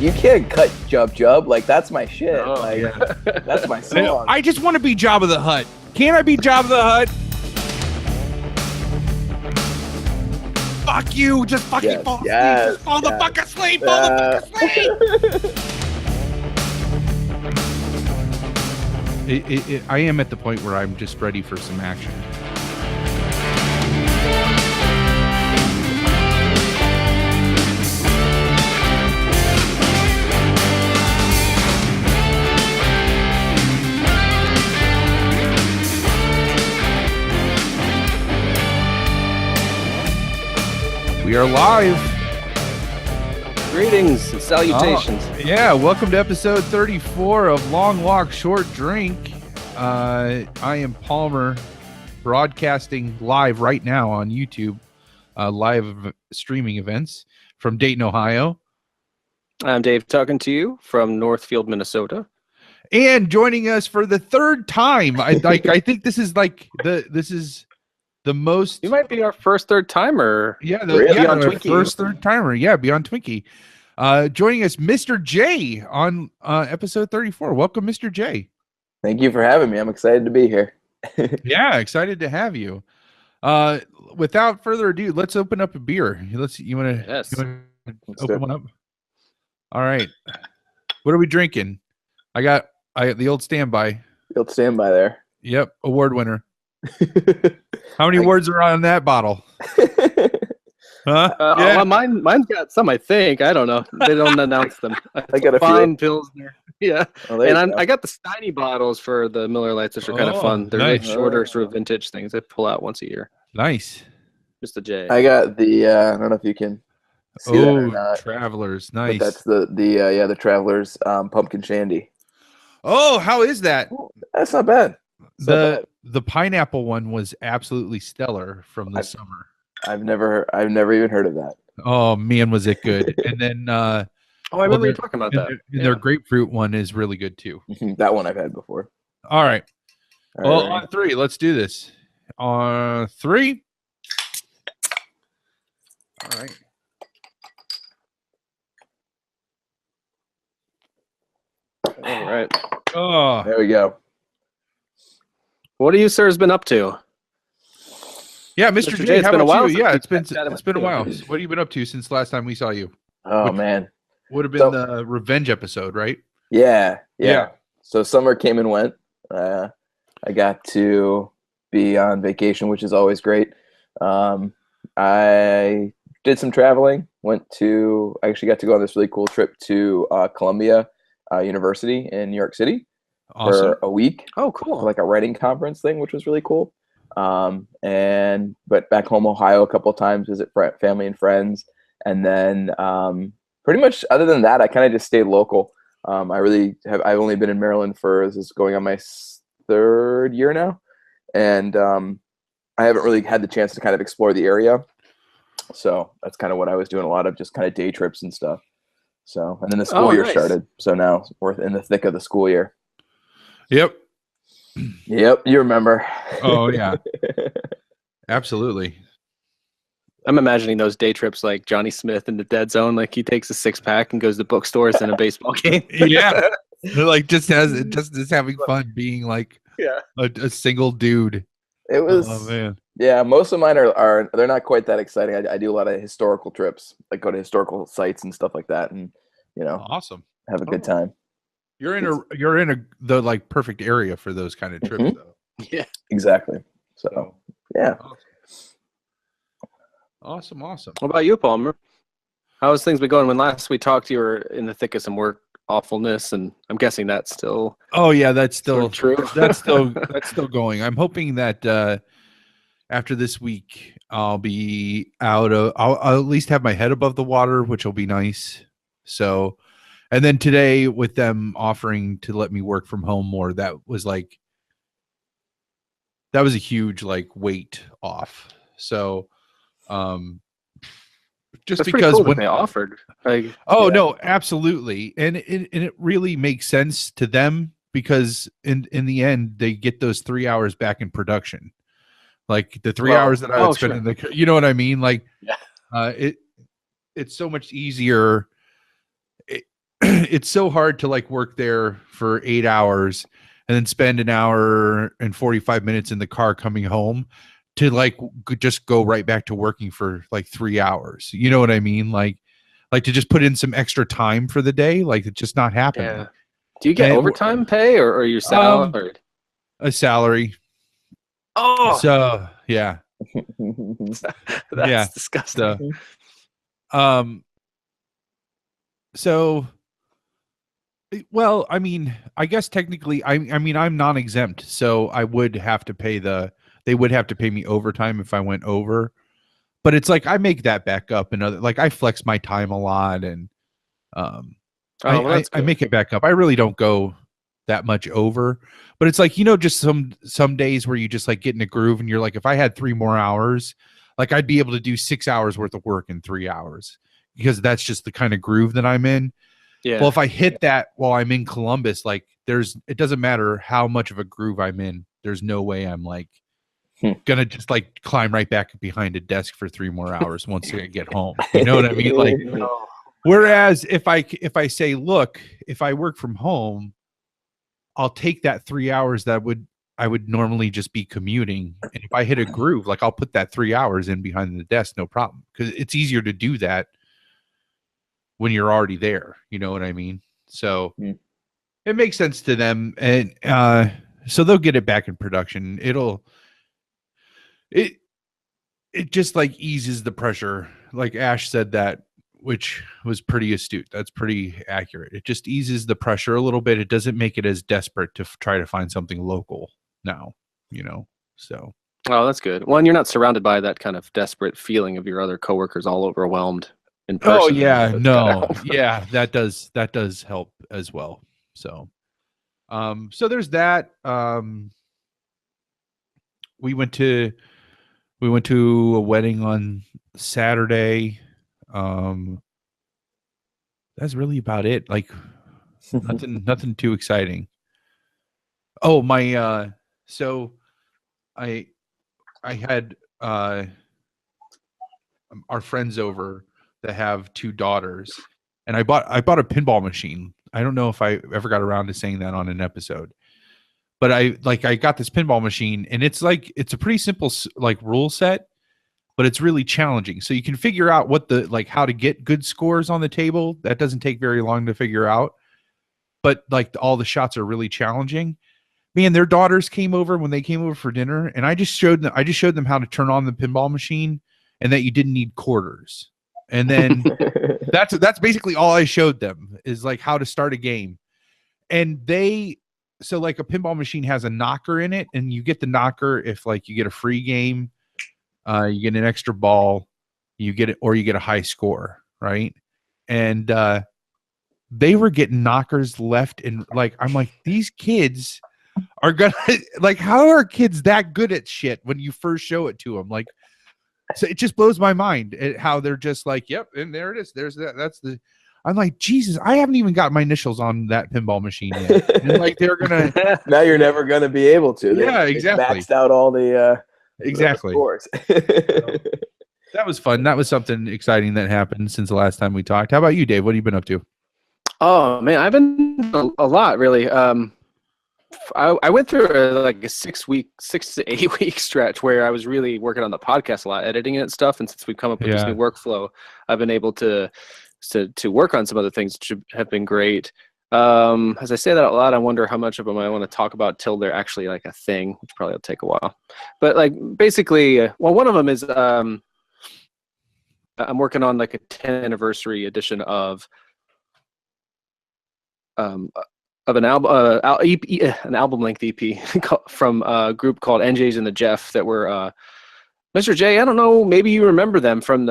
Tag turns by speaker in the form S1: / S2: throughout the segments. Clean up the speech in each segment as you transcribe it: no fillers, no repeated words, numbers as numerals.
S1: You can't cut Jub Jub. Like, that's my shit.
S2: Oh,
S1: like,
S2: yeah.
S1: that's my song.
S3: I just want to be Jabba the Hutt. Can't I be Jabba the Hutt? Fuck you. Just fucking fall asleep. Just fall the fuck asleep. Fall the fuck asleep. I am at the point where I'm just ready for some action. We are live.
S2: Greetings and salutations.
S3: Yeah, welcome to episode 34 of Long Walk Short Drink. I am Palmer, broadcasting live right now on YouTube, live streaming events from Dayton, Ohio.
S2: I'm Dave, talking to you from Northfield, Minnesota.
S3: And joining us for the third time, I think this is the most.
S2: You might be our first third timer.
S3: Yeah,
S2: Beyond
S3: our
S2: Twinkie.
S3: first third timer. Yeah, Beyond Twinkie. Joining us, Mr. J on episode 34. Welcome, Mr. J.
S1: Thank you for having me. I'm excited to be here.
S3: Yeah, excited to have you. Without further ado, let's open up a beer. You want to open one up? All right. What are we drinking? I got the old standby.
S1: The old standby there.
S3: Yep, award winner. How many words are on that bottle? Huh?
S2: Well, mine's got some, I think. I don't know. They don't announce them.
S1: I got a
S2: fine
S1: few.
S2: Pilsner. Yeah.
S1: Oh,
S2: And I got the Steiny bottles for the Miller Lights, which are kind of fun. They're
S3: nice.
S2: like shorter sort of vintage things. They pull out once a year.
S3: Nice.
S2: Just a J.
S1: I got the I don't know if you can see that or not.
S3: Travelers.
S1: But
S3: Nice.
S1: that's the Travelers pumpkin shandy.
S3: Oh, how is that?
S1: That's not bad. It's not bad.
S3: The pineapple one was absolutely stellar from the summer.
S1: I've never even heard of that.
S3: Oh man, was it good? And then
S2: I remember you talking about that.
S3: Their grapefruit one is really good too.
S1: That one I've had before.
S3: All right.
S1: All
S3: Well,
S1: right.
S3: on three, let's do this. On three. All right.
S2: All right.
S3: Oh,
S1: There we go.
S2: What have you sirs been up to?
S3: yeah, Mr. J,
S2: it's
S3: how
S2: been a
S3: about
S2: while
S3: you?
S2: since
S3: Yeah,
S2: we've
S3: it's been a while. What have you been up to since last time we saw you?
S1: Oh man.
S3: Would have been
S1: So-
S3: the revenge episode, right?
S1: Yeah.
S3: Yeah.
S1: So summer came and went. I got to be on vacation, which is always great. I did some traveling. I actually got to go on this really cool trip to Columbia University in New York City
S3: Awesome.
S1: for a week,
S2: Oh,
S1: for
S2: cool.
S1: like a writing conference thing, which was really cool. But back home, Ohio, a couple of times, visit family and friends, and then pretty much other than that, I kind of just stayed local. I've only been in Maryland this is going on my third year now, and I haven't really had the chance to kind of explore the area. So that's kind of what I was doing, a lot of just kind of day trips and stuff. So, and then the school year
S2: nice.
S1: started. So now we're in the thick of the school year.
S3: Yep.
S1: Yep, you remember.
S3: Oh yeah. Absolutely.
S2: I'm imagining those day trips like Johnny Smith in the Dead Zone. Like he takes a 6-pack and goes to bookstores and a baseball game.
S3: Yeah. Like just having fun being like
S2: Yeah.
S3: a single dude.
S1: It was,
S3: Oh man.
S1: yeah, most of mine are they're not quite that exciting. I do a lot of historical trips, like go to historical sites and stuff like that, and
S3: Awesome.
S1: have a good time.
S3: You're in the like perfect area for those kind of trips
S1: Mhm.
S3: though.
S2: Yeah.
S1: Exactly. So yeah.
S3: Awesome.
S2: What about you, Palmer? How's things been going? When last we talked, you were in the thick of some work awfulness, and I'm guessing that's still
S3: Oh yeah, that's still
S2: true.
S3: That's still going. I'm hoping that after this week I'll be I'll at least have my head above the water, which will be nice. So, and then today with them offering to let me work from home more, that was a huge like weight off. So, just
S2: That's pretty
S3: because
S2: cool that
S3: when
S2: they offered. Like,
S3: Oh
S1: Yeah.
S3: no, absolutely, and it really makes sense to them because in the end they get those 3 hours back in production, like the 3 hours that I would spend in the, you know what I mean? Like,
S2: Yeah.
S3: it's so much easier. it's so hard to like work there for 8 hours and then spend an hour and 45 minutes in the car coming home to like just go right back to working for like 3 hours. You know what I mean? Like to just put in some extra time for the day, like it's just not happening.
S2: Yeah. Do you get
S3: And
S2: overtime pay or are you salaried?
S3: a salary.
S2: Oh,
S3: So yeah.
S2: that's
S3: Yeah.
S2: disgusting.
S3: So well, I mean, I guess technically I mean I'm non-exempt, so I would have to pay they would have to pay me overtime if I went over. But it's like I make that back up and other like I flex my time a lot and
S2: Oh, well, that's
S3: I
S2: good.
S3: make it back up. I really don't go that much over. But it's like, just some days where you just like get in a groove and you're like, if I had 3 more hours, like I'd be able to do 6 hours worth of work in 3 hours because that's just the kind of groove that I'm in.
S2: Yeah.
S3: Well, if I hit that while I'm in Columbus, like it doesn't matter how much of a groove I'm in. There's no way I'm like gonna just like climb right back behind a desk for 3 more hours once I get home. You know what I mean? Like,
S2: No.
S3: whereas if I say, look, if I work from home, I'll take that 3 hours that I would normally just be commuting, and if I hit a groove, like I'll put that 3 hours in behind the desk, no problem, because it's easier to do that when you're already there. You know what I mean? So it makes sense to them, and so they'll get it back in production. It just like eases the pressure. Like Ash said that, which was pretty astute. That's pretty accurate. It just eases the pressure a little bit. It doesn't make it as desperate to try to find something local now, so.
S2: Oh, that's good. Well, and you're not surrounded by that kind of desperate feeling of your other coworkers all overwhelmed in person.
S3: Oh yeah,
S2: That's
S3: no,
S2: gotta help.
S3: yeah, that does help as well. So, so there's that. We went to a wedding on Saturday. That's really about it. Like nothing too exciting. Oh, my so I had our friends over that have 2 daughters, and I bought a pinball machine. I don't know if I ever got around to saying that on an episode, but I got this pinball machine, and it's a pretty simple like rule set, but it's really challenging. So you can figure out how to get good scores on the table. That doesn't take very long to figure out, but like all the shots are really challenging. Man, their daughters came over when they came over for dinner, and I just showed them how to turn on the pinball machine and that you didn't need quarters. And then that's basically all I showed them is like how to start a game. And so like a pinball machine has a knocker in it, and you get the knocker if like you get a free game, you get an extra ball, you get it, or you get a high score, right? And they were getting knockers left and like I'm like, these kids are gonna like, how are kids that good at shit when you first show it to them? Like, so it just blows my mind at how they're just like, yep, and there it is. There's that. I'm like, Jesus, I haven't even got my initials on that pinball machine yet. And like they're gonna
S1: now you're never gonna be able to.
S3: Yeah, exactly.
S1: They maxed out all the
S3: exactly.
S1: scores.
S3: That was fun. That was something exciting that happened since the last time we talked. How about you, Dave? What have you been up to?
S2: Oh man, I've been a lot really. I went through like a 6 to 8 week stretch where I was really working on the podcast a lot, editing it and stuff. And since we've come up with this new workflow, I've been able to work on some other things which have been great. As I say that out loud, I wonder how much of them I want to talk about till they're actually like a thing, which probably will take a while. But like basically, well, one of them is I'm working on like a 10th anniversary edition of an album length EP from a group called NJ's and the Jeff that were Mr. J. I don't know, maybe you remember them from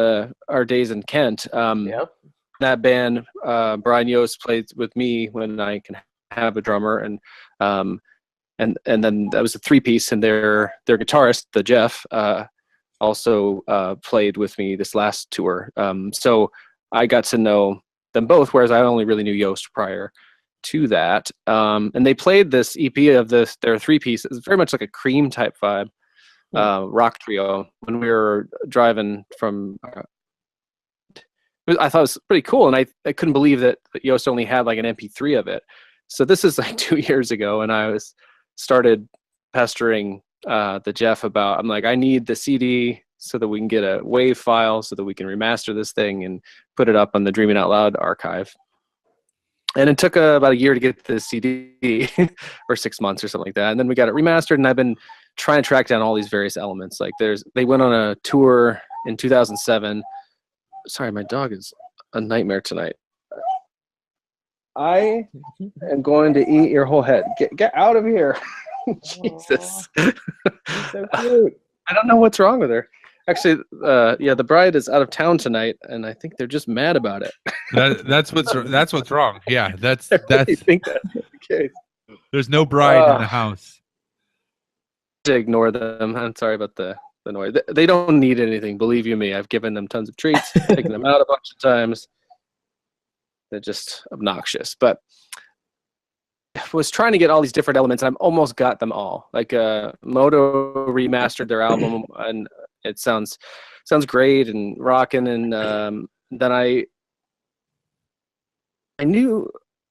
S2: our days in Kent.
S1: Yep.
S2: That band, Brian Yost played with me when I can have a drummer, and then that was a 3-piece, and their guitarist, the Jeff, also played with me this last tour. So I got to know them both, whereas I only really knew Yost prior to that. And they played this EP of their 3-piece. It's very much like a Cream type vibe, rock trio, when we were driving from I thought it was pretty cool, and I couldn't believe that Yoast only had like an MP3 of it. So this is like 2 years ago, and I started pestering the Jeff about. I'm like, I need the CD so that we can get a WAV file so that we can remaster this thing and put it up on the Dreaming Out Loud archive. And it took about a year to get the CD, or 6 months or something like that. And then we got it remastered, and I've been trying to track down all these various elements. Like they went on a tour in 2007. Sorry, my dog is a nightmare tonight. I am going to eat your whole head. Get out of here. Jesus.
S1: So cute.
S2: I don't know what's wrong with her. Actually, yeah, the bride is out of town tonight, and I think they're just mad about it.
S3: That's what's wrong. Yeah, that's
S2: I really think that's the case.
S3: There's no bride in the house.
S2: To ignore them. I'm sorry about the noise. They don't need anything. Believe you me, I've given them tons of treats, taken them out a bunch of times. They're just obnoxious. But I was trying to get all these different elements, and I've almost got them all. Like Moto remastered their album, and it sounds great and rocking. And then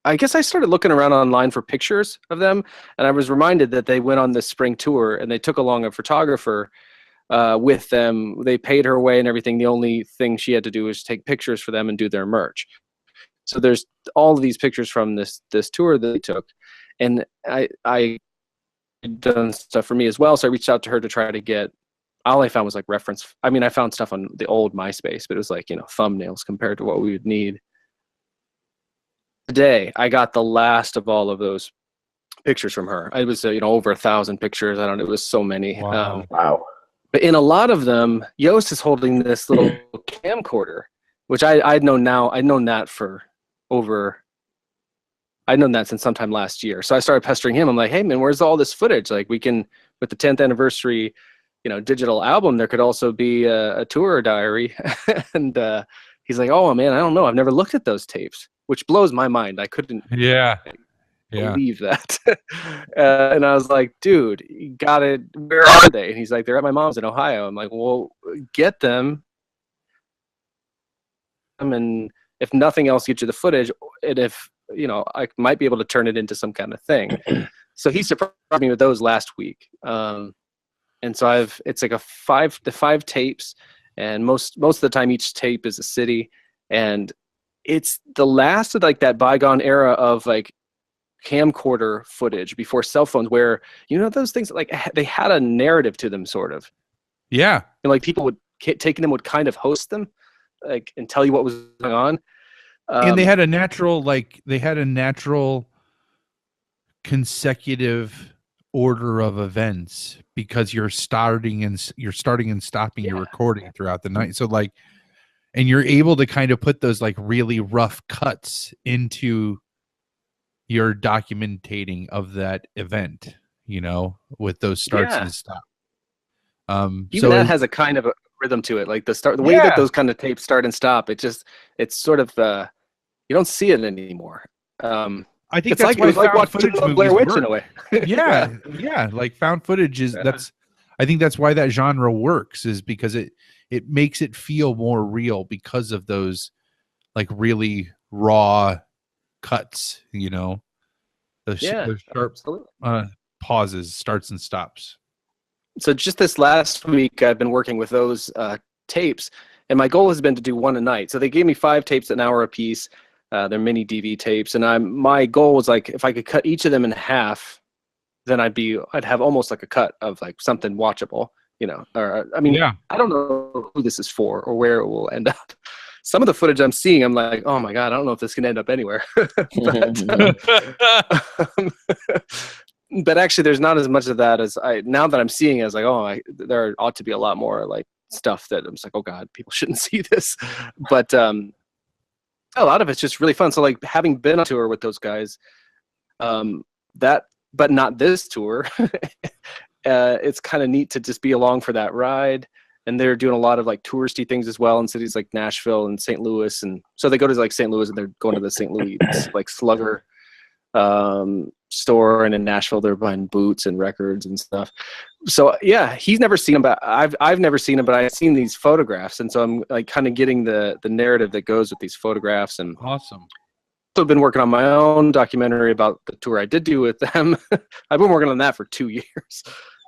S2: I guess I started looking around online for pictures of them, and I was reminded that they went on this spring tour, and they took along a photographer with them. They paid her way and everything. The only thing she had to do was take pictures for them and do their merch. So there's all of these pictures from this tour that they took, and I done stuff for me as well. So I reached out to her to try to get. All I found was like reference. I mean, I found stuff on the old MySpace, but it was like, thumbnails compared to what we would need. Today, I got the last of all of those pictures from her. It was over 1,000 pictures. I don't know. It was so many.
S3: Wow.
S1: Wow.
S2: But in a lot of them, Yoast is holding this little camcorder, which I'd known now. I'd known that I'd known that since sometime last year. So I started pestering him. I'm like, hey man, where's all this footage? Like we can, with the 10th anniversary, digital album, there could also be a tour diary. And he's like, oh man, I don't know. I've never looked at those tapes, which blows my mind. I couldn't believe that. And I was like, dude, you got it. Where are they? And he's like, they're at my mom's in Ohio. I'm like, well, get them. And if nothing else, get you the footage. And if, I might be able to turn it into some kind of thing. So he surprised me with those last week. And so it's like the five tapes, and most of the time each tape is a city, and it's the last of like that bygone era of like camcorder footage before cell phones, where those things like they had a narrative to them, sort of.
S3: Yeah.
S2: And like people would kind of host them, like, and tell you what was going on.
S3: And they had a natural consecutive order of events, because you're starting and stopping your recording throughout the night. So like, and you're able to kind of put those like really rough cuts into your documentating of that event, with those starts and stops.
S2: Even that has a kind of a rhythm to it. Like the way that those kind of tapes start and stop, it's sort of you don't see it anymore.
S3: I think
S2: it's like watching Blair Witch in a way.
S3: yeah. Like found footage is I think that's why that genre works, is because it makes it feel more real because of those like really raw cuts, those sharp pauses, starts and stops.
S2: So just this last week, I've been working with those tapes, and my goal has been to do one a night. So they gave me 5 tapes, an hour a piece. They're mini DV tapes, and my goal was like, if I could cut each of them in half, then I'd have almost like a cut of like something watchable, Or I don't know who this is for or where it will end up. Some of the footage I'm seeing, I'm like, oh my god, I don't know if this can end up anywhere. But actually, there's not as much of that as now that I'm seeing. As like, there ought to be a lot more like stuff that I'm just like, oh god, people shouldn't see this. But a lot of it's just really fun. So like having been on tour with those guys, but not this tour, it's kind of neat to just be along for that ride. And they're doing a lot of like touristy things as well in cities like Nashville and St. Louis. And so they go to like St. Louis, and they're going to the St. Louis like Slugger store, and in Nashville they're buying boots and records and stuff. So yeah, he's never seen him, but I've never seen him, but I've seen these photographs, and so I'm like kind of getting the narrative that goes with these photographs. And
S3: Awesome.
S2: I've been working on my own documentary about the tour I did do with them. I've been working on that for 2 years.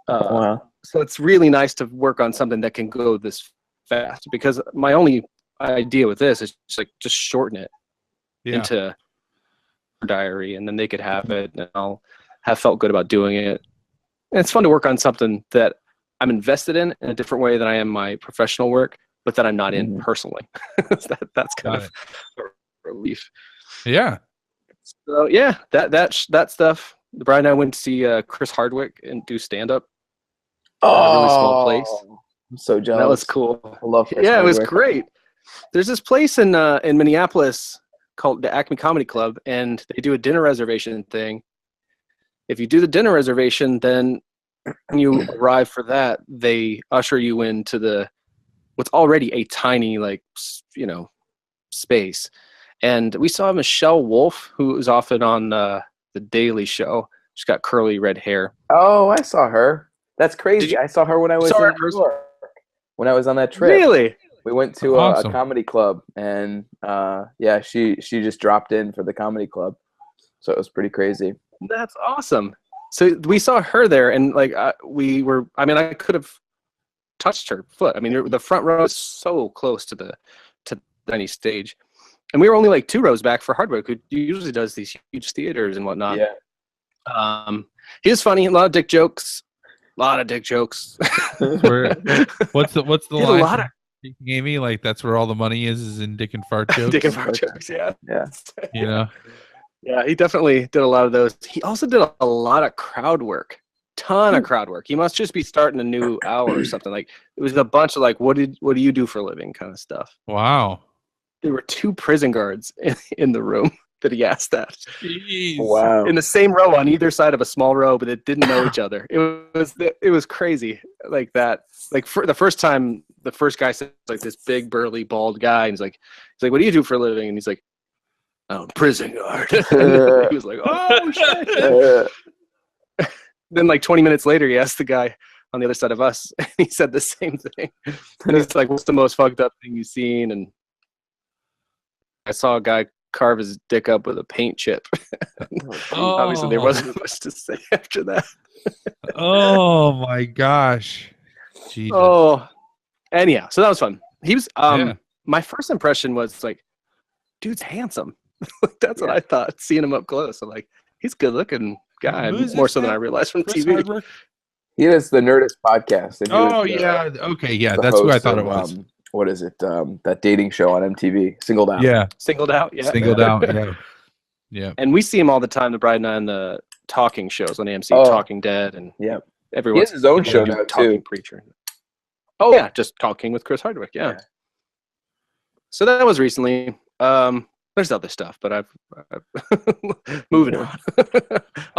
S1: Wow.
S2: So it's really nice to work on something that can go this fast, because my only idea with this is just shorten it into a diary, and then they could have it, and I'll have felt good about doing it. And it's fun to work on something that I'm invested in a different way than I am my professional work, but that I'm not in personally. That's kind of a relief.
S3: Yeah.
S2: So yeah, that stuff. The bride and I went to see Chris Hardwick and do stand up. A really small place.
S1: I'm so jealous.
S2: That was cool.
S1: I love Chris
S2: It was
S1: Hardwick.
S2: great. There's this place in Minneapolis called the Acme Comedy Club, and they do a dinner reservation thing. If you do the dinner reservation, then when you arrive for that, they usher you into what's already a tiny, space. And we saw Michelle Wolf, who is often on the Daily Show. She's got curly red hair.
S1: Oh, I saw her. That's crazy. I saw her when I was in New York. When I was on that trip.
S2: Really?
S1: We went to a comedy club, and she just dropped in for the comedy club. So it was pretty crazy.
S2: That's awesome. So we saw her there, and I could have touched her foot. I mean, the front row is so close to any stage, and we were only 2 rows back for Hardwick, who usually does these huge theaters and whatnot.
S1: Yeah.
S2: He was funny. A lot of dick jokes.
S3: What's the line? Amy, that's where all the money is in dick and fart jokes.
S2: Dick and fart jokes. Yeah.
S3: Yeah.
S2: Yeah, he definitely did a lot of those. He also did a lot of crowd work. Ton of crowd work. He must just be starting a new hour or something. It was a bunch of what do you do for a living kind of stuff.
S3: Wow.
S2: There were 2 prison guards in the room that he asked that.
S3: Jeez.
S1: Wow.
S2: In the same row on either side of a small row, but it didn't know each other. It was crazy like that. For the first time, the first guy said this big burly bald guy, and he's like, what do you do for a living? And he's like, oh, prison guard. And he was like, oh shit. Then 20 minutes later, he asked the guy on the other side of us, and he said the same thing. And he's like, what's the most fucked up thing you've seen? And I saw a guy carve his dick up with a paint chip. Obviously there wasn't much to say after that.
S3: Oh my gosh. Jesus.
S2: Oh, anyhow, so that was fun. He was my first impression was dude's handsome. That's what I thought, seeing him up close. I'm like, he's a good looking guy, more so than I realized from
S3: Chris
S2: TV.
S3: Hardwick?
S1: He does the Nerdist podcast. And
S3: okay, that's who I thought it was.
S1: What is it? That dating show on MTV, Singled Out.
S3: Yeah.
S2: Singled Out, yeah.
S3: Singled Out, yeah. Yeah.
S2: And we see him all the time, the bride and I, in the talking shows on AMC, Talking Dead, and everyone.
S1: He has his own show now, too.
S2: Preacher. Oh, yeah, just talking with Chris Hardwick, yeah. So that was recently. There's other stuff, but I've moving on.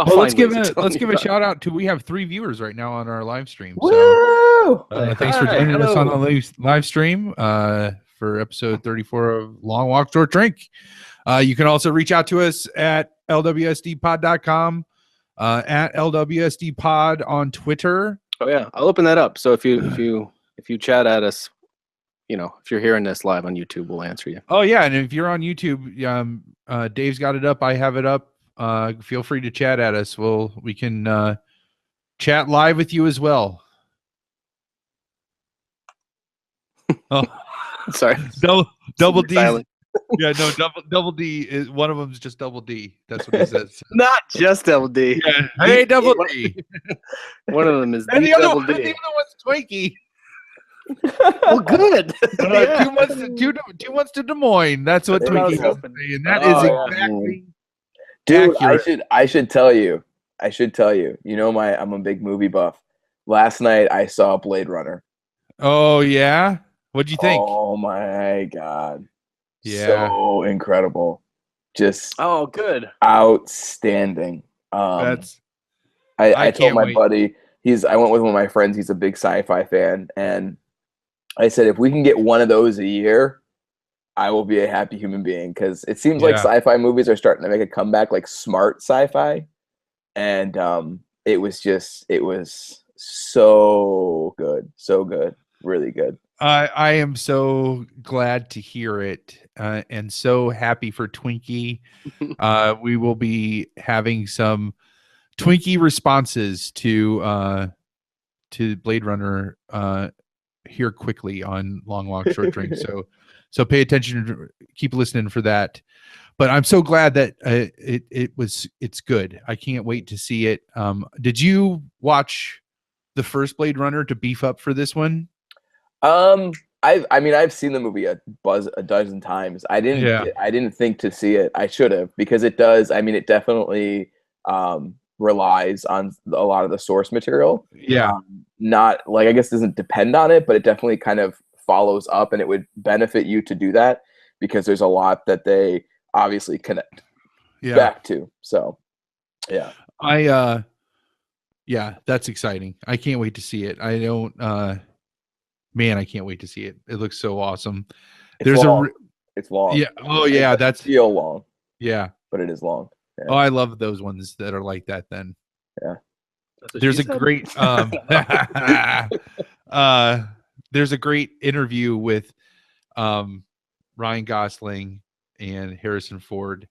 S3: Let's give a shout out to. We have 3 viewers right now on our live stream.
S1: So
S3: thanks for joining us on the live stream for episode 34 of Long Walk Short Drink. You can also reach out to us at lwsdpod.com, at lwsdpod on Twitter.
S2: Oh yeah, I'll open that up. So if you chat at us, if you're hearing this live on YouTube, we'll answer you.
S3: Oh yeah, and if you're on YouTube, Dave's got it up. I have it up. Feel free to chat at us. We can chat live with you as well. Oh,
S2: sorry.
S3: Double D.
S2: Silent.
S3: Yeah, no, double D is one of them is just double D. That's what he says.
S2: Not just double D.
S3: Yeah. Hey, double D.
S2: One of them is
S3: and the
S2: double
S3: other,
S2: D.
S3: The other one's Twinkie.
S2: Well, good.
S3: 2 months to Des Moines. That's what Twinkie is saying. That is exactly.
S1: Dude,
S3: accurate.
S1: I should tell you. I'm a big movie buff. Last night I saw Blade Runner.
S3: Oh yeah? What'd you think?
S1: Oh my god.
S3: Yeah.
S1: So incredible. Just
S2: good.
S1: Outstanding. I told my buddy, I went with one of my friends, he's a big sci-fi fan, and I said, if we can get one of those a year, I will be a happy human being, because it seems like sci-fi movies are starting to make a comeback, like smart sci-fi. And it was so good, so good, really good.
S3: I am so glad to hear it, and so happy for Twinkie. We will be having some Twinkie responses to Blade Runner here quickly on Long Walk Short Drink. So pay attention, keep listening for that. But I'm so glad that it's good. I can't wait to see it. Did you watch the first Blade Runner to beef up for this one?
S1: I mean, I've seen the movie a dozen times. I didn't think to see it. I should have, because it does. I mean, it definitely relies on a lot of the source material.
S3: Yeah.
S1: Not like, I guess, doesn't depend on it, but it definitely kind of follows up, and it would benefit you to do that because there's a lot that they obviously connect back to. So, yeah.
S3: Yeah, that's exciting. I can't wait to see it. I don't. Man, I can't wait to see it. It looks so awesome.
S1: It's long. It's long.
S3: Yeah. Oh, yeah. That's
S1: feel long.
S3: Yeah,
S1: but it is long. Yeah.
S3: Oh, I love those ones that are like that. Then
S1: yeah,
S3: there's a great there's a great interview with Ryan Gosling and Harrison Ford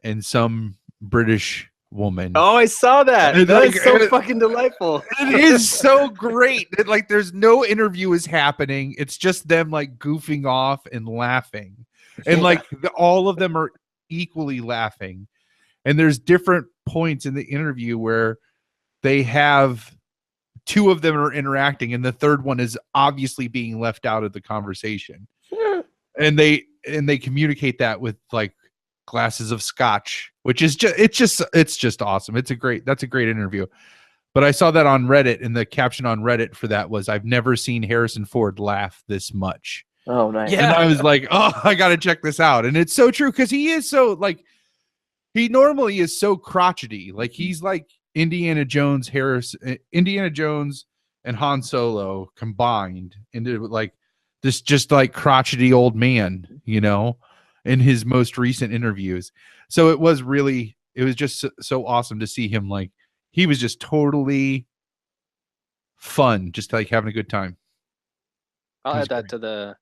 S3: and some British woman.
S2: Oh, I saw that. That is so fucking delightful.
S3: It is so great. Like, there's no interview is happening. It's just them like goofing off and laughing, and like all of them are equally laughing. And there's different points in the interview where they have two of them are interacting, and the third one is obviously being left out of the conversation. And they communicate that with like glasses of scotch, which is it's just awesome. That's a great interview. But I saw that on Reddit, and the caption on Reddit for that was, "I've never seen Harrison Ford laugh this much."
S1: Oh, nice.
S3: Yeah. And I was like, oh, I got to check this out. And it's so true, because he is so like, he normally is so crotchety. Like, he's like Indiana Jones and Han Solo combined into like this just like crotchety old man, you know, in his most recent interviews. So it was just so awesome to see him. Like, he was just totally fun, just like having a good time.
S2: I'll add that to the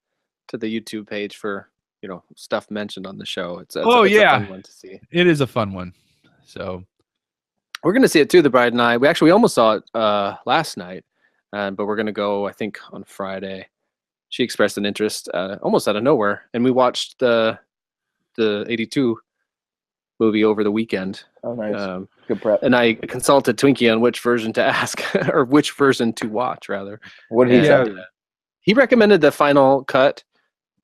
S2: YouTube page for, you know, stuff mentioned on the show. It's a fun one to see.
S3: It is a fun one. So
S2: we're going to see it too, the bride and I. We almost saw it last night, but we're going to go, I think, on Friday. She expressed an interest almost out of nowhere, and we watched the 82 movie over the weekend.
S1: Oh, nice. Good prep.
S2: And I consulted Twinkie on which version to ask, or which version to watch, rather.
S1: What did he say?
S2: He recommended the final cut.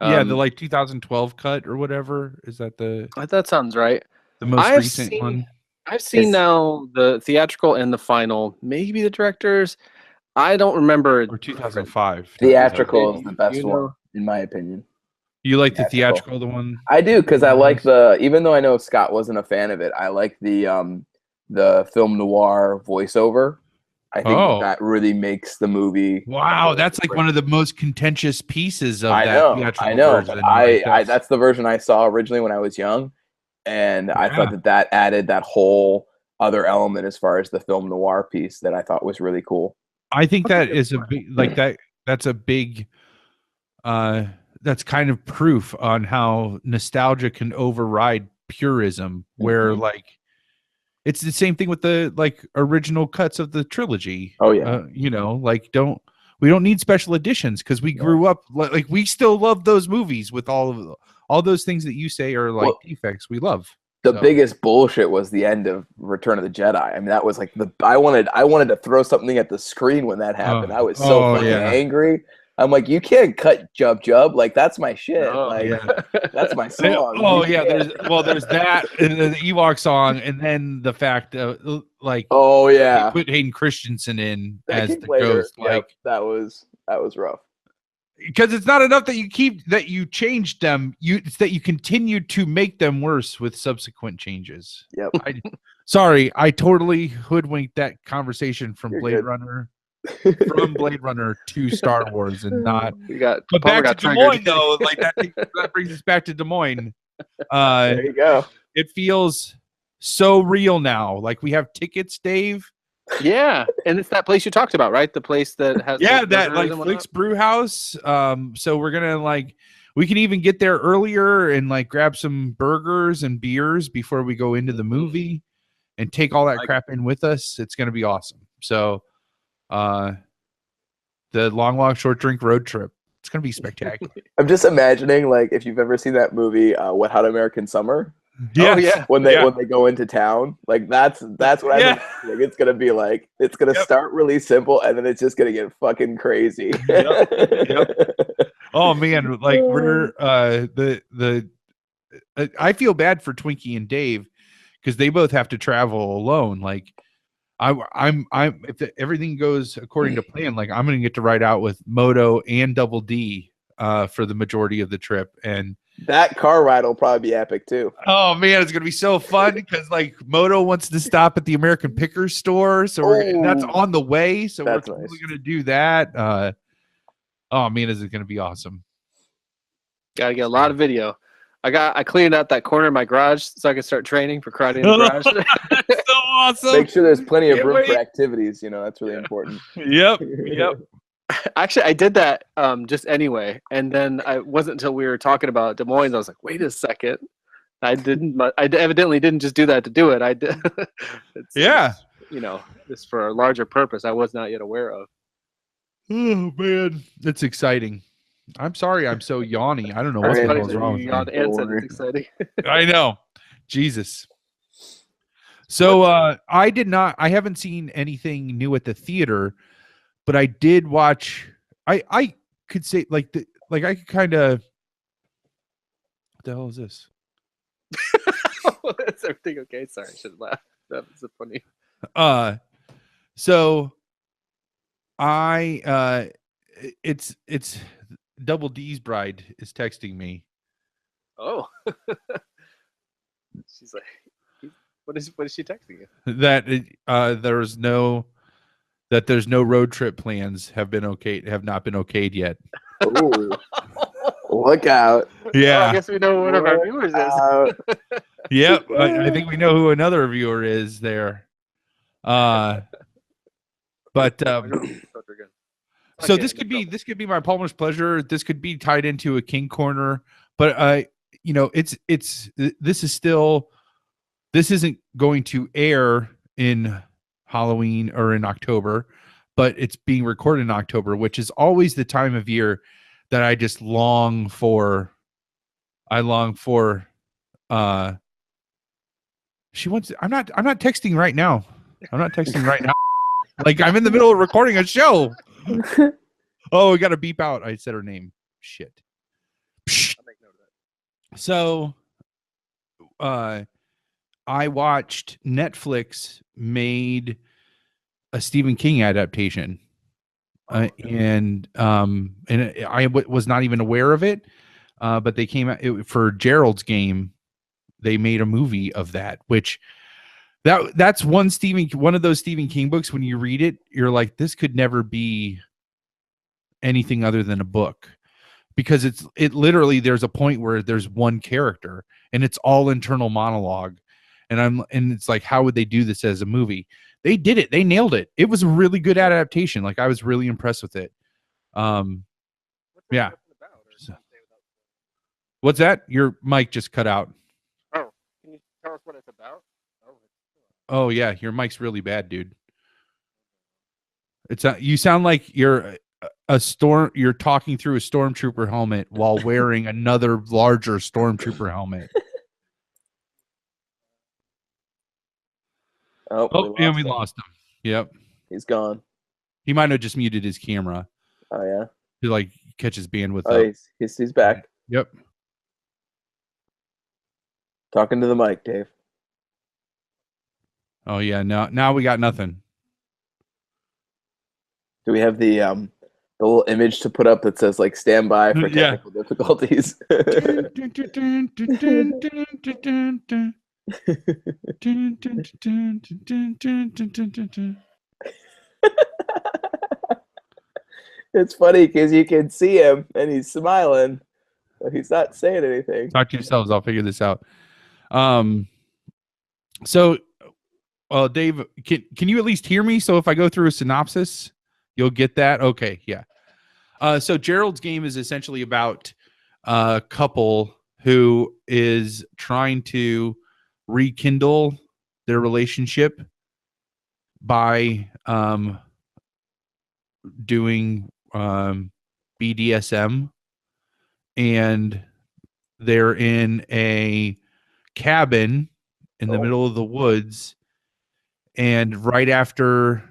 S3: The like 2012 cut or whatever. Is that
S2: that sounds right.
S3: The most recent one?
S2: I've seen now the theatrical and the final, maybe the director's. I don't remember.
S3: Or 2005.
S1: Theatrical is the best one, in my opinion.
S3: You like the theatrical, the one?
S1: I do, because I like even though I know Scott wasn't a fan of it, I like the film noir voiceover. I think that really makes the movie.
S3: Wow, that's like one of the most contentious pieces of that theatrical
S1: I know.
S3: version.
S1: I that's the version I saw originally when I was young, and I thought that added that whole other element as far as the film noir piece that I thought was really cool.
S3: I think that is a big, like that's a big that's kind of proof on how nostalgia can override purism, where like it's the same thing with the like original cuts of the trilogy.
S1: Oh yeah.
S3: You know, like we don't need special editions, because we grew up like we still love those movies with all those things that you say are like defects we love.
S1: The biggest bullshit was the end of Return of the Jedi. I mean, that was like I wanted to throw something at the screen when that happened. I was so fucking angry. I'm like, you can't cut Jub. Like, that's my shit. That's my song.
S3: Oh yeah, there's that, and then the Ewok song, and then the fact of like,
S1: they
S3: put Hayden Christensen in as the
S1: later.
S3: ghost. Like,
S1: that was rough.
S3: Because it's not enough that you changed them. It's that you continue to make them worse with subsequent changes.
S1: Yep.
S3: Sorry, I totally hoodwinked that conversation from Blade Runner to Star Wars, and not. But back to Des Moines, though. Like that brings us back to Des Moines.
S1: There you go.
S3: It feels so real now. Like, we have tickets, Dave.
S2: Yeah, and it's that place you talked about, right? The place that has
S3: Yeah,
S2: the
S3: that
S2: burgers
S3: like
S2: and
S3: Flick's
S2: whatnot?
S3: Brew House. So we're gonna like we can even get there earlier and like grab some burgers and beers before we go into the movie and take all that
S2: Like
S3: crap in with us. It's gonna be awesome. So the long walk short drink road trip. It's gonna be spectacular.
S1: I'm just imagining, like, if you've ever seen that movie, Wet Hot American Summer,
S2: Oh
S3: Yes.
S2: yeah.
S1: when they go into town, like that's what I'm
S3: Yeah.
S1: imagining. It's gonna be like it's gonna
S3: Yep.
S1: start really simple and then it's just gonna get fucking crazy.
S3: Yep. Oh man, like we're I feel bad for Twinkie and Dave because they both have to travel alone. Like I'm if everything goes according to plan, like I'm gonna get to ride out with Moto and Double D for the majority of the trip. And
S1: That car ride will probably be epic too.
S3: oh man, it's gonna be so fun because like Moto wants to stop at the American Pickers store, so that's
S1: Oh,
S3: on the way. So we're
S1: that's
S3: totally
S1: nice.
S3: gonna do that. Oh man, is it gonna be awesome?
S2: Gotta get a lot of video. I cleaned out that corner of my garage so I could start training for karate in the garage.
S3: That's so awesome.
S1: Make sure there's plenty of
S3: Can't
S1: room for
S3: wait.
S1: activities. That's really important.
S3: Yep.
S2: Actually, I did that just anyway, and then I wasn't until we were talking about Des Moines. I was like, wait a second, I didn't. I evidently didn't just do that to do it. I did.
S3: Yeah.
S2: This for a larger purpose. I was not yet aware of.
S3: Oh man, it's exciting. I'm sorry, I'm so yawny. I don't know
S1: All
S3: what the
S1: right.
S3: hell's wrong with
S2: You
S3: me.
S2: yawned and said
S1: worry.
S2: it's exciting.
S3: I know, Jesus. So I haven't seen anything new at the theater, but I did watch. I could say I could kind of. What the hell is this?
S2: Is everything okay? Sorry, I should laugh. That was so funny.
S3: So it's Double D's bride is texting me.
S2: Oh, she's like, what is she texting you?
S3: That there's no road trip plans have not been okayed yet.
S1: Ooh, look out!
S2: Well, I guess we know one of our viewers is.
S3: Yep. I think we know who another viewer is there. But so this could be my Palmer's pleasure. This could be tied into a King corner, but this isn't going to air in Halloween or in October, but it's being recorded in October, which is always the time of year that I just long for. She wants. I'm not texting right now. Like I'm in the middle of recording a show. Oh, we got to beep out. I said her name. Shit. So, I watched Netflix made a Stephen King adaptation, and I was not even aware of it. But they came out for Gerald's Game. They made a movie of that, which that's one of those Stephen King books. When you read it, you're like, this could never be anything other than a book, because it literally, there's a point where there's one character and it's all internal monologue, and it's like, how would they do this as a movie? They did it. They nailed it. It was a really good adaptation. Like I was really impressed with it. Yeah. What's that? Your mic just cut out.
S2: Oh, can you tell us what it's about?
S3: Oh yeah, your mic's really bad, dude. You sound like you're talking through a stormtrooper helmet while wearing another larger stormtrooper helmet. We lost him. Yep.
S1: He's gone.
S3: He might have just muted his camera.
S1: Oh yeah.
S3: To like catch his bandwidth
S1: Oh,
S3: up.
S1: he's back.
S3: Yep.
S1: Talking to the mic, Dave.
S3: Oh yeah, now we got nothing.
S1: Do we have the little image to put up that says like "stand by for technical difficulties"? It's funny because you can see him and he's smiling, but he's not saying anything.
S3: Talk to yourselves. I'll figure this out. So Dave, can you at least hear me? So if I go through a synopsis, you'll get that. Okay, yeah. So Gerald's Game is essentially about a couple who is trying to rekindle their relationship by doing BDSM, and they're in a cabin in the middle of the woods, and right after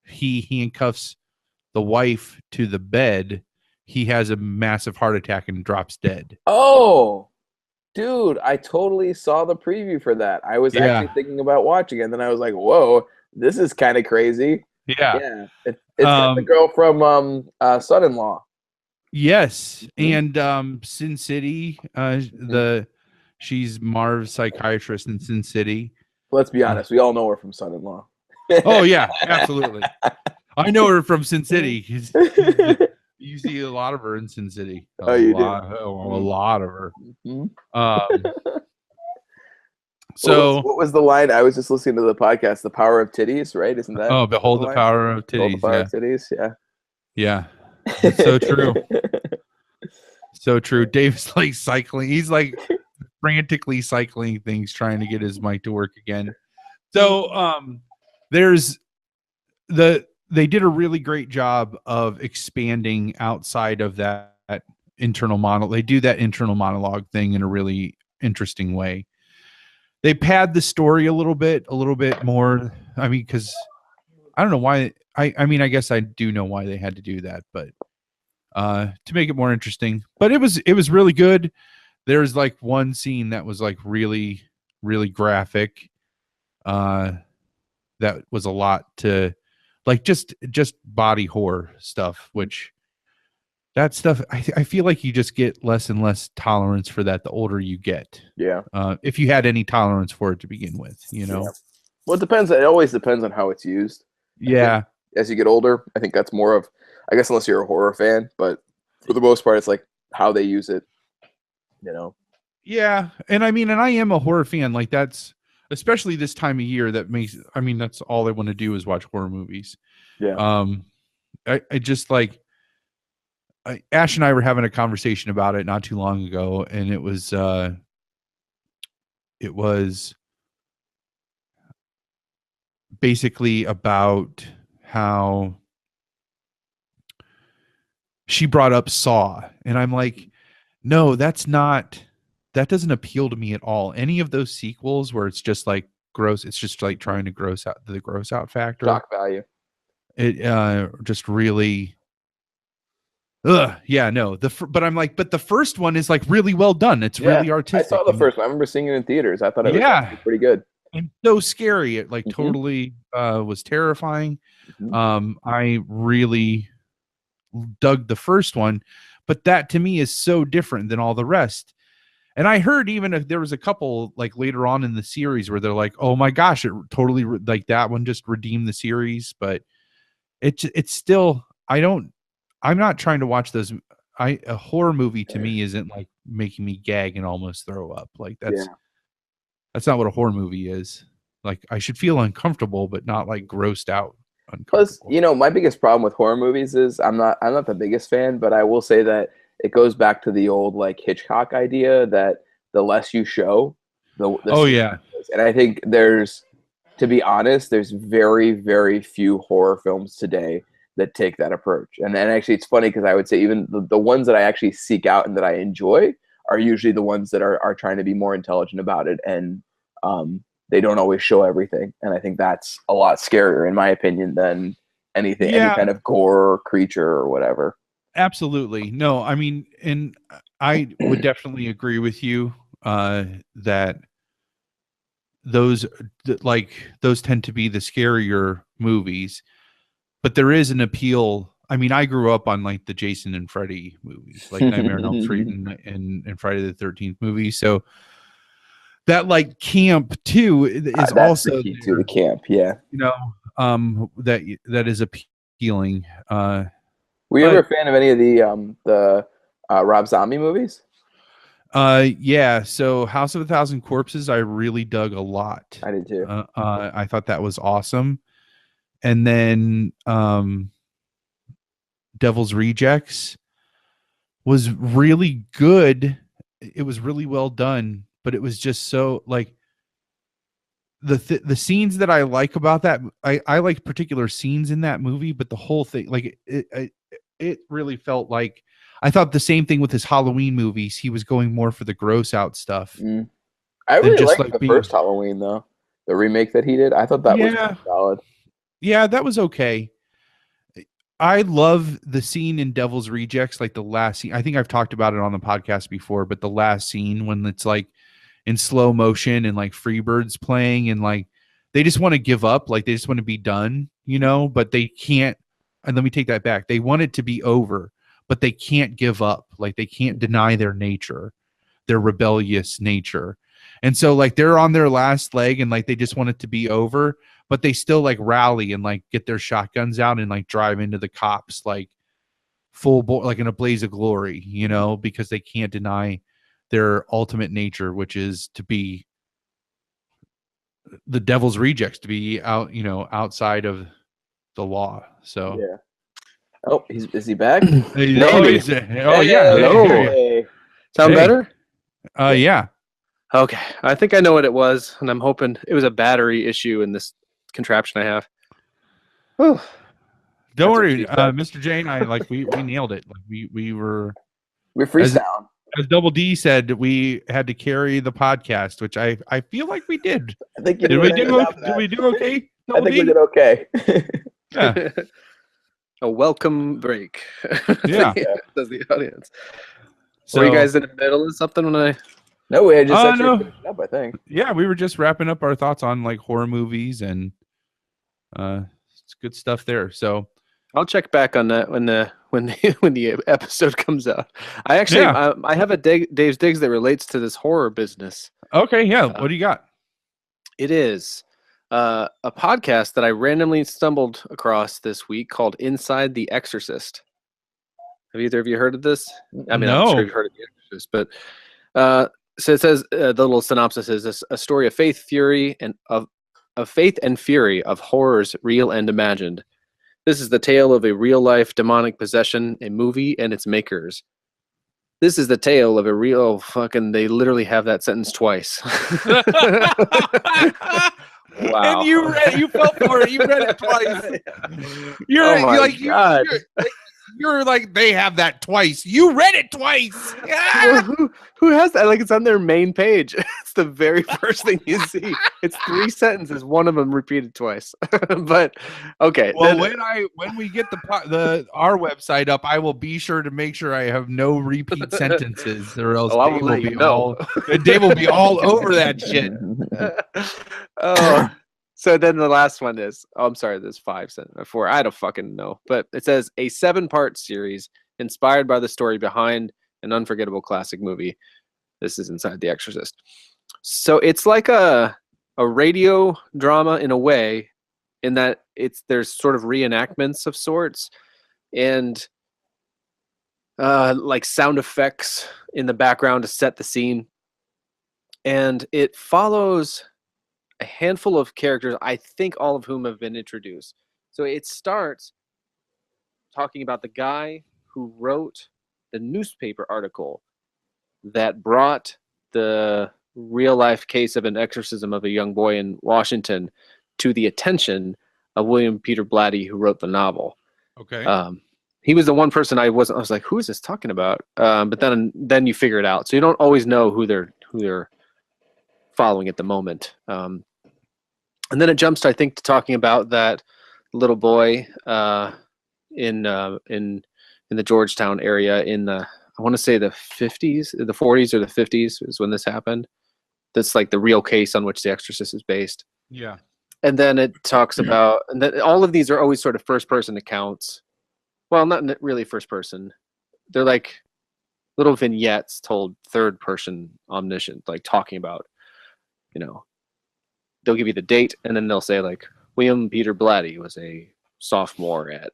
S3: he handcuffs the wife to the bed, he has a massive heart attack and drops dead.
S1: Oh, dude, I totally saw the preview for that. I was actually thinking about watching it, and then I was like, whoa, this is kind of crazy.
S3: Yeah.
S1: It's got the girl from Son-in-Law.
S3: Yes, and Sin City, she's Marv's psychiatrist in Sin City.
S1: Let's be honest, we all know her from Son-in-Law.
S3: Oh yeah, absolutely. I know her from Sin City. You see a lot of her in Sin City. A lot of her. So
S1: what was the line? I was just listening to the podcast, "The Power of Titties," right? Isn't that?
S3: Oh, behold the power of titties.
S1: Behold the power of titties. Yeah.
S3: Yeah. It's so true. So true. Dave's like cycling. He's like frantically cycling things, trying to get his mic to work again. So they did a really great job of expanding outside of that internal monologue. They do that internal monologue thing in a really interesting way. They pad the story a little bit more. I mean, because I don't know why. I mean, I guess I do know why they had to do that, but to make it more interesting. But it was really good. There's like one scene that was like really, really graphic. That was a lot to like just body horror stuff, which that stuff I feel like you just get less and less tolerance for that the older you get.
S1: Yeah.
S3: If you had any tolerance for it to begin with, you know.
S1: Yeah. Well, it depends. It always depends on how it's used.
S3: Yeah.
S1: As you get older, I think that's more of, I guess, unless you're a horror fan, but for the most part, it's like how they use it, you know?
S3: Yeah. And I mean, and I am a horror fan. Like that's, especially this time of year, that makes, I mean, that's all I want to do is watch horror movies.
S1: Yeah.
S3: I just like, Ash and I were having a conversation about it not too long ago, and it was basically about how she brought up Saw, and I'm like, no, that doesn't appeal to me at all. Any of those sequels where it's just like gross, it's just like trying to gross out factor.
S1: Shock value.
S3: It just really yeah, no. But I'm like, but the first one is like really well done. It's really artistic.
S1: I saw the first one. I remember seeing it in theaters. I thought it was pretty good.
S3: And so scary. It like totally was terrifying. I really dug the first one, but that to me is so different than all the rest. And I heard even if there was a couple like later on in the series where they're like, oh my gosh, it totally like that one just redeemed the series, but it's still, I'm not trying to watch those. A horror movie to me isn't like making me gag and almost throw up. Like that's not what a horror movie is. Like I should feel uncomfortable, but not like grossed out.
S1: Plus, you know, my biggest problem with horror movies is I'm not the biggest fan, but I will say that it goes back to the old like Hitchcock idea that the less you show, the and I think to be honest, there's very, very few horror films today that take that approach. And actually it's funny because I would say even the ones that I actually seek out and that I enjoy are usually the ones that are trying to be more intelligent about it, and they don't always show everything. And I think that's a lot scarier in my opinion than any kind of gore or creature or whatever.
S3: Absolutely. No, I mean, and I would definitely agree with you that those tend to be the scarier movies, but there is an appeal. I mean, I grew up on like the Jason and Freddy movies, like Nightmare on Elm Street and Friday the 13th movies. So that like camp too is also
S1: the key to the camp. Yeah.
S3: You know, that is appealing.
S1: Were you ever a fan of any of the Rob Zombie movies?
S3: Yeah. So House of a Thousand Corpses, I really dug a lot.
S1: I did too.
S3: I thought that was awesome. And then Devil's Rejects was really good. It was really well done, but it was just so like the scenes that I like about that. I like particular scenes in that movie, but the whole thing, like it really felt like I thought the same thing with his Halloween movies. He was going more for the gross out stuff
S1: Mm. I
S3: than
S1: really
S3: just
S1: liked
S3: like
S1: the
S3: being.
S1: first Halloween though. The remake that he did, I thought that was
S3: Yeah,
S1: pretty solid.
S3: yeah, that was okay. I love the scene in Devil's Rejects, like the last scene. I think I've talked about it on the podcast before, but the last scene when it's like in slow motion and like Freebird's playing and like they just want to give up, like they just want to be done, but they can't. And let me take that back. They want it to be over, but they can't give up. Like they can't deny their nature, their rebellious nature. And so like they're on their last leg and like they just want it to be over, but they still like rally and like get their shotguns out and like drive into the cops like like in a blaze of glory, because they can't deny their ultimate nature, which is to be the devil's rejects, to be out, outside of the law. So
S1: Yeah. Oh, is he back?
S2: Maybe.
S3: Oh yeah.
S2: Hello.
S1: Hey.
S2: Sound
S3: Hey.
S2: better?
S3: Yeah.
S2: Okay. I think I know what it was, and I'm hoping it was a battery issue in this contraption I have. Whew.
S3: Don't
S2: That's a
S3: worry,
S2: feedback.
S3: Mr. Jane. We nailed it. Like we were,
S1: We're freestyle.
S3: as Double D said, we had to carry the podcast, which I feel like we did.
S1: I think you
S3: Did we
S1: a good
S3: do?
S1: job of
S3: Did
S1: that.
S3: we do okay?
S1: I
S3: Double
S1: think
S3: D?
S1: we did okay.
S3: Yeah.
S2: A welcome break.
S3: Yeah.
S2: Does the audience.
S3: So,
S2: Were you guys in the middle of something when I?
S1: No, we had just actually
S3: no.
S1: finished up, I think.
S3: Yeah, we were just wrapping up our thoughts on like horror movies and it's good stuff there. So
S2: I'll check back on that when the episode comes out. I actually
S3: Yeah.
S2: I have a Dave's Digs that relates to this horror business.
S3: okay, yeah. What do you got?
S2: It is a podcast that I randomly stumbled across this week called Inside the Exorcist. Have either of you heard of this? I mean, I'm
S3: No.
S2: sure you've heard of The Exorcist, but so it says the little synopsis is a story of faith, fury, and of faith and fury of horrors, real and imagined. This is the tale of a real-life demonic possession, a movie, and its makers. This is the tale of a real fucking. They literally have that sentence twice. Wow!
S3: And you fell for it. You read it twice. You're
S2: God.
S3: You're like they have that twice. You read it twice.
S2: Well, who has that? Like it's on their main page. It's the very first thing you see. It's 3 sentences, one of them repeated twice. But okay.
S3: Well, when we get our website up, I will be sure to make sure I have no repeat sentences, or else
S2: I will let you know.
S3: Dave will be all over that shit.
S2: Oh. So then the last one is, I'm sorry, there's 4. I don't fucking know. But it says a 7-part series inspired by the story behind an unforgettable classic movie. This is Inside the Exorcist. So it's like a radio drama in a way, in that there's sort of reenactments of sorts and like sound effects in the background to set the scene. And it follows a handful of characters, I think all of whom have been introduced. So it starts talking about the guy who wrote the newspaper article that brought the real-life case of an exorcism of a young boy in Washington to the attention of William Peter Blatty, who wrote the novel.
S3: Okay.
S2: He was the one person I was like, who is this talking about? But then you figure it out. So you don't always know who they're following at the moment. And then it jumps to, I think, to talking about that little boy in the Georgetown area in the, I want to say the 50s, the 40s or the 50s is when this happened. That's like the real case on which The Exorcist is based.
S3: Yeah.
S2: And then it talks about, and then all of these are always sort of first-person accounts. Well, not really first-person. They're like little vignettes told third-person omniscient, like talking about, they'll give you the date, and then they'll say like William Peter Blatty was a sophomore at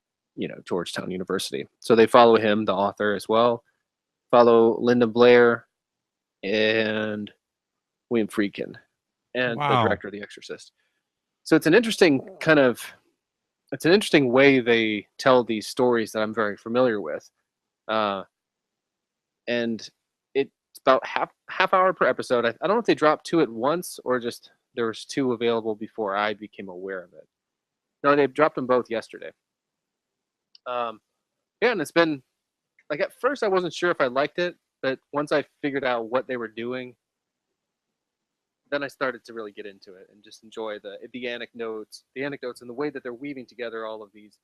S2: Georgetown University. So they follow him, the author, as well. Follow Linda Blair, and William Friedkin, and the
S3: Wow.
S2: director of The Exorcist. So it's an interesting way they tell these stories that I'm very familiar with. And it's about half hour per episode. I don't know if they dropped 2 at once or just there was 2 available before I became aware of it. No, they dropped them both yesterday. Yeah, and it's been like at first I wasn't sure if I liked it, but once I figured out what they were doing, then I started to really get into it and just enjoy the anecdotes and the way that they're weaving together all of these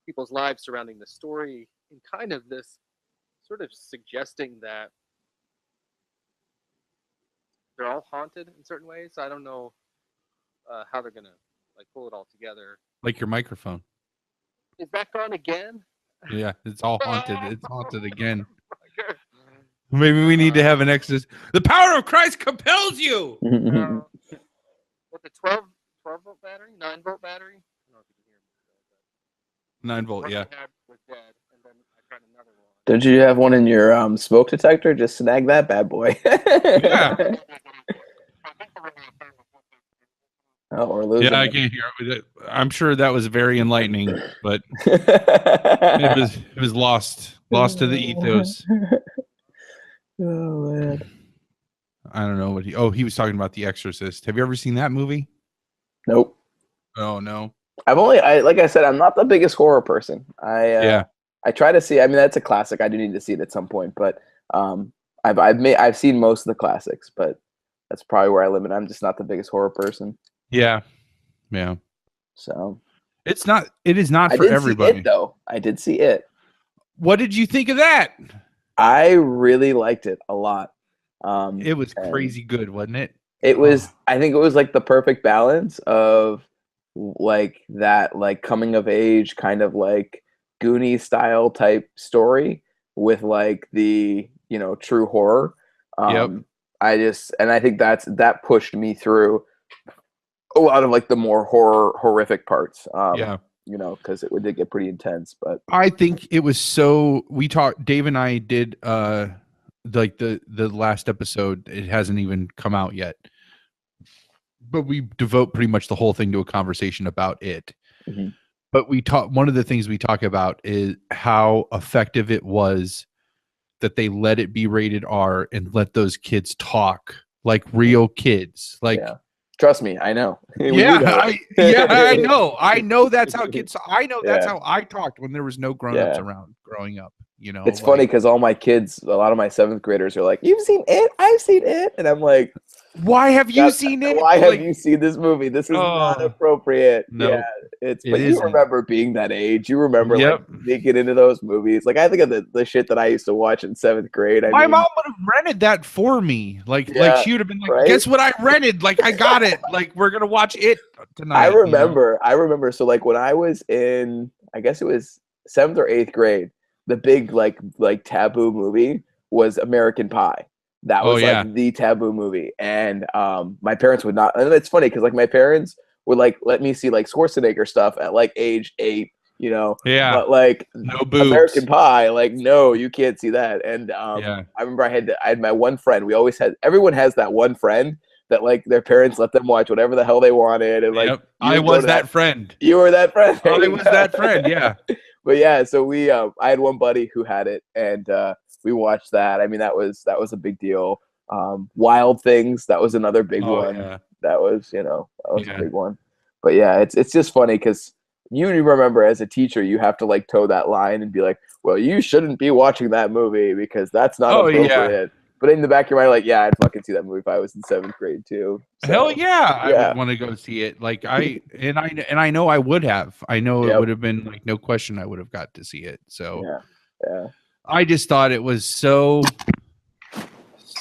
S2: people's lives surrounding the story in kind of this sort of suggesting that they're all haunted in certain ways. I don't know how they're gonna like pull it all together.
S3: Like your microphone.
S2: Is that gone again?
S3: Yeah, it's all haunted. It's haunted again. Maybe we need to have an exorcist. The power of Christ compels you.
S2: With the 12 volt battery, 9 volt battery. I don't know if you can hear me.
S3: 9 volt, yeah.
S2: Was dead, and then I tried another one.
S1: Don't you have one in your smoke detector? Just snag that bad boy.
S3: Yeah.
S1: Oh, or losing
S3: Yeah, I
S1: it.
S3: can't hear it. I'm sure that was very enlightening, but it was lost to the ethos.
S1: Oh man.
S3: I don't know what he was talking about The Exorcist. Have you ever seen that movie?
S1: Nope.
S3: Oh no.
S1: Like I said, I'm not the biggest horror person.
S3: Yeah.
S1: I try to see. I mean, that's a classic. I do need to see it at some point, but I've seen most of the classics, but that's probably where I limit. I'm just not the biggest horror person.
S3: Yeah.
S1: So
S3: It is not
S1: I
S3: for
S1: did
S3: everybody.
S1: see it, though. I did see it.
S3: What did you think of that?
S1: I really liked it a lot.
S3: It was
S1: and
S3: crazy good, wasn't it?
S1: It was.
S3: Oh.
S1: I think it was like the perfect balance of like that, like coming of age kind of like Goonies style type story with like the true horror.
S3: Yep.
S1: I think that pushed me through a lot of like the more horrific parts.
S3: Yeah.
S1: Because it did get pretty intense. But
S3: I think it was so. We talked. Dave and I did like the last episode. It hasn't even come out yet, but we devote pretty much the whole thing to a conversation about it.
S1: Mhm.
S3: But one of the things we talk about is how effective it was that they let it be rated R and let those kids talk like real kids. Like,
S1: yeah. Trust me, I know. We do
S3: yeah,
S1: know.
S3: I know. I know that's how kids. I know that's
S1: Yeah.
S3: how I talked when there was no grown-ups
S1: Yeah.
S3: around growing up.
S1: It's funny because all my kids, a lot of my 7th graders are like, "You've seen it? I've seen it," and I'm like,
S3: why have you seen it?
S1: Why have you seen this movie? This is not appropriate.
S3: No,
S1: yeah, but you
S3: isn't.
S1: remember being that age. You remember
S3: Yep.
S1: like sneaking into those movies. Like I think of the shit that I used to watch in 7th grade.
S3: My mom would have rented that for me. Like she would have been like,
S1: right?
S3: "Guess what I rented? Like I got it. Like we're gonna watch it tonight."
S1: I remember. So like when I was in, I guess it was 7th or 8th grade, the big like taboo movie was American Pie. That was like the taboo movie, and my parents would not. And it's funny because like my parents would like let me see like Schwarzenegger stuff at like age 8,
S3: Yeah.
S1: But like
S3: no boobs.
S1: American Pie, like no, you can't see that. And I remember I had my one friend. Everyone has that one friend that like their parents let them watch whatever the hell they wanted, and like
S3: I was that friend.
S1: You were that friend.
S3: I was that friend. Yeah.
S1: But yeah, so we I had one buddy who had it, and we watched that. I mean, that was a big deal. Wild Things, that was another big one.
S3: Yeah.
S1: That was a big one. But yeah, it's just funny because you remember as a teacher, you have to like toe that line and be like, well, you shouldn't be watching that movie because that's not appropriate. Yeah. But in the back of your mind, like, yeah, I'd fucking see that movie if I was in 7th grade too. So,
S3: hell yeah, I would want to go see it. Like I know I would have. I know it would have been like no question I would have got to see it. So
S1: yeah.
S3: I just thought it was so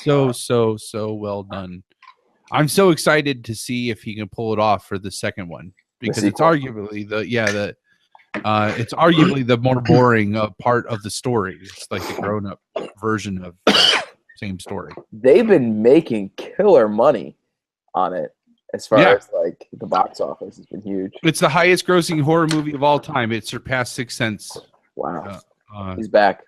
S3: well done. I'm so excited to see if he can pull it off for the second one because it's arguably it's arguably the more boring part of the story. It's like the grown-up version of the same story. They've
S1: been making killer money on it as far as like the box office has been huge.
S3: It's the highest grossing horror movie of all time. It surpassed Sixth Sense.
S1: Wow. He's back.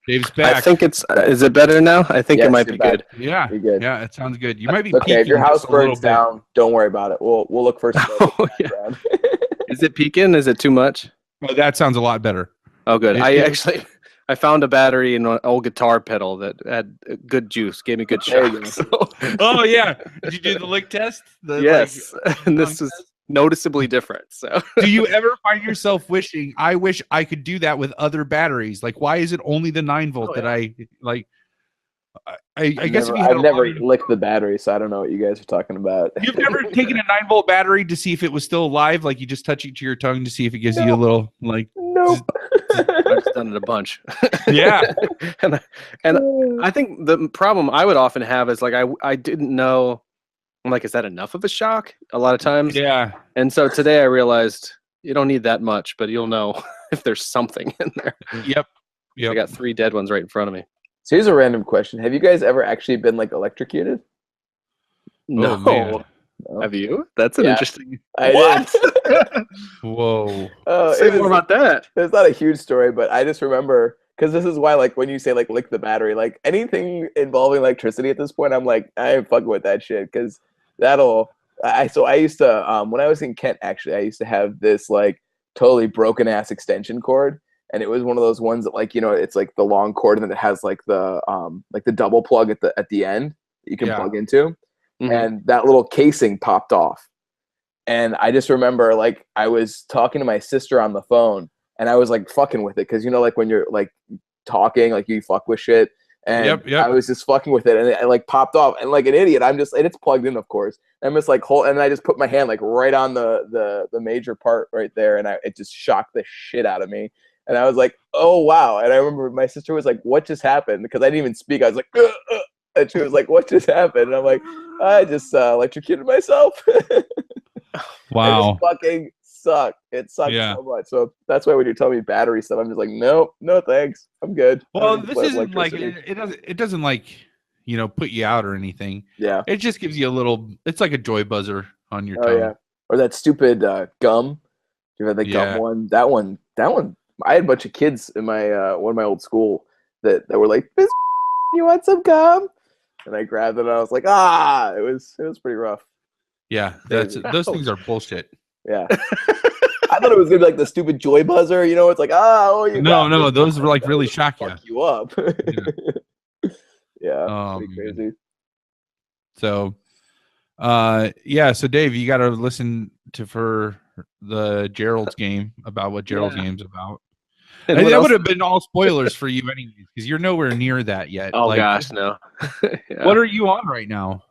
S3: Dave's back.
S2: I think it's. Is it better now? I think it might be good.
S3: Yeah,
S1: You're good.
S3: yeah, it sounds good. You might be
S1: Okay, if your
S3: peaking
S1: house
S3: just a little
S1: burns
S3: bit.
S1: down, don't worry about it. We'll look for smoke in the
S2: yeah.
S1: background.
S2: Is it peaking? Is it too much?
S3: Oh, that sounds a lot better.
S2: Oh, good.
S3: It-
S2: I found a battery in an old guitar pedal that had good juice, gave me good
S1: There you
S2: shock.
S1: go.
S2: So,
S3: Oh yeah, did you do the lick test?
S2: yes, and this
S3: tongue
S2: was
S3: test?
S2: noticeably different. So,
S3: Do you ever find yourself wishing, I wish I could do that with other batteries? Like, why is it only the 9-volt that I like? I guess if you had
S1: I've never
S3: 11
S1: licked the battery, so I don't know what you guys are talking about.
S3: You've never taken a 9-volt battery to see if it was still alive? Like you just touch it to your tongue to see if it gives you a little like.
S1: Nope.
S2: I've done it a bunch.
S3: Yeah.
S2: and I think the problem I would often have is like I didn't know. I'm like, is that enough of a shock? A lot of times.
S3: Yeah.
S2: And so today I realized you don't need that much, but you'll know if there's something in there.
S3: Yep.
S2: I got 3 dead ones right in front of me.
S1: So here's a random question: have you guys ever actually been like electrocuted?
S2: No.
S3: man.
S1: No.
S2: Have you? That's an
S1: Yeah.
S2: interesting.
S1: I
S2: What?
S1: did.
S3: Whoa.
S1: Oh,
S2: Say more about that.
S1: It's not a huge story, but I just remember because this is why, like, when you say like lick the battery, like anything involving electricity at this point, I'm like, I ain't fucking with that shit because that'll. So I used to when I was in Kent, actually, I used to have this like totally broken ass extension cord, and it was one of those ones that like it's like the long cord and then it has like the double plug at the end that you can plug into, and that little casing popped off. And I just remember, like, I was talking to my sister on the phone, and I was like fucking with it because like when you're like talking, like you fuck with shit, and
S3: Yep.
S1: I was just fucking with it, and it like popped off, and like an idiot, and it's plugged in, of course. I'm just like and I just put my hand like right on the major part right there, and it just shocked the shit out of me, and I was like, oh wow. And I remember my sister was like, what just happened? Because I didn't even speak. I was like, and she was like, what just happened? And I'm like, I just electrocuted myself.
S3: Wow.
S1: It fucking sucked. It sucked
S3: Yeah.
S1: so much. So that's why when you're telling me battery stuff, I'm just like, no thanks. I'm good.
S3: Well, this isn't like it doesn't like put you out or anything.
S1: Yeah.
S3: It just gives you a little. It's like a joy buzzer on your
S1: Oh
S3: tongue.
S1: yeah. Or that stupid gum. You had the gum one. That one. I had a bunch of kids in my one of my old school that were like, you want some gum? And I grabbed it and I was like, it was pretty rough.
S3: Yeah, those things are bullshit.
S1: Yeah. I thought it was gonna be like the stupid joy buzzer, it's like,
S3: no, those were like really shock you.
S1: Fuck you up. Yeah. Pretty crazy.
S3: So, so Dave, you got to listen for the Gerald's game about what Gerald's game's about. And that would have been all spoilers for you anyways, because you're nowhere near that yet.
S2: Oh gosh, no.
S3: Yeah. What are you on right now?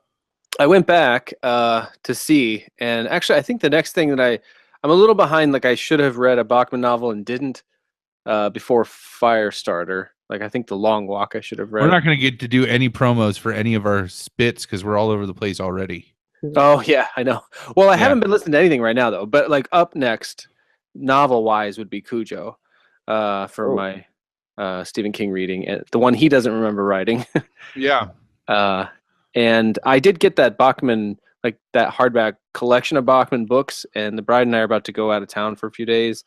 S2: I went back to see, and actually, I think the next thing that I'm a little behind. Like I should have read a Bachman novel and didn't before Firestarter. Like I think The Long Walk I should have read.
S3: We're not going to get to do any promos for any of our spits because we're all over the place already.
S2: Oh yeah, I know. Well, I haven't been listening to anything right now though. But like up next, novel wise, would be Cujo for my Stephen King reading, and the one he doesn't remember writing.
S3: Yeah.
S2: And I did get that Bachman, like that hardback collection of Bachman books, and the bride and I are about to go out of town for a few days,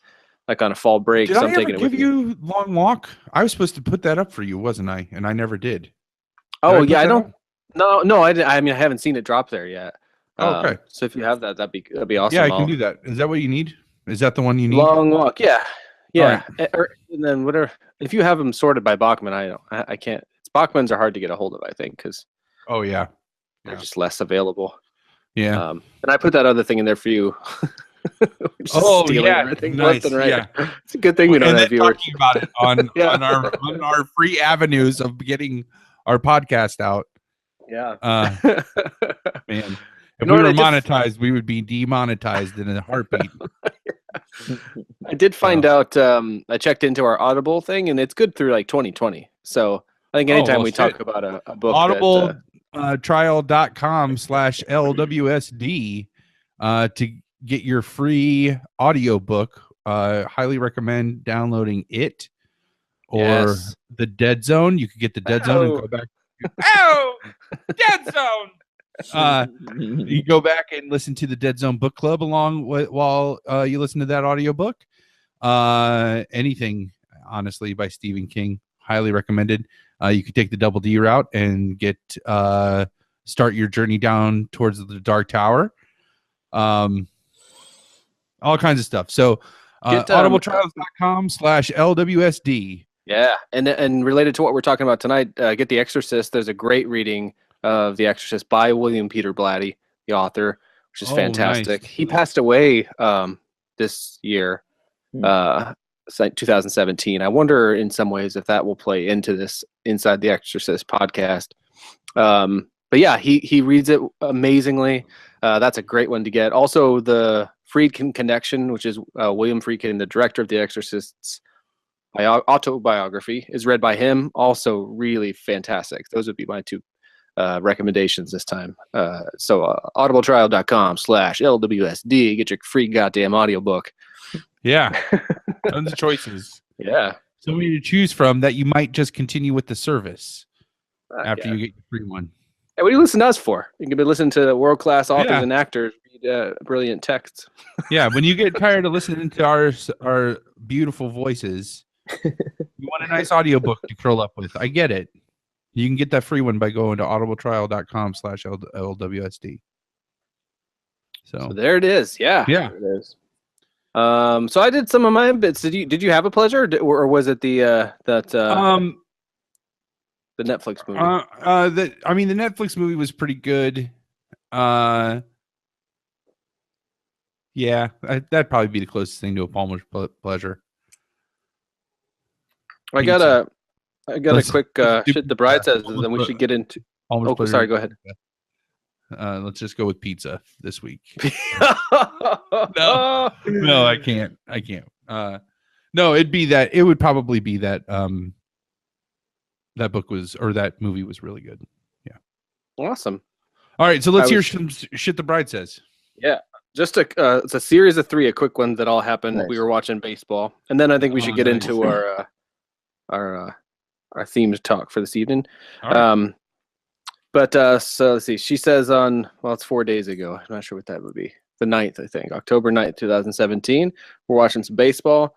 S2: like on a fall break.
S3: Did
S2: so
S3: I
S2: I'm
S3: ever
S2: taking it
S3: give
S2: with
S3: you Long Walk? I was supposed to put that up for you, wasn't I? And I never did.
S2: Oh yeah, I don't. No, I didn't. I mean, I haven't seen it drop there yet.
S3: Okay.
S2: So if you have that, that'd be awesome.
S3: Yeah, I can do that. Is that what you need? Is that the one you need?
S2: Long Walk. Yeah.
S3: Right.
S2: And then whatever. If you have them sorted by Bachman, I can't. Bachmans are hard to get a hold of, I think, because
S3: oh yeah,
S2: they're just less available.
S3: Yeah.
S2: And I put that other thing in there for you.
S3: Oh yeah,
S2: nice. Right.
S3: Yeah.
S2: It's a good thing we don't have viewers.
S3: Talking about it on on our free avenues of getting our podcast out.
S2: Yeah.
S3: Man, if we were monetized, we would be demonetized in a heartbeat.
S2: I did find out. I checked into our Audible thing, and it's good through like 2020. So I think anytime we talk about a book,
S3: Audible trial.com/LWSD to get your free audiobook. Highly recommend downloading it or the Dead Zone. You could get the Dead Zone and go back. Oh, Dead Zone. You go back and listen to the Dead Zone Book Club while you listen to that audiobook. Anything, honestly, by Stephen King. highly recommended. You could take the Double D route and get start your journey down towards the Dark Tower. All kinds of stuff. So audibletrials.com/LWSD.
S2: Yeah, and related to what we're talking about tonight, get The Exorcist. There's a great reading of The Exorcist by William Peter Blatty, the author, which is fantastic.
S3: Nice.
S2: He passed away this year, 2017. I wonder in some ways if that will play into this Inside the Exorcist podcast. But yeah, he reads it amazingly. That's a great one to get. Also, the Friedkin Connection, which is William Friedkin, the director of The Exorcist's autobiography, is read by him. Also really fantastic. Those would be my two recommendations this time. So audibletrial.com/LWSD. Get your free goddamn audiobook.
S3: Yeah. Tons of choices.
S2: Yeah.
S3: So many to choose from that you might just continue with the service after
S2: yeah.
S3: you get your free one.
S2: Hey, what do you listen to us for? You can be listening to world-class authors
S3: Yeah.
S2: and actors read brilliant texts.
S3: Yeah, when you get tired of listening to our beautiful voices, you want a nice audiobook to curl up with. I get it. You can get that free one by going to audibletrial.com/LWSD. So
S2: there it is. Yeah.
S3: Yeah.
S1: There it is.
S2: So I did some of my bits. Did you have a pleasure, or was it the the Netflix movie?
S3: The Netflix movie was pretty good. Yeah, that'd probably be the closest thing to a Palmer's pleasure.
S2: I got a quick shit the bride says, and then we should get into.
S3: Palmer's pleasure.
S2: Sorry, go ahead.
S3: Let's just go with pizza this week. No, I can't. No, it'd be that. It would probably be that. That book was, or that movie was really good. Yeah.
S2: Awesome.
S3: All right, so let's hear some shit the bride says.
S2: Yeah, just it's a series of 3, a quick one that all happened.
S1: Nice.
S2: We were watching baseball, and then I think we should get into our themed talk for this evening.
S3: Right.
S2: So let's see. She says it's 4 days ago. I'm not sure what that would be. The 9th, I think. October 9th, 2017. We're watching some baseball.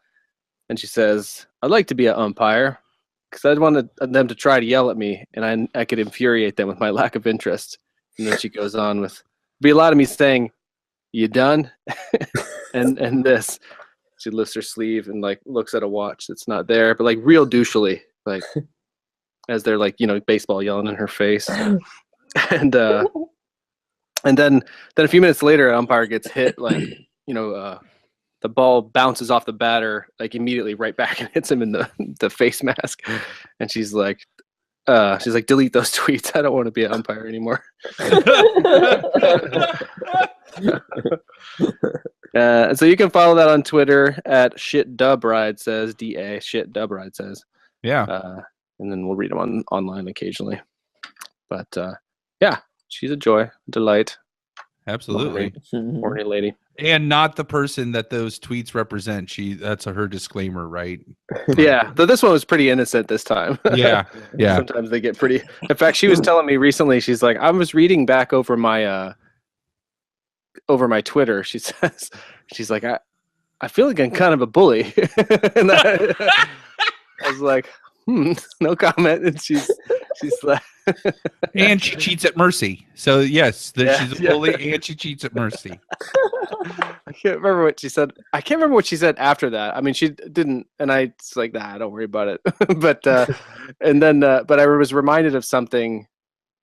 S2: And she says, I'd like to be an umpire because I'd want them to try to yell at me and I could infuriate them with my lack of interest. And then she goes on with, be a lot of me saying, you done? and this. She lifts her sleeve and like looks at a watch that's not there, but like real douchily, like as they're like, baseball yelling in her face. And then a few minutes later, an umpire gets hit, like, the ball bounces off the batter, like immediately right back and hits him in the face mask. And she's like, delete those tweets. I don't want to be an umpire anymore. So you can follow that on Twitter at shitdubride says, DA shitdubride says.
S3: Yeah.
S2: And then we'll read them online occasionally. But yeah, she's a joy, a delight.
S3: Absolutely.
S2: Horny lady.
S3: And not the person that those tweets represent. That's her disclaimer, right?
S2: Yeah. Though this one was pretty innocent this time.
S3: Yeah. Yeah.
S2: Sometimes they get pretty. In fact, she was telling me recently, she's like, I was reading back over my Twitter. She says, she's like, I feel like I'm kind of a bully. And I was like, no comment. And she's like,
S3: and she cheats at mercy. So yes, she's a bully and she cheats at mercy.
S2: I can't remember what she said. I can't remember what she said after that. I mean, she didn't, and I was like, nah, don't worry about it. But and then but I was reminded of something.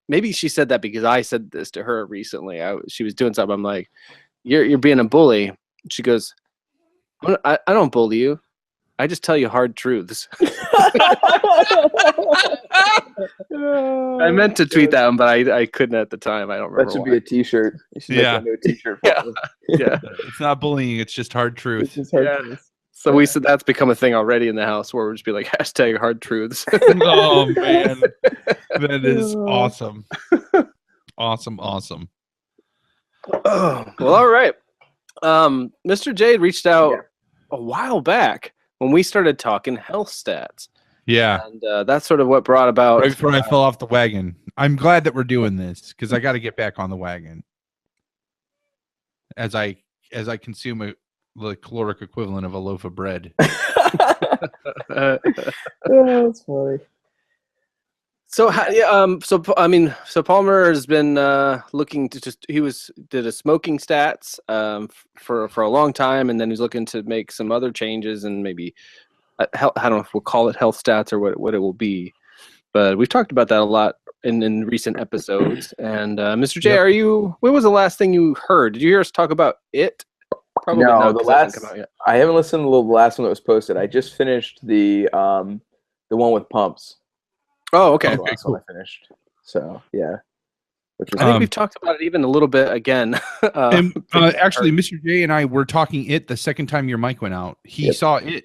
S2: Maybe she said that because I said this to her recently. She was doing something. I'm like, you're being a bully. She goes, I don't bully you. I just tell you hard truths. I meant to tweet that one, but I couldn't at the time. I don't remember.
S1: That should be a T-shirt. You should make that into a T-shirt.
S2: Yeah.
S3: It's not bullying. It's just hard truth.
S1: It's just hard truth.
S2: So we said that's become a thing already in the house where we'll just be like hashtag hard truths.
S3: Oh man, that is awesome. Awesome.
S2: Oh, well, all right. Mr. Jade reached out a while back when we started talking health stats.
S3: Yeah.
S2: And that's sort of what brought about.
S3: Right before I fell off the wagon. I'm glad that we're doing this because I got to get back on the wagon. As I consume the caloric equivalent of a loaf of bread.
S1: Oh, that's funny.
S2: So so Palmer has been looking to did a smoking stats for a long time, and then he's looking to make some other changes and maybe I don't know if we'll call it health stats or what it will be, but we've talked about that a lot in recent episodes. And Mr. J, when was the last thing you heard? Did you hear us talk about it? Probably
S1: No,
S2: not.
S1: the
S2: 'Cause that hasn't come
S1: last
S2: out yet.
S1: I haven't listened to the last one that was posted. I just finished the one with pumps.
S2: Oh,
S1: That
S2: okay.
S1: was the last one I finished. So yeah, which was
S2: I think we've talked about it even a little bit again.
S3: Actually, Mr. J and I were talking it the second time your mic went out. He
S1: Yep.
S3: saw it.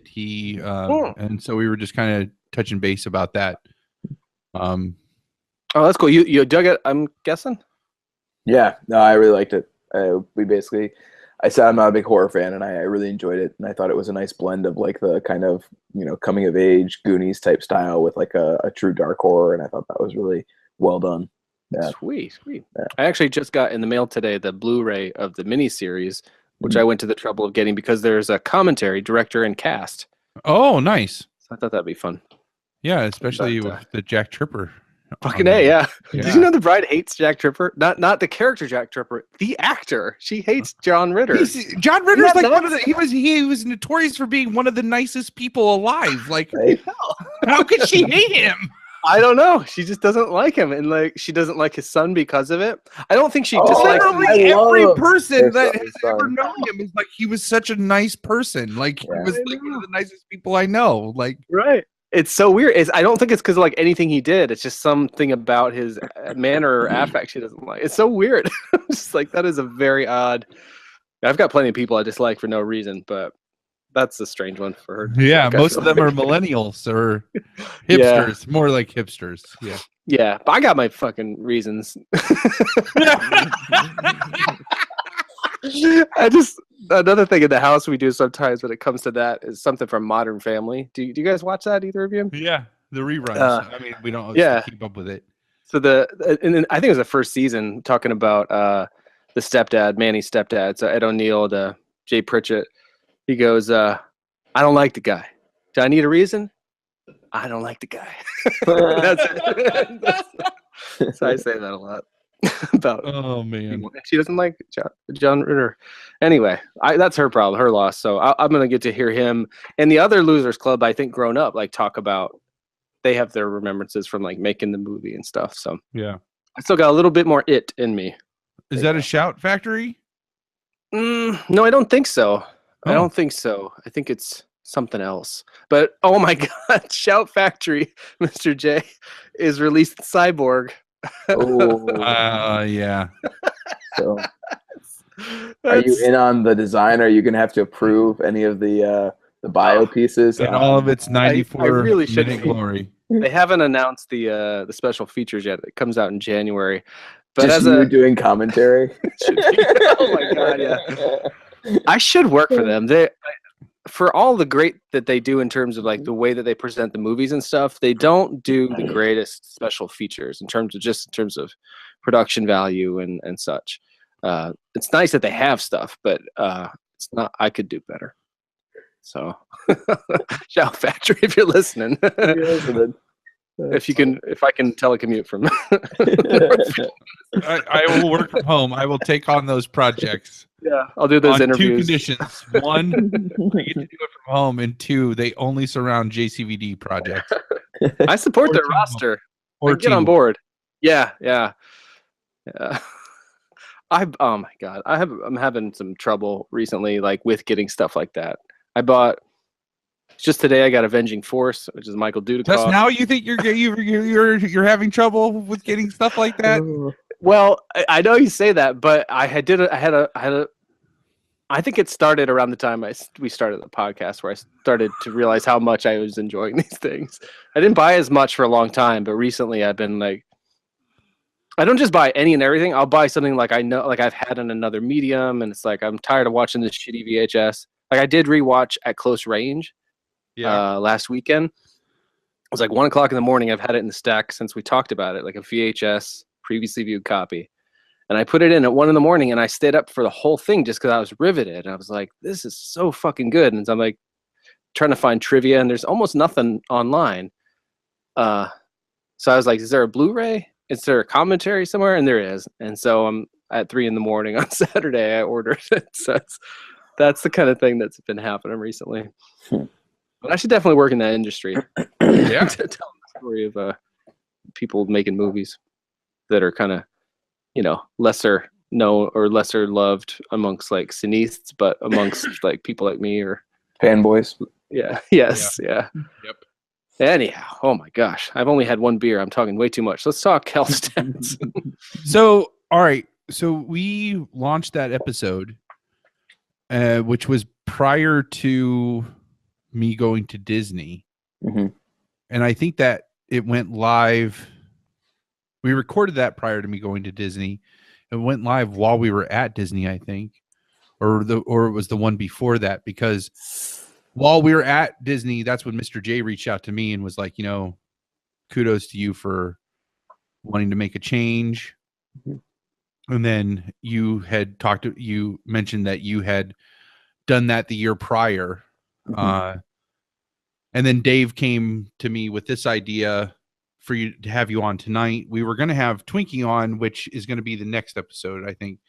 S3: And so we were just kind of touching base about that.
S2: Oh, that's cool. You dug it, I'm guessing?
S1: Yeah, no, I really liked it. I said I'm not a big horror fan, and I really enjoyed it, and I thought it was a nice blend of like the kind of coming of age Goonies type style with like a true dark horror, and I thought that was really well done. Yeah.
S2: Sweet.
S1: Yeah.
S2: I actually just got in the mail today the Blu-ray of the miniseries, which I went to the trouble of getting because there's a commentary, director, and cast.
S3: Oh, nice.
S2: So I thought that'd be fun.
S3: Yeah, especially with the Jack Tripper.
S2: Fucking A, yeah. Did you know the bride hates Jack Tripper? Not the character Jack Tripper, the actor. She hates John Ritter.
S3: John Ritter's like one of the he was notorious for being one of the nicest people alive. Like, how could she hate him?
S2: I don't know. She just doesn't like him, and like she doesn't like his son because of it. I don't think she dislikes him.
S3: Literally every person that has ever known him is like he was such a nice person. Like he was like one of the nicest people I know. Like
S2: right. It's so weird. I don't think it's because of like anything he did. It's just something about his manner or affect she doesn't like. It's so weird. Just like that is a very odd. I've got plenty of people I dislike for no reason, but that's a strange one for her.
S3: Yeah, most of them are millennials or hipsters, more like hipsters. Yeah.
S2: Yeah, but I got my fucking reasons. Another thing in the house we do sometimes when it comes to that is something from Modern Family. Do you guys watch that, either of you?
S3: Yeah, the reruns. I mean, we don't keep up with it.
S2: So and then I think it was the first season talking about the stepdad, Manny's stepdad. So Ed O'Neill, the Jay Pritchett. He goes, I don't like the guy. Do I need a reason? I don't like the guy. That's it. So I say that a lot. About
S3: man,
S2: she doesn't like John Ritter. Anyway, that's her problem, her loss. So I'm gonna get to hear him and the other Losers Club. I think grown up like talk about they have their remembrances from like making the movie and stuff. So
S3: yeah,
S2: I still got a little bit more it in me.
S3: Is that a Shout Factory?
S2: No, I don't think so. I don't think so. I think it's something else. But oh my God, Shout Factory, Mr. J, is released Cyborg.
S3: Yeah.
S1: So, are you in on the design? Are you gonna have to approve any of the bio pieces
S3: and all of its 94
S2: I really
S3: minute glory?
S2: They haven't announced the special features yet. It comes out in January. But
S1: just you doing commentary.
S2: Oh my God, yeah. I should work for them. For all the great that they do in terms of like the way that they present the movies and stuff, they don't do the greatest special features in terms of production value and such. It's nice that they have stuff, but it's not. I could do better. So, Shout Factory, if you're listening, if I can telecommute from,
S3: I will work from home. I will take on those projects.
S2: Yeah, I'll do those interviews.
S3: 2 conditions: 1, I get to do it from home, and 2, they only surround JCVD projects.
S2: I support their roster.
S3: Or
S2: get on board. Yeah. Oh my God, I'm having some trouble recently, like with getting stuff like that. I bought just today. I got Avenging Force, which is Michael Dudikoff.
S3: Just now, you think you're having trouble with getting stuff like that?
S2: Well, I know you say that, but I think it started around the time we started the podcast, where I started to realize how much I was enjoying these things. I didn't buy as much for a long time, but recently I've been like, I don't just buy any and everything. I'll buy something like I know, like I've had in another medium, and it's like I'm tired of watching this shitty VHS. Like I did rewatch At Close Range last weekend. It was like 1 o'clock in the morning. I've had it in the stack since we talked about it, like a VHS previously viewed copy. And I put it in at 1 in the morning, and I stayed up for the whole thing just because I was riveted. And I was like, this is so fucking good. And so I'm like, trying to find trivia, and there's almost nothing online. So I was like, is there a Blu-ray? Is there a commentary somewhere? And there is. And so I'm at 3 a.m. on Saturday, I ordered it. So that's the kind of thing that's been happening recently. But I should definitely work in that industry.
S3: Yeah.
S2: To tell the story of people making movies that are kind of, lesser known or lesser loved amongst like cineasts, but amongst like people like me or
S1: Fanboys.
S2: yeah. Yes. Yeah.
S3: Yep.
S2: Anyhow, oh my gosh, I've only had one beer. I'm talking way too much. Let's talk health stats.
S3: So, all right. So we launched that episode, which was prior to me going to Disney.
S1: Mm-hmm.
S3: And I think that it went live. We recorded that prior to me going to Disney. It went live while we were at Disney, I think, or it was the one before that, because while we were at Disney, that's when Mr. J reached out to me and was like, kudos to you for wanting to make a change. Mm-hmm. And then you mentioned that you had done that the year prior. Mm-hmm. And then Dave came to me with this idea for you to have you on tonight. We were going to have Twinkie on, which is going to be the next episode, I think,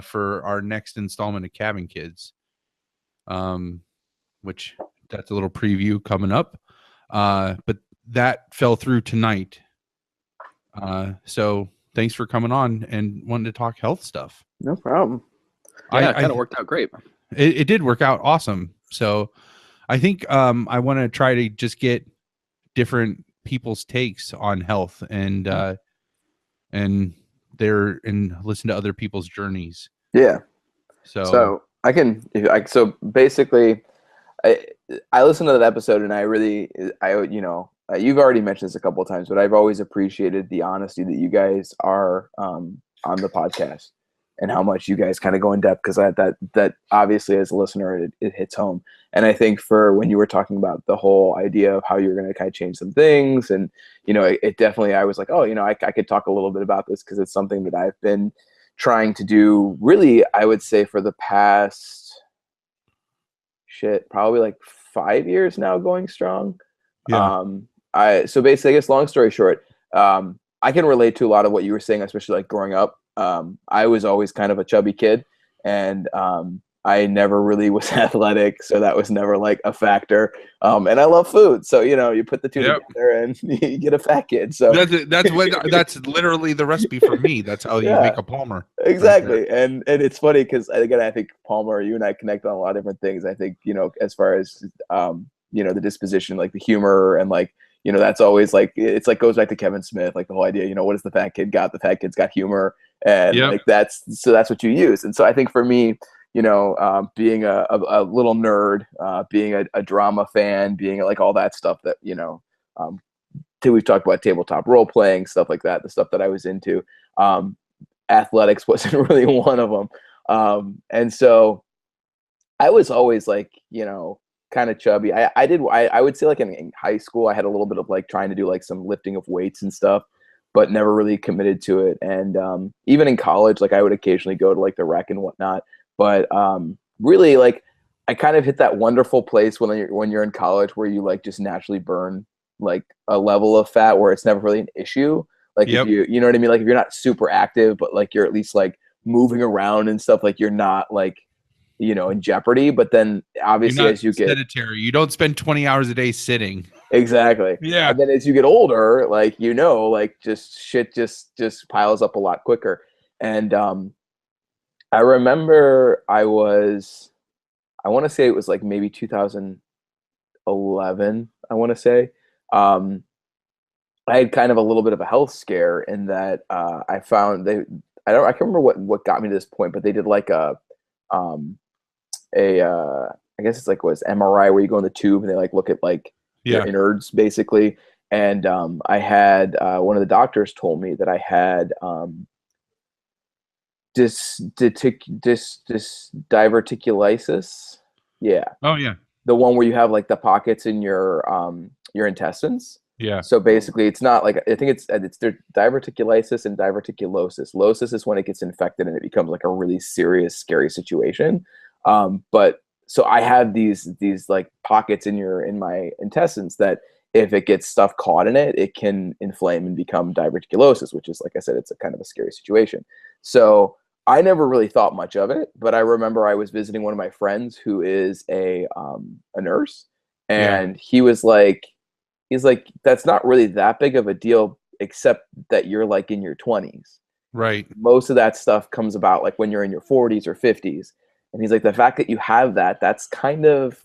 S3: for our next installment of Cabin Kids. Which that's a little preview coming up. But that fell through tonight. So thanks for coming on and wanting to talk health stuff.
S1: No problem.
S2: Yeah, it kind of worked out great.
S3: It did work out awesome. So I think I want to try to just get different people's takes on health and listen to other people's journeys.
S1: Yeah.
S3: So
S1: I can. So basically, I listened to that episode and you've already mentioned this a couple of times, but I've always appreciated the honesty that you guys are on the podcast and how much you guys kind of go in depth, because that obviously as a listener it hits home. And I think for when you were talking about the whole idea of how you're going to kind of change some things, and it definitely, I was like, oh, I could talk a little bit about this because it's something that I've been trying to do really, I would say, for the past probably like 5 years now, going strong.
S3: Yeah.
S1: So basically, I guess long story short, I can relate to a lot of what you were saying, especially like growing up. I was always kind of a chubby kid, and I never really was athletic, so that was never like a factor. And I love food, so you put the two together and you get a fat kid. So
S3: that's literally the recipe for me. That's how you make a Palmer.
S1: Exactly. Sure. And it's funny because again, I think Palmer, you and I connect on a lot of different things. I think as far as the disposition, like the humor, and like that's always like, it's like goes back to Kevin Smith, like the whole idea, what does the fat kid got? The fat kid's got humor, and like that's what you use. And so I think for me, being a little nerd, being a drama fan, being like all that stuff that we've talked about, tabletop role playing, stuff like that, the stuff that I was into. Athletics wasn't really one of them, and so I was always like kind of chubby. I would say like in high school I had a little bit of like trying to do like some lifting of weights and stuff, but never really committed to it. And even in college, like I would occasionally go to like the rec and whatnot. But really, like I kind of hit that wonderful place when you're in college where you like just naturally burn like a level of fat where it's never really an issue. Like if you know what I mean? Like if you're not super active, but like you're at least like moving around and stuff, like you're not like in jeopardy. But then obviously as you get
S3: sedentary, you don't spend 20 hours a day sitting.
S1: Exactly.
S3: Yeah.
S1: And then as you get older, like like just shit just piles up a lot quicker. And I remember I want to say it was like maybe 2011, I want to say. I had kind of a little bit of a health scare in that I found I can't remember what got me to this point, but they did like I guess it's like was MRI where you go in the tube and they like look at like your innards basically. And I had one of the doctors told me that I had diverticulitis. Yeah.
S3: Oh yeah.
S1: The one where you have like the pockets in your intestines.
S3: Yeah.
S1: So basically, it's not like, I think it's diverticulitis and diverticulosis. Losis is when it gets infected and it becomes like a really serious, scary situation. But so I have these like pockets in my intestines that if it gets stuff caught in it, it can inflame and become diverticulosis, which is, like I said, it's a kind of a scary situation. So I never really thought much of it, but I remember I was visiting one of my friends who is a nurse,
S3: Yeah.
S1: and he's like, that's not really that big of a deal, except that you're like in your 20s.
S3: Right.
S1: Most of that stuff comes about like when you're in your 40s or 50s. And he's like, the fact that you have that, that's kind of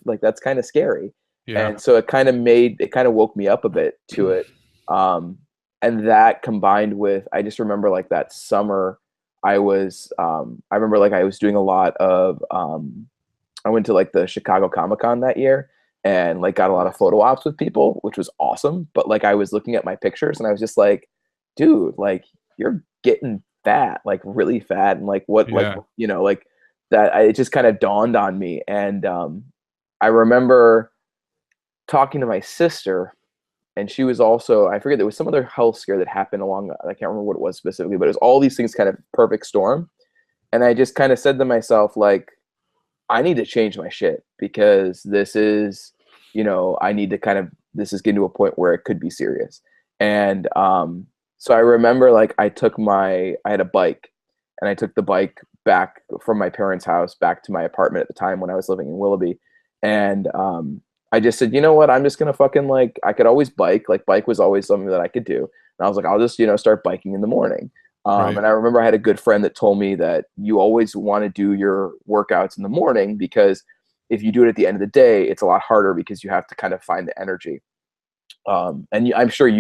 S1: scary.
S3: Yeah.
S1: And so it kind of woke me up a bit to it. And that combined with, I just remember like that summer I remember like I was doing a lot of, I went to like the Chicago Comic-Con that year and like got a lot of photo ops with people, which was awesome. But like I was looking at my pictures and I was just like, dude, like you're getting fat, like really fat. And like what, like,
S3: Yeah.
S1: like that, it just kind of dawned on me. And I remember talking to my sister, and she was also, I forget, there was some other health scare that happened along, I can't remember what it was specifically, but it was all these things kind of perfect storm. And I just kind of said to myself, like, I need to change my shit because this is, I need to kind of, this is getting to a point where it could be serious. And so I remember like I had a bike, and I took the bike back from my parents' house back to my apartment at the time when I was living in Willoughby. And I just said, you know what, I'm just going to fucking like, I could always bike. Like bike was always something that I could do. And I was like, I'll just, start biking in the morning.
S3: Right.
S1: And I remember I had a good friend that told me that you always want to do your workouts in the morning because if you do it at the end of the day, it's a lot harder because you have to kind of find the energy. And I'm sure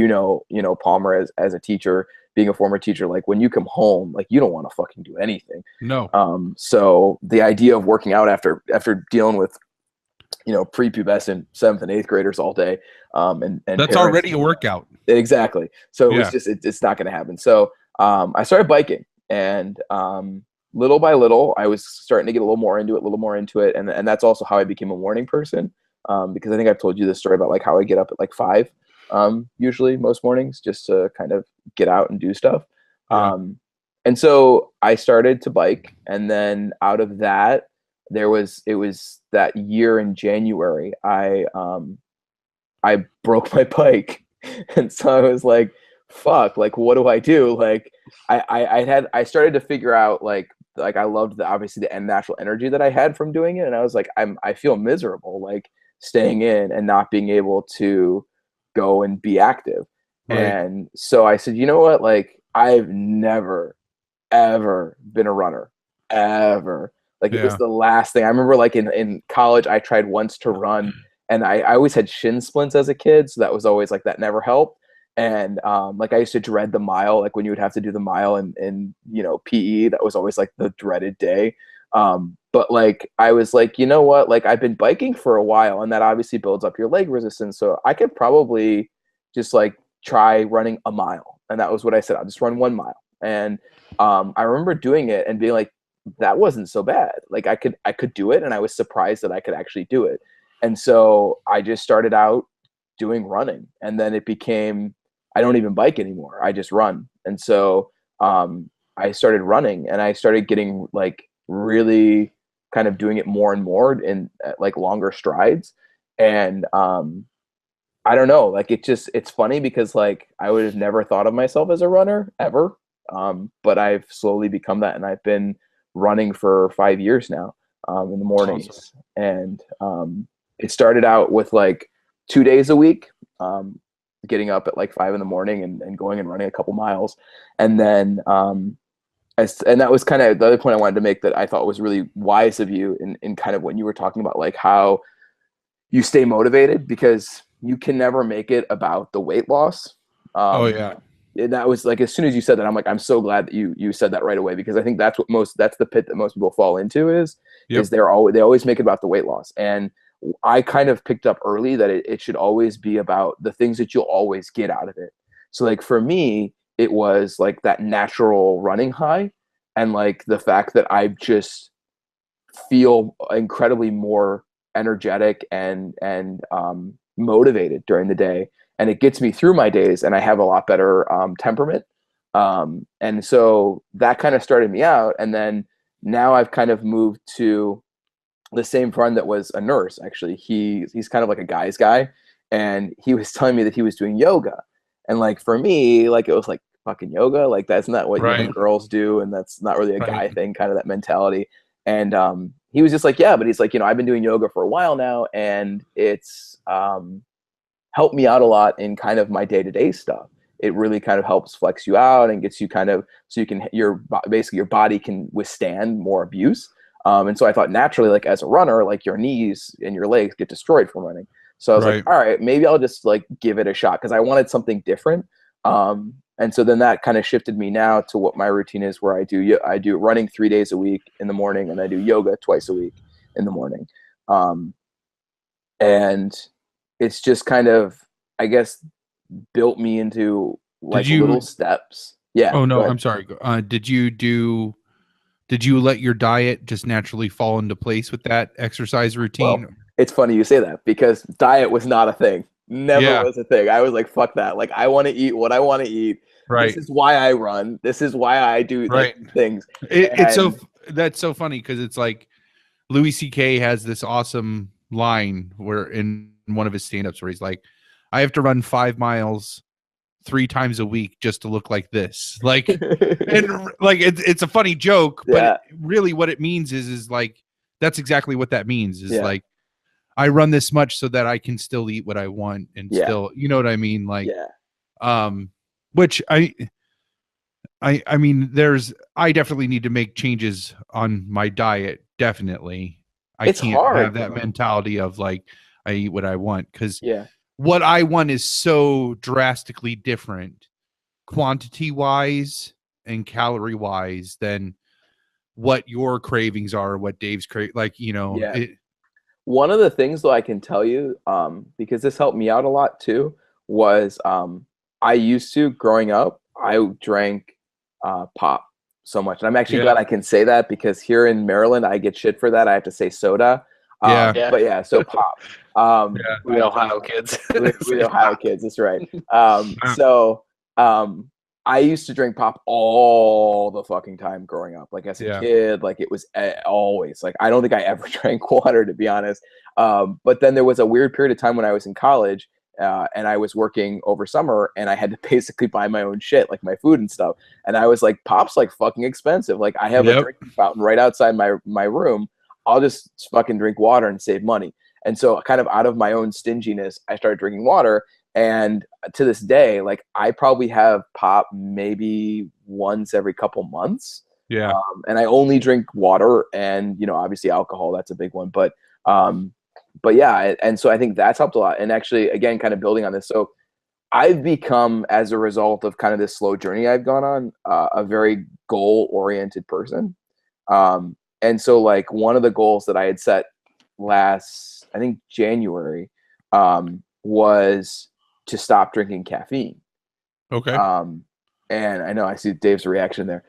S1: Palmer as a teacher, being a former teacher, like when you come home, like you don't want to fucking do anything.
S3: No.
S1: So the idea of working out after dealing with prepubescent 7th and 8th graders all day, and
S3: That's
S1: parents,
S3: already a workout.
S1: exactly. So it was
S3: Yeah.
S1: just it's not going to happen. So I started biking, and little by little, I was starting to get a little more into it, and that's also how I became a morning person. Because I think I've told you this story about like how I get up at like 5, usually most mornings, just to kind of get out and do stuff.
S3: Yeah.
S1: And so I started to bike, and then out of that, it was that year in January, I broke my bike, and so I was like, fuck, like what do I do? Like I started to figure out like I loved obviously the natural energy that I had from doing it, and I was like, I feel miserable like staying in and not being able to go and be active.
S3: Right.
S1: And so I said, you know what, like I've never ever been a runner, ever. Like it was
S3: Yeah.
S1: the last thing I remember. Like in college, I tried once to run, and I always had shin splints as a kid, so that was always like that never helped. And like I used to dread the mile, like when you would have to do the mile in PE, that was always like the dreaded day. But like I was like, you know what, like I've been biking for a while, and that obviously builds up your leg resistance, so I could probably just like try running a mile. And that was what I said, I'll just run 1 mile. And I remember doing it and being like, that wasn't so bad. Like I could do it, and I was surprised that I could actually do it. And so I just started out doing running, and then it became, I don't even bike anymore, I just run. And so I started running, and I started getting like really kind of doing it more and more in like longer strides. And I don't know, like it's funny because like I would have never thought of myself as a runner ever. But I've slowly become that, and I've been running for 5 years now, in the mornings.
S3: Awesome.
S1: And it started out with like 2 days a week, getting up at like 5 in the morning and going and running a couple miles. And then and that was kind of the other point I wanted to make that I thought was really wise of you in kind of when you were talking about like how you stay motivated, because you can never make it about the weight loss.
S3: Oh yeah.
S1: And that was like, as soon as you said that, I'm like, I'm so glad that you said that right away, because I think that's the pit that most people fall into is
S3: Yep.
S1: they always make it about the weight loss. And I kind of picked up early that it should always be about the things that you'll always get out of it. So like for me, it was like that natural running high, and like the fact that I just feel incredibly more energetic and motivated during the day, and it gets me through my days, and I have a lot better temperament. And so that kind of started me out, and then now I've kind of moved to the same friend that was a nurse, actually, he's kind of like a guy's guy, and he was telling me that he was doing yoga, and like for me, like it was like fucking yoga, like that's not what
S3: Right.
S1: girls do, and that's not really a guy
S3: Right.
S1: thing, kind of that mentality. And he was just like, yeah, but he's like, I've been doing yoga for a while now, and it's helped me out a lot in kind of my day-to-day stuff. It really kind of helps flex you out and gets you kind of so you can basically your body can withstand more abuse. And so I thought naturally, like as a runner, like your knees and your legs get destroyed from running. So I was like, all right, maybe I'll just like give it a shot because I wanted something different. And so then that kind of shifted me now to what my routine is, where I do running 3 days a week in the morning, and I do yoga twice a week in the morning. And it's just kind of, I guess, built me into like little steps. Yeah.
S3: Oh no, I'm sorry. Did you let your diet just naturally fall into place with that exercise routine?
S1: Well, it's funny you say that because diet was not a thing. Never was a thing. I was like, fuck that. Like, I want to eat what I want to eat.
S3: Right.
S1: This is why I run. This is why I do things.
S3: That's so funny because it's like Louis C.K. has this awesome line where in one of his stand-ups where he's like, I have to run 5 miles 3 times a week just to look like this. Like, and like it's a funny joke, but really what it means is like that's exactly what that means is like I run this much so that I can still eat what I want and still, you know what I mean? Like, which I mean, I definitely need to make changes on my diet. Definitely. It's can't hard, have that mentality of like, I eat what I want. Cause what I want is so drastically different quantity wise and calorie wise than what your cravings are, what Dave's like,
S1: one of the things though I can tell you, because this helped me out a lot too, was I used to, growing up, I drank pop so much. And I'm actually glad I can say that because here in Maryland, I get shit for that. I have to say soda. But so pop.
S2: We Ohio kids.
S1: we Ohio kids, that's right. So I used to drink pop all the fucking time growing up. Like as a kid, like it was always like, I don't think I ever drank water, to be honest. But then there was a weird period of time when I was in college and I was working over summer and I had to basically buy my own shit, like my food and stuff. And I was like, pop's like fucking expensive. Like I have a drinking fountain right outside my room. I'll just fucking drink water and save money. And so kind of out of my own stinginess, I started drinking water. And to this day, like I probably have pop maybe once every couple months.
S3: Yeah.
S1: And I only drink water and, obviously alcohol, that's a big one. But yeah. And so I think that's helped a lot. And actually, again, kind of building on this. So I've become, as a result of kind of this slow journey I've gone on, a very goal-oriented person. And so like one of the goals that I had set last, I think January, was to stop drinking caffeine.
S3: Okay.
S1: And I know I see Dave's reaction there.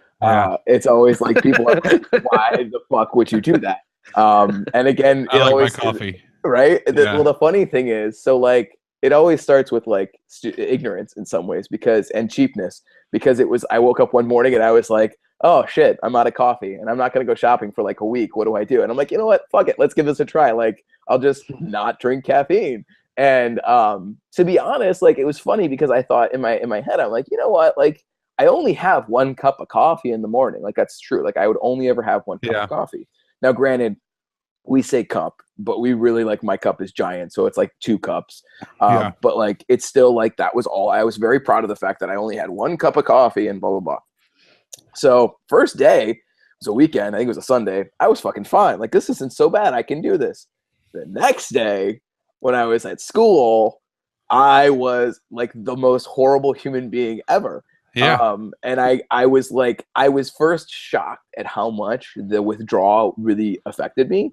S1: It's always like people are like, why the fuck would you do that? And again,
S3: I like my coffee.
S1: Right? Well, the funny thing is, so like it always starts with like ignorance in some ways and cheapness, because I woke up one morning and I was like, oh shit, I'm out of coffee and I'm not going to go shopping for like a week. What do I do? And I'm like, you know what? Fuck it. Let's give this a try. Like, I'll just not drink caffeine. And to be honest, like it was funny because I thought in my head, I'm like, you know what? Like I only have 1 cup of coffee in the morning. Like that's true. Like I would only ever have 1 cup of coffee. Now, granted, we say cup, but we really like my cup is giant. So it's like 2 cups. But like, it's still like, that was all. I was very proud of the fact that I only had 1 cup of coffee and blah, blah, blah. So first day, it was a weekend. I think it was a Sunday. I was fucking fine. Like, this isn't so bad. I can do this. The next day, when I was at school, I was like the most horrible human being ever.
S3: Yeah.
S1: And I was like, I was first shocked at how much the withdrawal really affected me.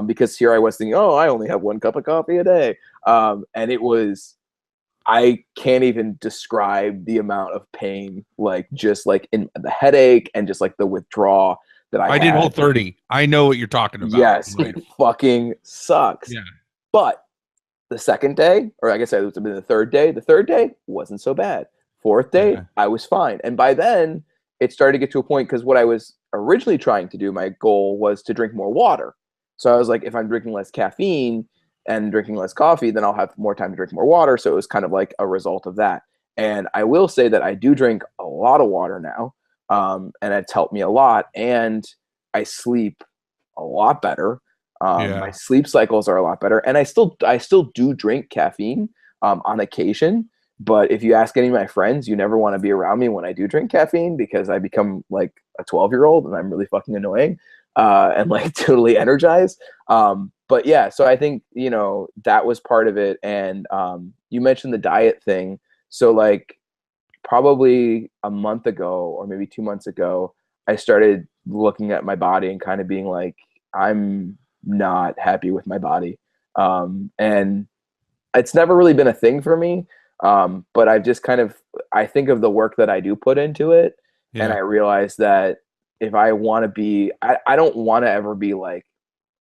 S1: Because here I was thinking, oh, I only have 1 cup of coffee a day. And it was, I can't even describe the amount of pain, like just like in the headache and just like the withdrawal that I had.
S3: Did Whole30. I know what you're talking about.
S1: Yes, it fucking sucks.
S3: Yeah.
S1: But the second day, or I guess it was the third day wasn't so bad. Fourth day, I was fine. And by then, it started to get to a point, because what I was originally trying to do, my goal was to drink more water. So I was like, if I'm drinking less caffeine and drinking less coffee, then I'll have more time to drink more water. So it was kind of like a result of that. And I will say that I do drink a lot of water now, and it's helped me a lot. And I sleep a lot better. My
S3: Yeah.
S1: sleep cycles are a lot better, and I still do drink caffeine on occasion. But if you ask any of my friends, you never want to be around me when I do drink caffeine because I become like a 12-year-old and I'm really fucking annoying and like totally energized. But yeah, so I think, that was part of it. And you mentioned the diet thing. So like probably a month ago or maybe 2 months ago, I started looking at my body and kind of being like, I'm not happy with my body. And it's never really been a thing for me. But I've just I think of the work that I do put into it. And
S3: Yeah.
S1: I realize that if I want to be, I don't want to ever be like,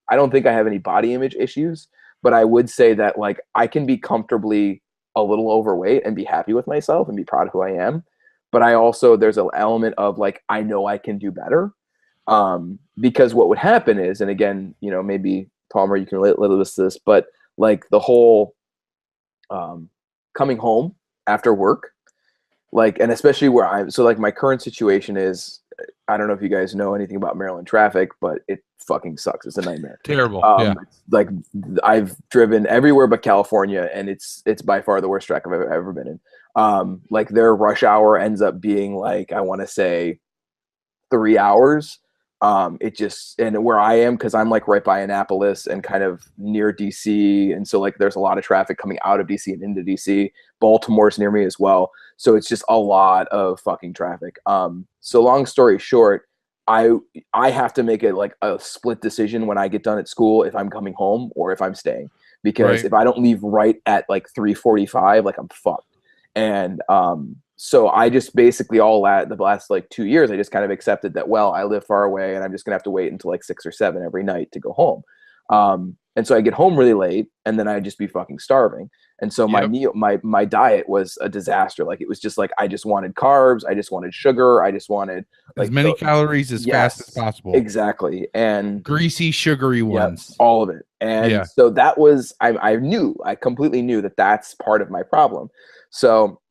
S1: I don't think I have any body image issues, but I would say that like I can be comfortably a little overweight and be happy with myself and be proud of who I am. But I also, there's an element of like, I know I can do better. Because what would happen is, and again, maybe Palmer, you can relate a little bit to this, but like the whole coming home after work, like, and especially where so like my current situation is, I don't know if you guys know anything about Maryland traffic, but it fucking sucks. It's a nightmare.
S3: Terrible. Yeah.
S1: Like I've driven everywhere but California, and it's by far the worst track I've ever been in. Like their rush hour ends up being like, I want to say 3 hours. It just, and where I am, because I'm like right by Annapolis and kind of near DC, and so like there's a lot of traffic coming out of DC and into DC. Baltimore's near me as well, so it's just a lot of fucking traffic. So long story short, I have to make it like a split decision when I get done at school if I'm coming home or if I'm staying, because
S3: Right.
S1: if I don't leave right at like 3:45, like I'm fucked. And so I just basically the last like 2 years, I just kind of accepted that, well, I live far away and I'm just gonna have to wait until like 6 or 7 every night to go home. And so I get home really late and then I'd just be fucking starving. And so
S3: Yep.
S1: my diet was a disaster. Like it was just like, I just wanted carbs. I just wanted sugar. I just wanted
S3: As
S1: like
S3: many calories as fast as possible.
S1: Exactly. And
S3: Greasy, sugary ones.
S1: all of it. And
S3: Yeah.
S1: so I completely knew that that's part of my problem. So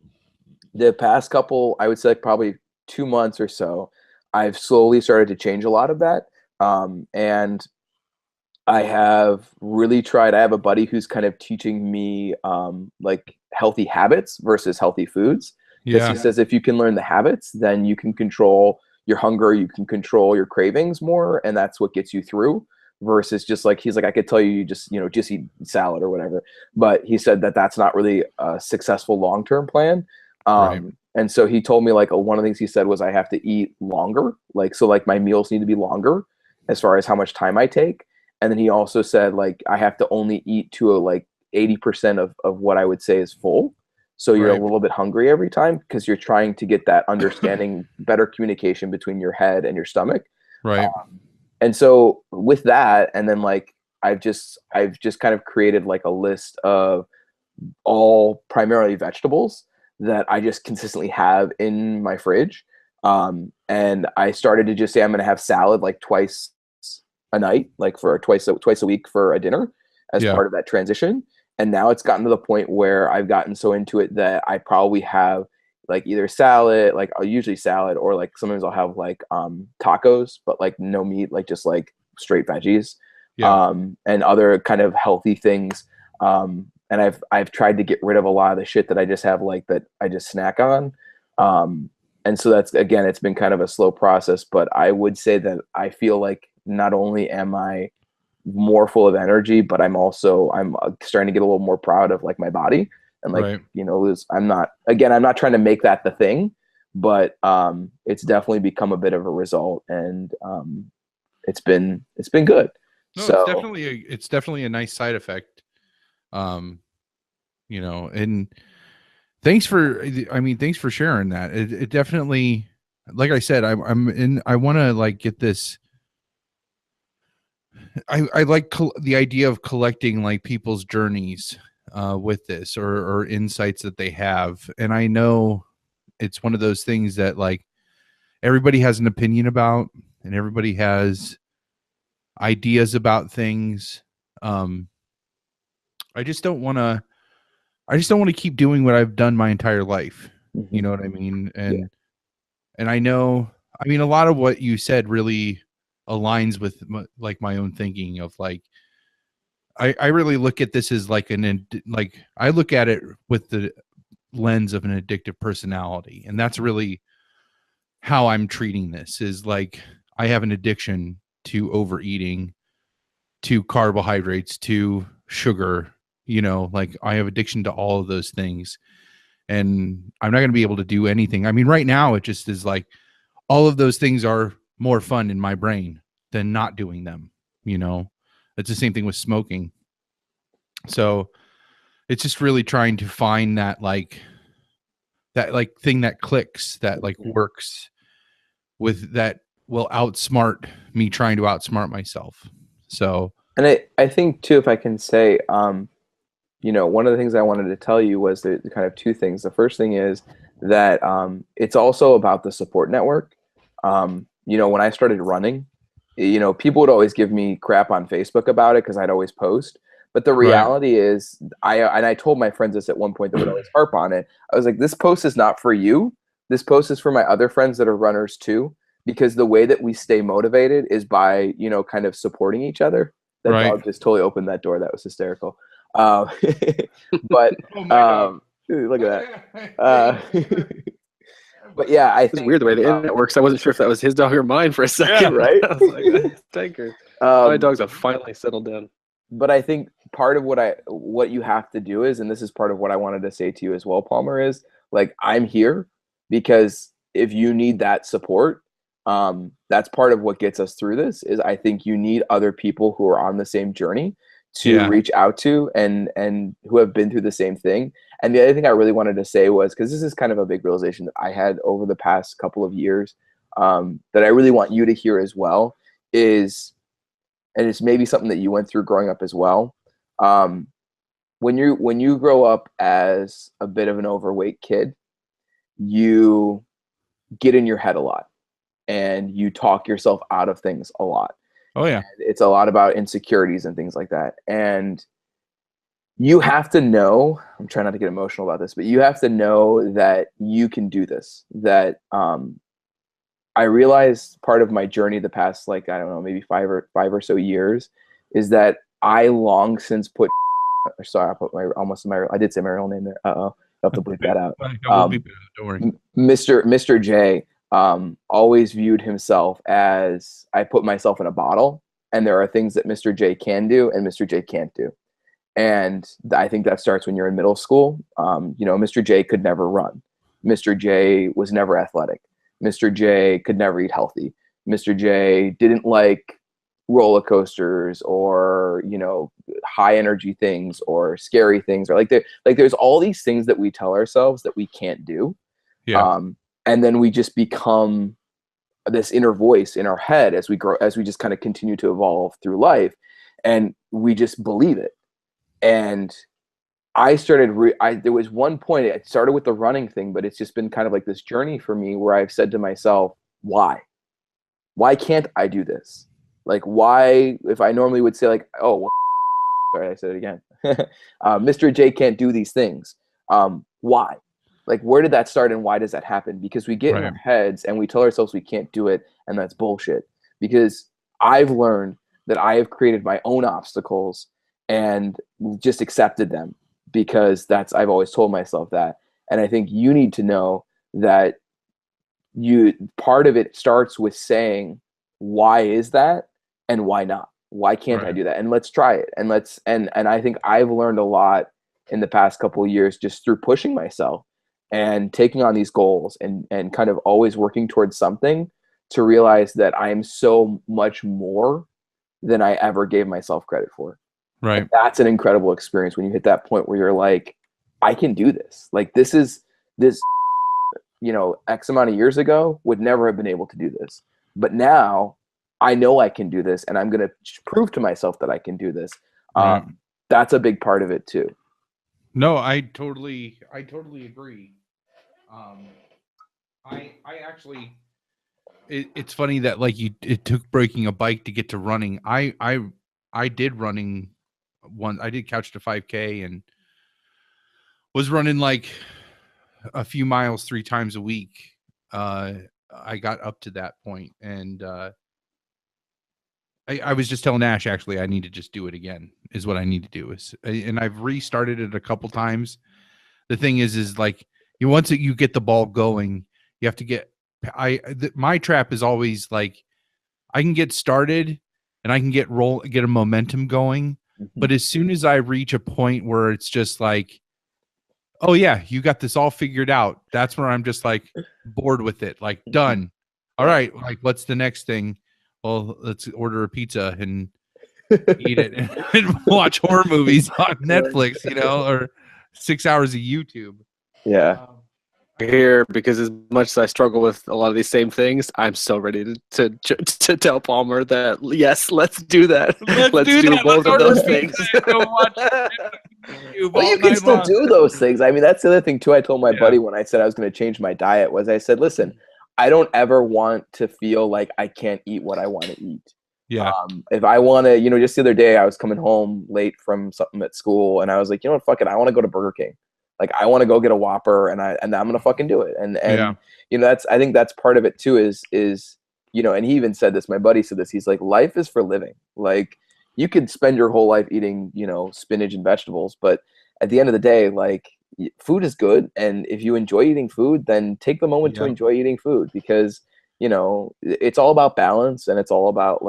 S1: the past couple, I would say like probably 2 months or so, I've slowly started to change a lot of that. And I have really tried. I have a buddy who's kind of teaching me like healthy habits versus healthy foods. Because he
S3: Yeah.
S1: says if you can learn the habits, then you can control your hunger, you can control your cravings more, and that's what gets you through. Versus just like he's like, I could tell you just eat salad or whatever, but he said that that's not really a successful long term plan.
S3: Right.
S1: And so he told me like one of the things he said was I have to eat longer, like so like my meals need to be longer as far as how much time I take. And then he also said like I have to only eat to a like 80% of what I would say is full. So you're a
S3: Right.
S1: little bit hungry every time because you're trying to get that understanding, better communication between your head and your stomach.
S3: Right.
S1: And so with that, and then like I've just kind of created like a list of all primarily vegetables that I just consistently have in my fridge. And I started to just say I'm going to have salad like twice a night, like for twice a week for a dinner as
S3: Yeah.
S1: part of that transition. And now it's gotten to the point where I've gotten so into it that I probably have like either salad, like I'll usually salad, or like sometimes I'll have like tacos, but like no meat, like just like straight veggies,
S3: Yeah.
S1: and other kind of healthy things. And I've tried to get rid of a lot of the shit that I just have like that I just snack on. And so that's, again, it's been kind of a slow process, but I would say that I feel like not only am I more full of energy, but I'm starting to get a little more proud of like my body and like,
S3: Right.
S1: I'm not trying to make that the thing, but it's definitely become a bit of a result, and it's been good.
S3: No,
S1: So
S3: it's definitely a nice side effect. And thanks for sharing that. It definitely, like I said, I want to like get this. I like the idea of collecting like people's journeys with this or insights that they have. And I know it's one of those things that like everybody has an opinion about, and everybody has ideas about things. I just don't want to. I just don't want to keep doing what I've done my entire life.
S1: Mm-hmm.
S3: You know what I mean?
S1: Yeah.
S3: And I know. I mean, a lot of what you said really aligns with my own thinking of like. I really look at this as like I look at it with the lens of an addictive personality, and that's really how I'm treating this. Is like I have an addiction to overeating, to carbohydrates, to sugar. You know, like I have addiction to all of those things, and I'm not going to be able to do anything. I mean, right now it just is like all of those things are more fun in my brain than not doing them. You know, it's the same thing with smoking. So it's just really trying to find that like thing that clicks, that like works with, that will outsmart me trying to outsmart myself. So,
S1: And I think too, if I can say, one of the things I wanted to tell you was the kind of two things. The first thing is that it's also about the support network. When I started running, people would always give me crap on Facebook about it because I'd always post. But the
S3: right.
S1: reality is, I told my friends this at one point that would always harp on it. I was like, this post is not for you. This post is for my other friends that are runners too, because the way that we stay motivated is by, kind of supporting each other. That
S3: Right.
S1: dog just totally opened that door. That was hysterical. But
S3: Oh my God.
S1: look at that. But yeah, I
S2: It's
S1: think
S2: weird the way the internet works. I wasn't sure if that was his dog or mine for a second.
S1: yeah, right.
S2: I was like, tanker. My dogs have finally settled down.
S1: But I think part of what you have to do is, and this is part of what I wanted to say to you as well, Palmer, is like, I'm here because if you need that support, that's part of what gets us through this. Is I think you need other people who are on the same journey to reach out to and who have been through the same thing. And the other thing I really wanted to say was, because this is kind of a big realization that I had over the past couple of years, that I really want you to hear as well, is, and it's maybe something that you went through growing up as well. When you grow up as a bit of an overweight kid, you get in your head a lot and you talk yourself out of things a lot.
S3: Oh yeah.
S1: And it's a lot about insecurities and things like that. And you have to know, I'm trying not to get emotional about this, but you have to know that you can do this. That I realized part of my journey the past, like, I don't know, maybe five or so years, is that I long since put, sorry, I did say my real name there. I'll have to bleep that out.
S3: Don't worry.
S1: Mr. J always viewed himself as, I put myself in a bottle, and there are things that Mr. J can do and Mr. J can't do. And I think that starts when you're in middle school. Mr. J could never run. Mr. J was never athletic. Mr. J could never eat healthy. Mr. J didn't like roller coasters or, high energy things or scary things, or there's all these things that we tell ourselves that we can't do.
S3: Yeah.
S1: And then we just become this inner voice in our head as we grow, as we just kind of continue to evolve through life, and we just believe it. And I started, there was one point, it started with the running thing, but it's just been kind of like this journey for me where I've said to myself, why can't I do this? Like, why, if I normally would say like, oh, well, sorry, I said it again. Mr. J can't do these things. Why? Like, where did that start and why does that happen? Because we get in our heads and we tell ourselves we can't do it, and that's bullshit. Because I've learned that I have created my own obstacles and just accepted them, because I've always told myself that. And I think you need to know that part of it starts with saying, why is that and why not? Why can't I do that? And let's try it. And I think I've learned a lot in the past couple of years just through pushing myself and taking on these goals and kind of always working towards something, to realize that I am so much more than I ever gave myself credit for.
S3: Right.
S1: And that's an incredible experience when you hit that point where you're like, I can do this. Like, this X amount of years ago would never have been able to do this. But now I know I can do this, and I'm going to prove to myself that I can do this. That's a big part of it too.
S3: No, I totally agree. I actually, it's funny that like it took breaking a bike to get to running. I did running one. I did couch to 5K and was running like a few miles 3 times a week. I got up to that point, and I was just telling Ash actually I need to just do it again. Is what I need to do and I've restarted it a couple times. The thing is like once you get the ball going, you have to get. My trap is always like I can get started and I can get a momentum going, but as soon as I reach a point where it's just like, oh yeah, you got this all figured out, that's where I'm just like bored with it. Like done. All right, like what's the next thing? Well, let's order a pizza and eat it and watch horror movies on Netflix, or 6 hours of YouTube.
S1: Yeah.
S2: Here, because as much as I struggle with a lot of these same things, I'm so ready to tell Palmer that yes, let's do that. Let's do both of those things.
S1: Well, you can still do those things. I mean, that's the other thing too. I told my buddy when I said I was going to change my diet was I said, listen, I don't ever want to feel like I can't eat what I want to eat.
S3: Yeah.
S1: If I want to, just the other day I was coming home late from something at school and I was like, you know what, fuck it, I want to go to Burger King. Like I want to go get a Whopper and I'm gonna fucking do it. And I think that's part of it too. Is and he even said this. My buddy said this. He's like, life is for living. Like you could spend your whole life eating spinach and vegetables, but at the end of the day, like food is good. And if you enjoy eating food, then take the moment to enjoy eating food because it's all about balance and it's all about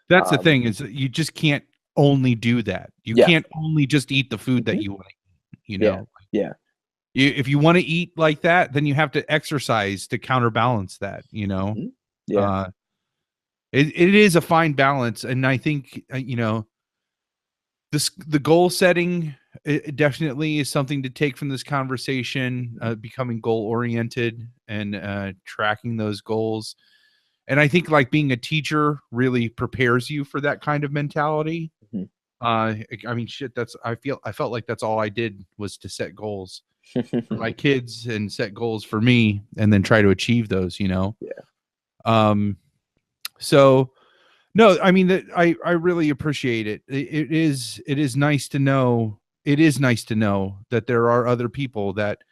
S3: That's the thing is you just can't only do that. You can't only just eat the food that you want to eat. If you want to eat like that, then you have to exercise to counterbalance that. It is a fine balance, and I think the goal setting it definitely is something to take from this conversation. Becoming goal oriented and tracking those goals, and I think like being a teacher really prepares you for that kind of mentality. I mean, shit, I felt like that's all I did was to set goals for my kids and set goals for me and then try to achieve those, So no, I mean, I really appreciate it. It is nice to know. It is nice to know that there are other people that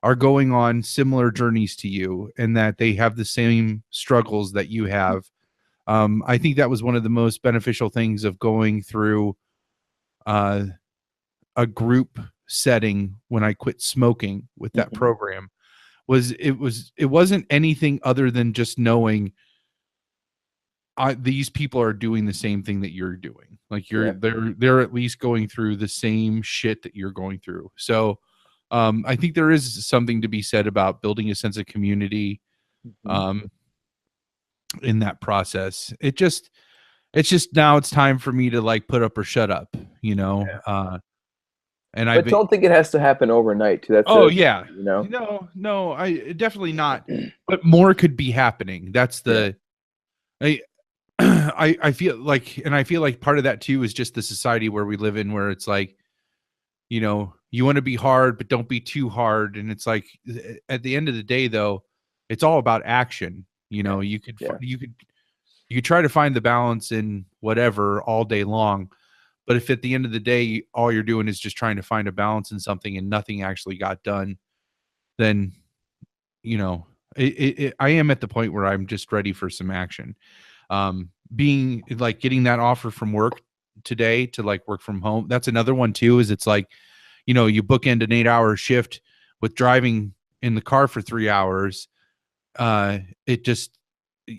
S3: are going on similar journeys to you and that they have the same struggles that you have. I think that was one of the most beneficial things of going through a group setting when I quit smoking with that program it wasn't anything other than just knowing these people are doing the same thing that you're doing. Like they're at least going through the same shit that you're going through. So I think there is something to be said about building a sense of community in that process. It's just now it's time for me to like put up or shut up, and I
S1: don't think it has to happen overnight too. That's
S3: no, I definitely not. But more could be happening. That's the I feel like part of that too is just the society where we live in, where it's like, you want to be hard, but don't be too hard. And it's like at the end of the day, though, it's all about action. You could try to find the balance in whatever all day long. But if at the end of the day, all you're doing is just trying to find a balance in something and nothing actually got done, then, I am at the point where I'm just ready for some action. Being like getting that offer from work today to like work from home. That's another one too, is it's like, you bookend an 8-hour shift with driving in the car for 3 hours. The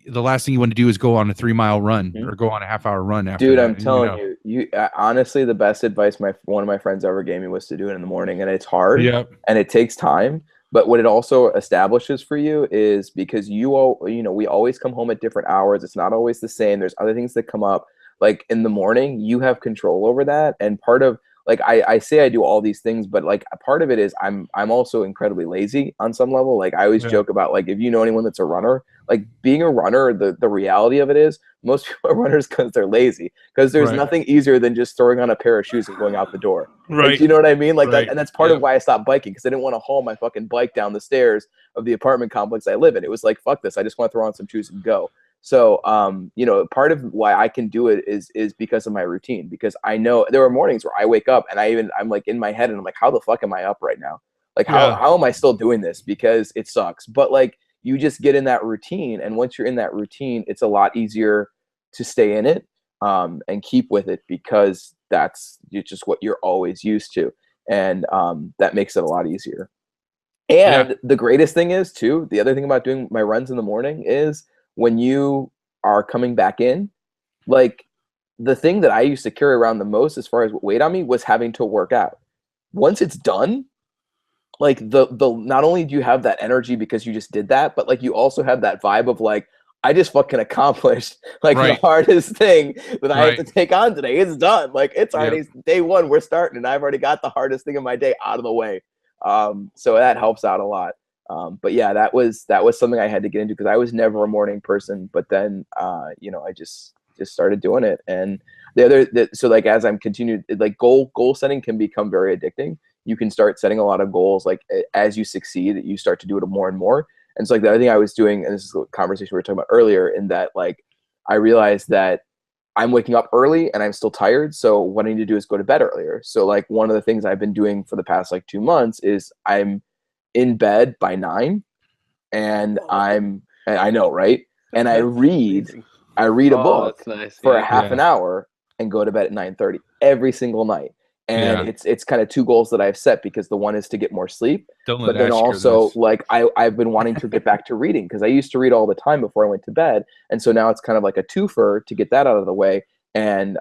S3: last thing you want to do is go on a 3-mile run or go on a half-hour run after.
S1: Dude, I'm telling you, honestly, the best advice one of my friends ever gave me was to do it in the morning, and it's hard and it takes time. But what it also establishes for you is because we always come home at different hours. It's not always the same. There's other things that come up. Like in the morning, you have control over that. And part of like I say I do all these things, but like a part of it is I'm also incredibly lazy on some level. Like I always joke about, like, if you know anyone that's a runner, like being a runner, the reality of it is most people are runners because they're lazy, because there's nothing easier than just throwing on a pair of shoes and going out the door. Like, you know what I mean? Like that, and that's part of why I stopped biking, because I didn't want to haul my fucking bike down the stairs of the apartment complex I live in. It was like, fuck this, I just want to throw on some shoes and go. So, you know, part of why I can do it is because of my routine, because I know there are mornings where I wake up and I'm like in my head and I'm like, how the fuck am I up right now? Like, how am I still doing this? Because it sucks. But like, you just get in that routine. And once you're in that routine, it's a lot easier to stay in it, and keep with it, because that's just what you're always used to. And that makes it a lot easier. And the greatest thing is, too, the other thing about doing my runs in the morning is, when you are coming back in, like, the thing that I used to carry around the most as far as weight on me was having to work out. Once it's done, like, the not only do you have that energy because you just did that, but like you also have that vibe of like, I just fucking accomplished like the hardest thing that I have to take on today. It's done. Like, it's already day one, we're starting, and I've already got the hardest thing of my day out of the way. So that helps out a lot. But yeah, that was something I had to get into, because I was never a morning person. But then, you know, I just started doing it. And so like, as I'm continued, like, goal setting can become very addicting. You can start setting a lot of goals. Like, as you succeed, you start to do it more and more. And so like, the other thing I was doing, and this is a conversation we were talking about earlier, in that, like, I realized that I'm waking up early and I'm still tired. So what I need to do is go to bed earlier. So like, one of the things I've been doing for the past like 2 months is I'm in bed by 9, and I know, right? And I read a book for a half an hour and go to bed at 9:30 every single night. And it's kind of two goals that I've set, because the one is to get more sleep, but then also, like, I've been wanting to get back to reading, because I used to read all the time before I went to bed. And so now it's kind of like a twofer to get that out of the way. And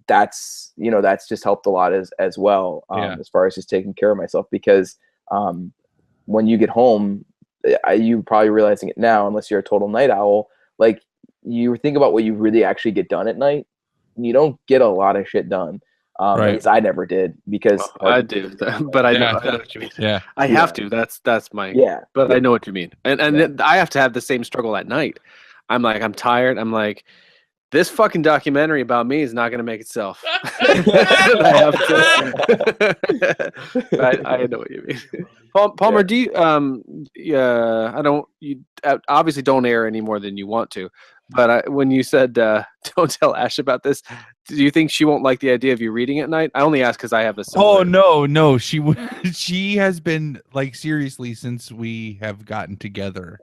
S1: that's, you know, that's just helped a lot as well, as far as just taking care of myself, because when you get home, you probably realizing it now, unless you're a total night owl, like, you think about what you really actually get done at night, you don't get a lot of shit done. At least I never did, because
S2: I do, but I know what you mean. I have to. That's my. But I know what you mean, and I have to have the same struggle at night. I'm like, I'm tired. I'm like, this fucking documentary about me is not going to make itself. I have to. I know what you mean. Palmer, do you you obviously don't air any more than you want to, but when you said don't tell Ash about this, do you think she won't like the idea of you reading at night? I only ask because I have a similar...
S3: no, she has been, like, seriously, since we have gotten together.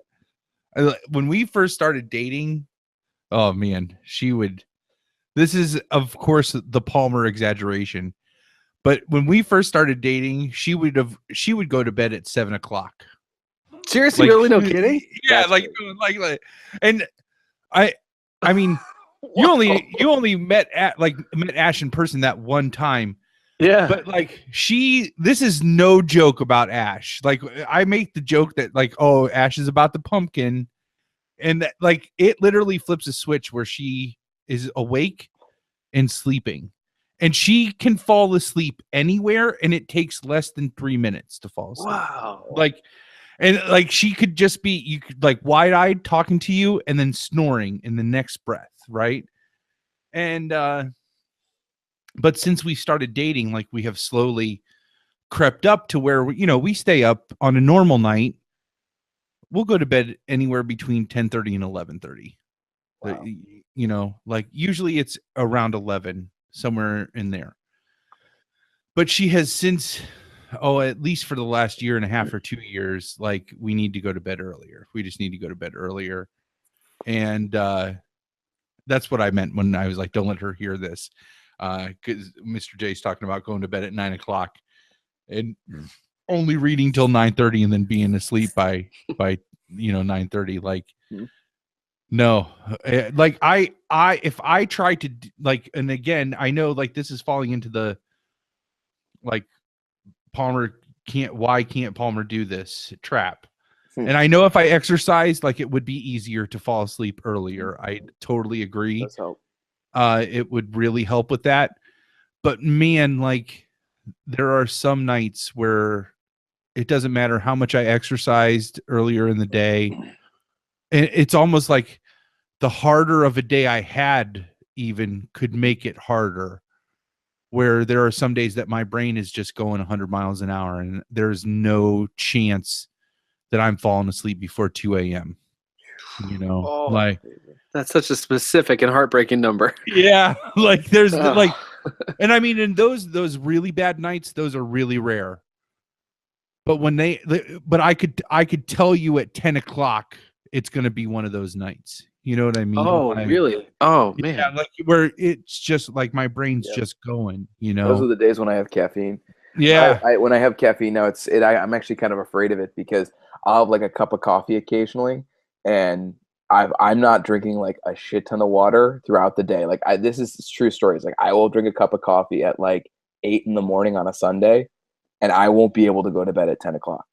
S3: When we first started dating, oh man, this is, of course, the Palmer exaggeration, but when we first started dating, she would go to bed at 7 o'clock.
S2: Seriously, really? No kidding?
S3: Yeah, like, and I mean, you only met Ash in person that one time.
S2: Yeah.
S3: But like, this is no joke about Ash. Like, I make the joke that, like, oh, Ash is about the pumpkin. And that, like, it literally flips a switch where she is awake and sleeping, and she can fall asleep anywhere, and it takes less than 3 minutes to fall asleep.
S2: Wow.
S3: Like, and like, she could just be, you could, like, wide-eyed talking to you and then snoring in the next breath, right? And but since we started dating, like, we have slowly crept up to where we stay up on a normal night. We'll go to bed anywhere between 10:30 and 11:30. Wow. Like, usually it's around 11, somewhere in there. But she has since, at least for the last year and a half or 2 years, like, we need to go to bed earlier. We just need to go to bed earlier. And that's what I meant when I was like, don't let her hear this. Because Mr. J's talking about going to bed at 9 o'clock and only reading till 9:30 and then being asleep by 9:30. Like, no, like, if I try to, like, and again, I know, like, this is falling into the, like, why can't Palmer do this trap? And I know if I exercise, like, it would be easier to fall asleep earlier. I totally agree.
S1: That's help.
S3: It would really help with that. But man, like there are some nights where it doesn't matter how much I exercised earlier in the day. And it's almost like the harder of a day I had even could make it harder. Where there are some days that my brain is just going 100 miles an hour and there's no chance that I'm falling asleep before 2 a.m. You know, like
S2: that's such a specific and heartbreaking number.
S3: Yeah, like there's like, and I mean, in those really bad nights, those are really rare. But when but I could tell you at 10 o'clock, it's going to be one of those nights. You know what I mean?
S2: Oh, really? Oh, man.
S3: Yeah, like where it's just like my brain's just going, you know?
S1: Those are the days when I have caffeine.
S3: Yeah.
S1: When I have caffeine now, I'm actually kind of afraid of it because I'll have like a cup of coffee occasionally, and I'm not drinking like a shit ton of water throughout the day. Like this is true stories. Like I will drink a cup of coffee at like 8 in the morning on a Sunday, and I won't be able to go to bed at 10 o'clock.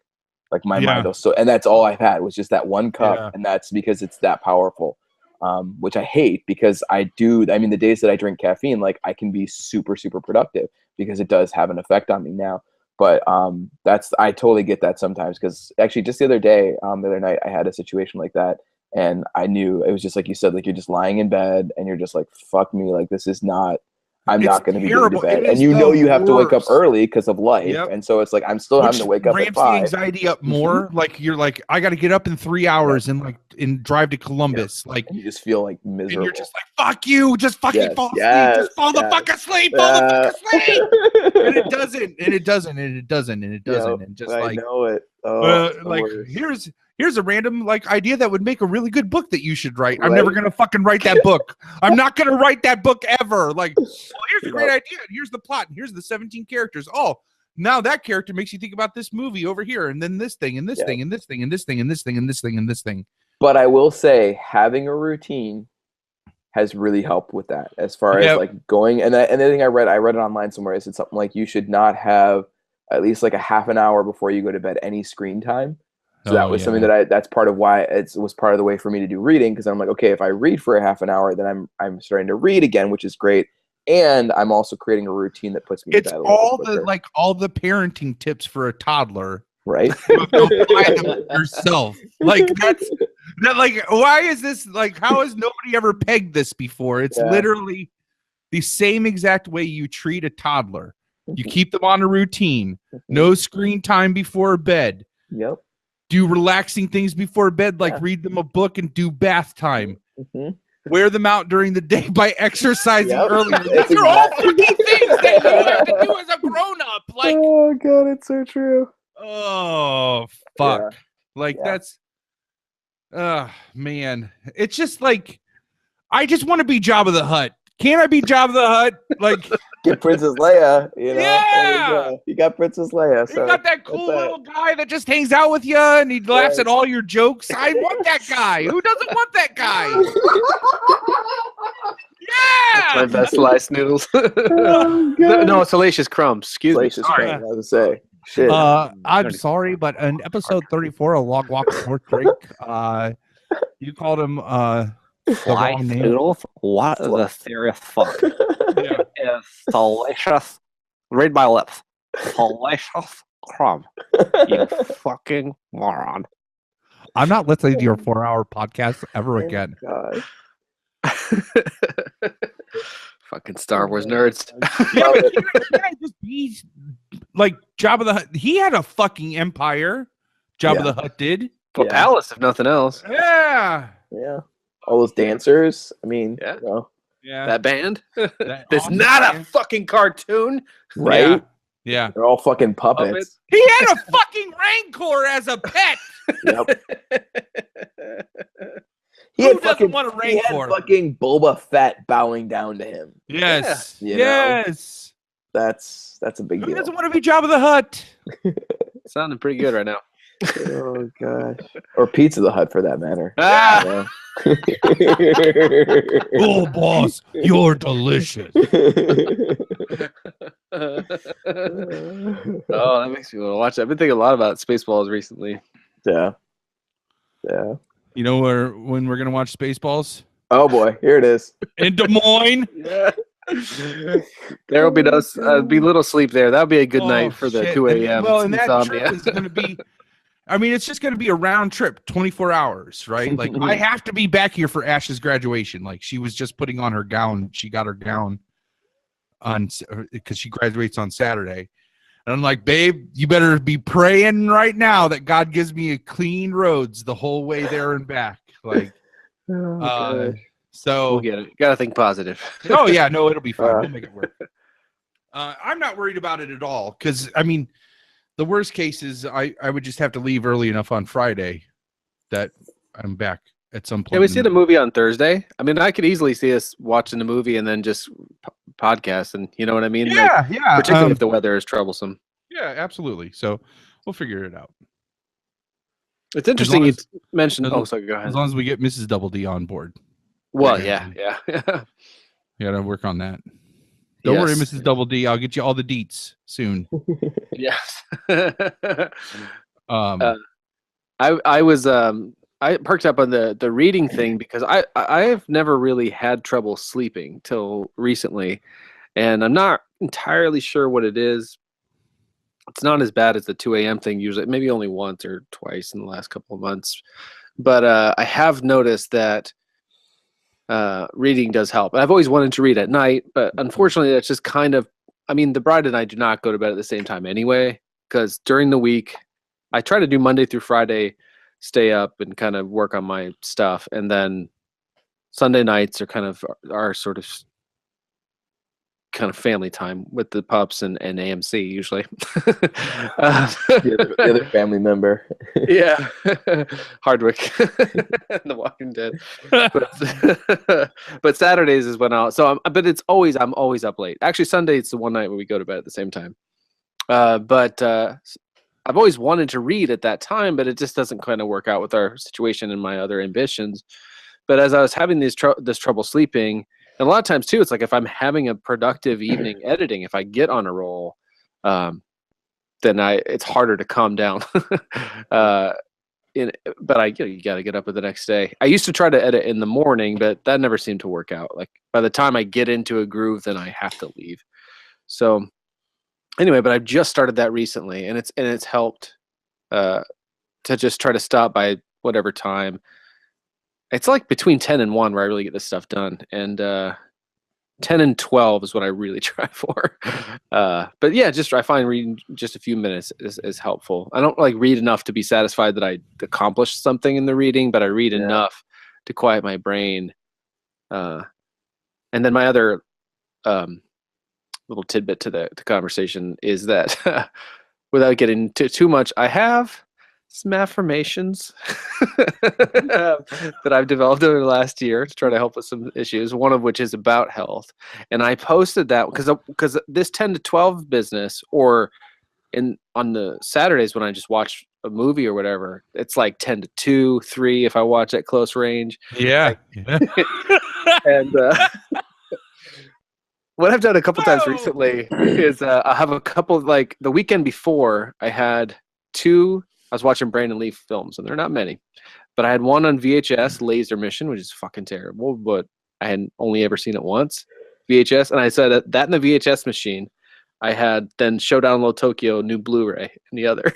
S1: Like my mind will and that's all I've had was just that one cup, and that's because it's that powerful. Which I hate because I mean, the days that I drink caffeine, like I can be super, super productive because it does have an effect on me now. But I totally get that sometimes because actually just the other night, I had a situation like that, and I knew it was just like you said, like you're just lying in bed and you're just like, fuck me, like this is not. I'm not going to be going to bed, and you know you have to wake up early because of life, and so it's like I'm still having to wake up at 5.
S3: The anxiety up more. Like you're like, I got to get up in 3 hours and drive to Columbus. Like
S1: and you just feel like miserable.
S3: And you're just like, fuck you, just fucking fall asleep, just fall the fuck asleep, fall the fuck asleep. And it doesn't, and it doesn't, and it doesn't, and it doesn't, and just
S1: I know it. Oh,
S3: like here's a random like idea that would make a really good book that you should write. I'm never gonna fucking write that book. I'm not gonna write that book ever. Like, well, here's a great idea. And here's the plot. And here's the 17 characters. Oh, now that character makes you think about this movie over here, and then this thing, and this thing, and this thing, and this thing, and this thing, and this thing, and this thing.
S1: But I will say, having a routine has really helped with that. As far as like going, and the thing I read it online somewhere. Is it something like you should not have at least like a half an hour before you go to bed any screen time. So that was something that that's part of why it was part of the way for me to do reading. Cause I'm like, okay, if I read for a half an hour, then I'm starting to read again, which is great. And I'm also creating a routine that puts me to bed a little bit quicker.
S3: all the parenting tips for a toddler.
S1: Right.
S3: Apply them yourself. Like why is this like, how has nobody ever pegged this before? It's literally the same exact way you treat a toddler. You keep them on a routine, no screen time before bed.
S1: Yep.
S3: Do relaxing things before bed, like read them a book and do bath time. Wear them out during the day by exercising earlier. These are all fucking things that you have to do as a grown-up. Like,
S1: oh god, it's so true.
S3: Oh fuck. That's man. It's just like I just want to be Jabba the Hutt. Can't I be Jabba the Hutt? Like
S1: get Princess Leia, you know?
S3: Yeah,
S1: you got Princess Leia. So
S3: you got that cool little guy that just hangs out with you and he laughs at all your jokes. I want that guy. Who doesn't want that guy? Yeah,
S2: that's my best sliced noodles. No, Salacious Crumbs. Excuse me.
S1: Sorry. I was gonna say. Shit.
S3: I'm sorry, but in episode 34 of Log Walk Short Drink, you called him
S4: Fly noodles? What the serious fuck? Is delicious. Read my lips. Delicious crumb. You fucking moron.
S3: I'm not listening to your 4-hour podcast ever again.
S1: God.
S2: Fucking Star Wars nerds.
S3: Yeah, but he can't just be like Jabba the Hutt. He had a fucking empire. Jabba the Hutt did.
S2: A palace, if nothing else.
S3: Yeah.
S1: Yeah. All those dancers. I mean, you know.
S3: Yeah.
S2: That band.
S3: That
S2: It's
S3: awesome
S2: not
S3: band.
S2: a fucking cartoon.
S1: Right?
S3: Yeah.
S1: They're all fucking puppets.
S3: He had a fucking Rancor as a pet.
S1: Yep.
S3: Who doesn't want a
S1: He had
S3: Rancor?
S1: fucking Boba Fett bowing down to him.
S3: Yes.
S1: Yeah, you know?
S3: Yes.
S1: That's a big
S3: Who
S1: deal.
S3: doesn't want to be Jabba the Hutt?
S2: Sounding pretty good right now.
S1: Oh gosh. Or Pizza the Hut for that matter.
S2: Ah!
S1: You know?
S3: Oh, boss, you're delicious.
S2: Oh, that makes me want to watch that. I've been thinking a lot about Spaceballs recently.
S1: Yeah. Yeah.
S3: You know when we're gonna watch Spaceballs?
S1: Oh boy, here it is.
S3: In Des Moines.
S2: Yeah. There will be no be little sleep there. That'll be a good night for the 2 a.m.
S3: Well, and that
S2: insomnia.
S3: trip is going to be. I mean, it's just going to be a round trip, 24 hours, right? Like, I have to be back here for Ash's graduation. Like, she was just putting on her gown. She got her gown on because she graduates on Saturday. And I'm like, babe, you better be praying right now that God gives me a clean roads the whole way there and back. Like, so
S2: we'll get it. Got to think positive.
S3: Oh yeah, no, it'll be fine. We'll make it work. I'm not worried about it at all because I mean, the worst case is I would just have to leave early enough on Friday that I'm back at some point.
S2: Yeah, we see the movie on Thursday. I mean, I could easily see us watching the movie and then just podcast, and you know what I mean?
S3: Yeah,
S2: like, yeah. Particularly if the weather is troublesome.
S3: Yeah, absolutely. So we'll figure it out.
S2: It's interesting you mentioned. Oh, sorry, go ahead.
S3: As long as we get Mrs. Double D on board.
S2: Well, yeah.
S3: You gotta work on that. Don't worry, Mrs. Double D. I'll get you all the deets soon.
S2: Yes. I perked up on the reading thing because I have never really had trouble sleeping till recently, and I'm not entirely sure what it is. It's not as bad as the 2 a.m. thing usually, maybe only once or twice in the last couple of months. But I have noticed that reading does help. I've always wanted to read at night, but unfortunately that's just kind of, I mean, the bride and I do not go to bed at the same time anyway, because during the week, I try to do Monday through Friday, stay up and kind of work on my stuff. And then Sunday nights are kind of our sort of family time with the pups and AMC usually.
S1: The other family member.
S2: Yeah. Hardwick. The Walking Dead. But Saturdays is when I'm always up late. Actually, Sunday it's the one night where we go to bed at the same time. But I've always wanted to read at that time, but it just doesn't kind of work out with our situation and my other ambitions. But as I was having this trouble sleeping, and a lot of times too, it's like if I'm having a productive evening editing, if I get on a roll, then it's harder to calm down. But you got to get up the next day. I used to try to edit in the morning, but that never seemed to work out. Like by the time I get into a groove, then I have to leave. So anyway, but I've just started that recently, and it's helped to just try to stop by whatever time. It's like between 10 and 1 where I really get this stuff done, and 10 and 12 is what I really try for. But yeah, I find reading just a few minutes is helpful. I don't like read enough to be satisfied that I accomplished something in the reading, but I read enough to quiet my brain. And then my other little tidbit to the conversation is that without getting too much, I have some affirmations that I've developed over the last year to try to help with some issues, one of which is about health. And I posted that because this 10 to 12 business, or on the Saturdays when I just watch a movie or whatever, it's like 10 to 2, 3 if I watch at close range.
S3: Yeah.
S2: And what I've done a couple times recently is I have a couple, like the weekend before, I was watching Brandon Lee films, and they're not many, but I had one on VHS, Laser Mission, which is fucking terrible, but I had only ever seen it once, VHS, and I said that in the VHS machine, I had then Showdown Low Tokyo new Blu-ray in the other.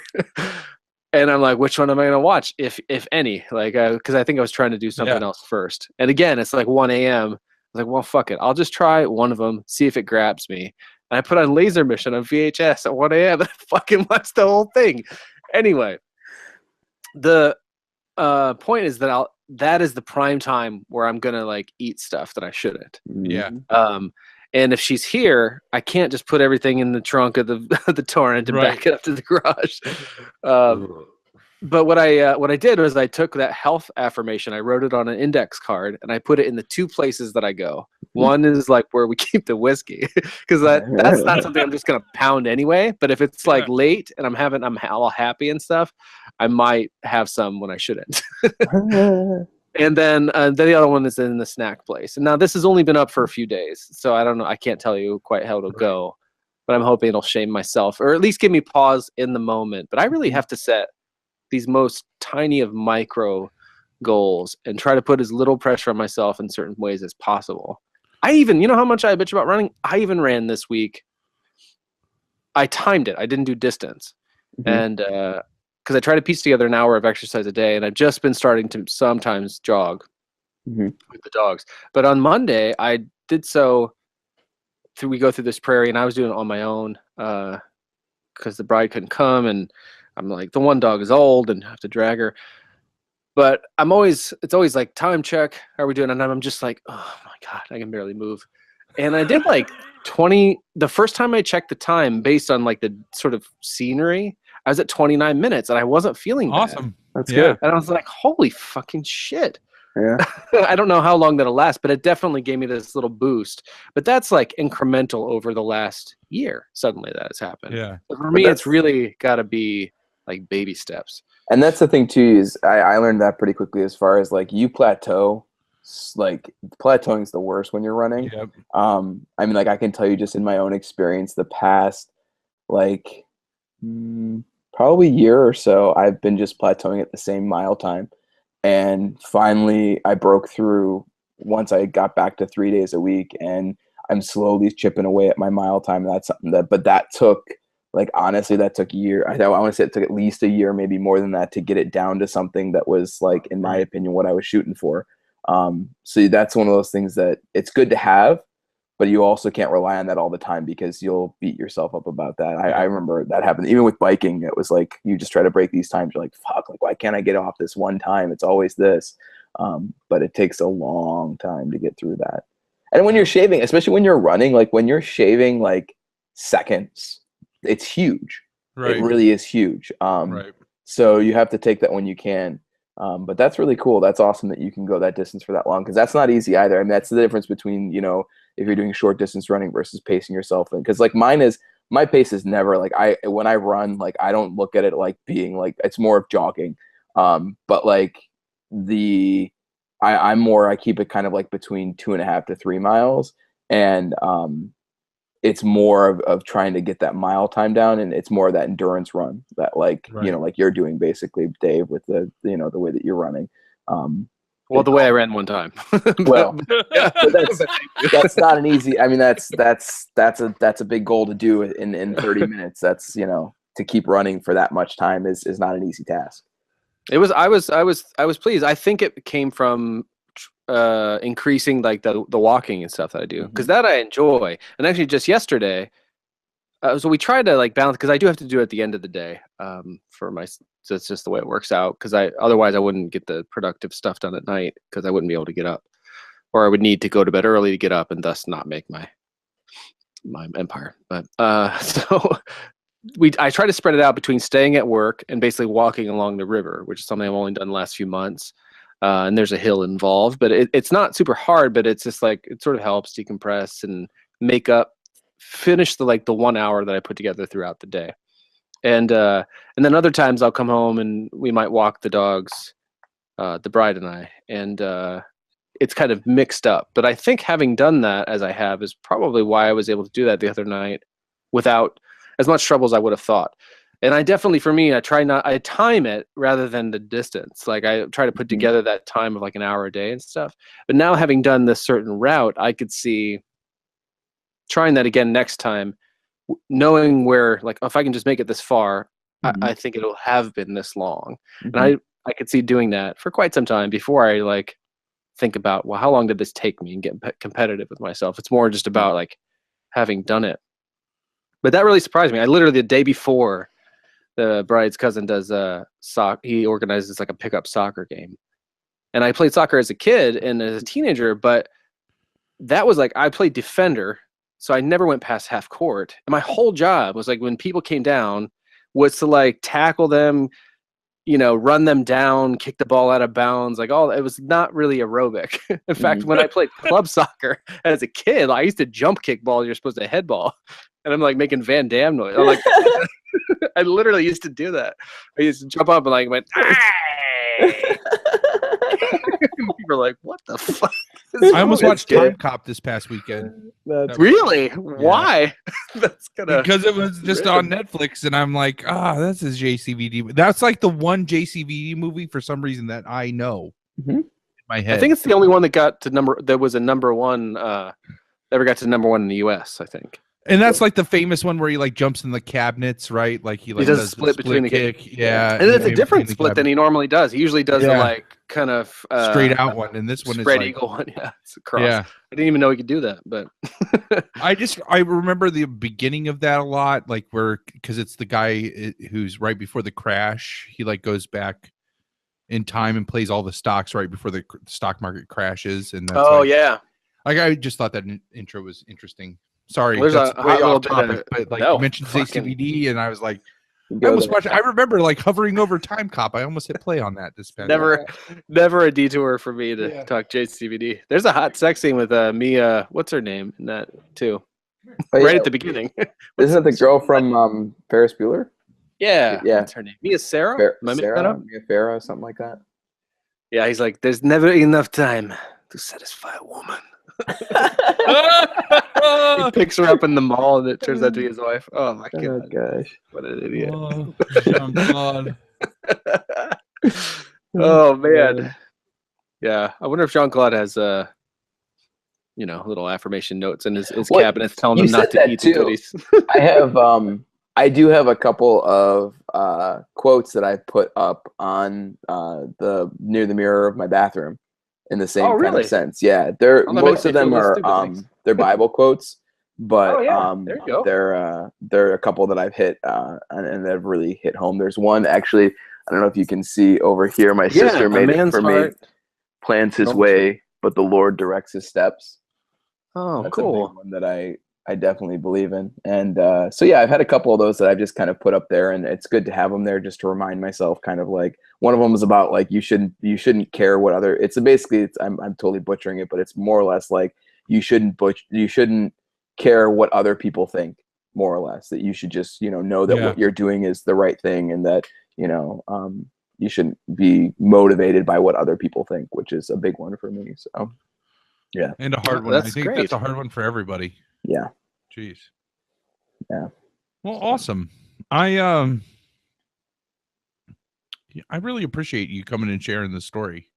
S2: And I'm like, which one am I going to watch, if any? Like, because I think I was trying to do something else first. And again, it's like 1 a.m. I was like, well, fuck it. I'll just try one of them, see if it grabs me. And I put on Laser Mission on VHS at 1 a.m. and I fucking watched the whole thing. Anyway, the point is that that is the prime time where I'm gonna like eat stuff that I shouldn't.
S3: Yeah.
S2: And if she's here, I can't just put everything in the trunk of the torrent and back it up to the garage. But what I did was I took that health affirmation, I wrote it on an index card, and I put it in the 2 places that I go. One is like where we keep the whiskey, because that's not something I'm just gonna pound anyway. But if it's like late and I'm all happy and stuff, I might have some when I shouldn't. And then the other one is in the snack place. And now this has only been up for a few days, so I don't know. I can't tell you quite how it'll go, but I'm hoping it'll shame myself, or at least give me pause in the moment. But I really have to set these most tiny of micro goals and try to put as little pressure on myself in certain ways as possible. you know how much I bitch about running? I even ran this week. I timed it. I didn't do distance. And because I try to piece together an hour of exercise a day, and I've just been starting to sometimes jog with the dogs. But on Monday, I did so. We go through this prairie, and I was doing it on my own because the bride couldn't come, and I'm like, the one dog is old, and I have to drag her. But it's always like, time check. How are we doing? And I'm just like, oh my God, I can barely move. And I did like 20. The first time I checked the time based on like the sort of scenery, I was at 29 minutes, and I wasn't feeling
S3: awesome.
S2: Bad. That's good. And I was like, holy fucking shit. Yeah. I don't know how long that'll last, but it definitely gave me this little boost. But that's like incremental over the last year. Suddenly that has happened.
S3: Yeah.
S2: But for me, it's really got to be like baby steps.
S1: And that's the thing too, is I learned that pretty quickly as far as like you plateau. Like plateauing is the worst when you're running.
S3: Yep.
S1: I mean, like I can tell you just in my own experience, the past like probably year or so, I've been just plateauing at the same mile time. And finally I broke through once I got back to 3 days a week, and I'm slowly chipping away at my mile time. And that's something that took, like, honestly, that took a year. I want to say it took at least a year, maybe more than that, to get it down to something that was, like, in my opinion, what I was shooting for. So that's one of those things that it's good to have, but you also can't rely on that all the time because you'll beat yourself up about that. I remember that happened even with biking. It was like, you just try to break these times. You're like, fuck, like, why can't I get off this one time? It's always this. But it takes a long time to get through that. And when you're shaving, especially when you're running, like when you're shaving like seconds, it's huge. Right. It really is huge. So you have to take that when you can. But that's really cool. That's awesome that you can go that distance for that long, because that's not easy either. I mean, that's the difference between, you know, if you're doing short distance running versus pacing yourself. Because like my pace is never like, when I run, like I don't look at it like being like, it's more of jogging. But like I keep it kind of like between 2.5 to 3 miles. And it's more of trying to get that mile time down, and it's more of that endurance run that like, you know, like you're doing basically, Dave, with the, you know, the way that you're running.
S2: Well, the way I ran one time.
S1: Well, that's not an easy. I mean, that's a big goal to do in 30 minutes. That's, you know, to keep running for that much time is not an easy task.
S2: I was pleased. I think it came from increasing like the walking and stuff that I do, because that I enjoy. And actually just yesterday, so we tried to like balance, because I do have to do it at the end of the day so it's just the way it works out, because otherwise I wouldn't get the productive stuff done at night, because I wouldn't be able to get up, or I would need to go to bed early to get up and thus not make my empire. But so I try to spread it out between staying at work and basically walking along the river, which is something I've only done the last few months. And there's a hill involved, but it's not super hard, but it's just like, it sort of helps decompress and finish the 1 hour that I put together throughout the day. And then other times I'll come home and we might walk the dogs, the bride and I, and it's kind of mixed up. But I think having done that as I have is probably why I was able to do that the other night without as much trouble as I would have thought. And I definitely, for me, I time it rather than the distance. Like I try to put together that time of like an hour a day and stuff. But now, having done this certain route, I could see trying that again next time, knowing where, like, if I can just make it this far, I think it'll have been this long. And I could see doing that for quite some time before I like think about, well, how long did this take me, and get competitive with myself. It's more just about like having done it. But that really surprised me. I literally, the day before, the bride's cousin does he organizes like a pickup soccer game, and I played soccer as a kid and as a teenager, but that was like, I played defender, so I never went past half court, and my whole job was like, when people came down, was to like tackle them, you know, run them down, kick the ball out of bounds, like all. It was not really aerobic. In fact, when I played club soccer as a kid, I used to jump kick balls you're supposed to head ball, and I'm like making Van Damme noise. I'm like, I literally used to do that. I used to jump up and like went, hey! People were like, what the fuck?
S3: I almost watched Time Cop this past weekend.
S2: Really? Why? That's
S3: because it was just on Netflix, and I'm like, that's his JCVD. That's like the one JCVD movie for some reason that I know in my head.
S2: I think it's the only one that got to that was a number one. Ever got to number one in the U.S. I think.
S3: And that's like the famous one where he like jumps in the cabinets, right? Like he
S2: does a split between the
S3: kick. Yeah.
S2: And it's a different split than he normally does. He usually does the like kind of
S3: straight out one, and this one is
S2: spread
S3: like,
S2: eagle one. Yeah, it's a cross.
S3: Yeah.
S2: I didn't even know he could do that, but
S3: I remember the beginning of that a lot, like because it's the guy who's right before the crash. He like goes back in time and plays all the stocks right before the stock market crashes, and that's
S2: yeah.
S3: Like I just thought that intro was interesting. Sorry,
S2: there's
S3: that's
S2: a
S3: way
S2: little
S3: off
S2: bit
S3: topic, but like you mentioned JCVD, and I was like, I almost watched. I remember like hovering over Time Cop. I almost hit play on that this past.
S2: Never a detour for me to talk JCVD. There's a hot sex scene with Mia. What's her name in that too? Right at the beginning.
S1: Isn't it the girl from Ferris Bueller?
S2: Yeah.
S1: Yeah.
S2: What's her name? Mia Sarah?
S1: Mia Farrow, something like that.
S2: Yeah, he's like, there's never enough time to satisfy a woman. He picks her up in the mall and it turns out to be his wife. Oh my god.
S1: Oh gosh.
S2: What an idiot.
S3: Oh, Jean-Claude.
S2: Oh man. Yeah. I wonder if Jean-Claude has little affirmation notes in his cabinet telling him not to eat the goodies.
S1: I do have a couple of quotes that I put up on near the mirror of my bathroom in the same kind of sense. Yeah, most of them are they're Bible quotes, but
S2: there you go.
S1: they're a couple that I've hit and that have really hit home. There's one actually, I don't know if you can see over here. My sister made it for me. Plans his way, but the Lord directs his steps.
S2: Oh,
S1: that's
S2: cool.
S1: a big one that I definitely believe in. And so yeah, I've had a couple of those that I've just kind of put up there, and it's good to have them there just to remind myself. Kind of like one of them is about like you shouldn't care what other. I'm totally butchering it, but it's more or less like you shouldn't care what other people think. More or less that you should just know that what you're doing is the right thing, and that you shouldn't be motivated by what other people think, which is a big one for me. So yeah,
S3: and a hard one. I think that's a hard one for everybody.
S1: Yeah.
S3: Jeez.
S1: Yeah.
S3: Well, awesome. I really appreciate you coming and sharing the story,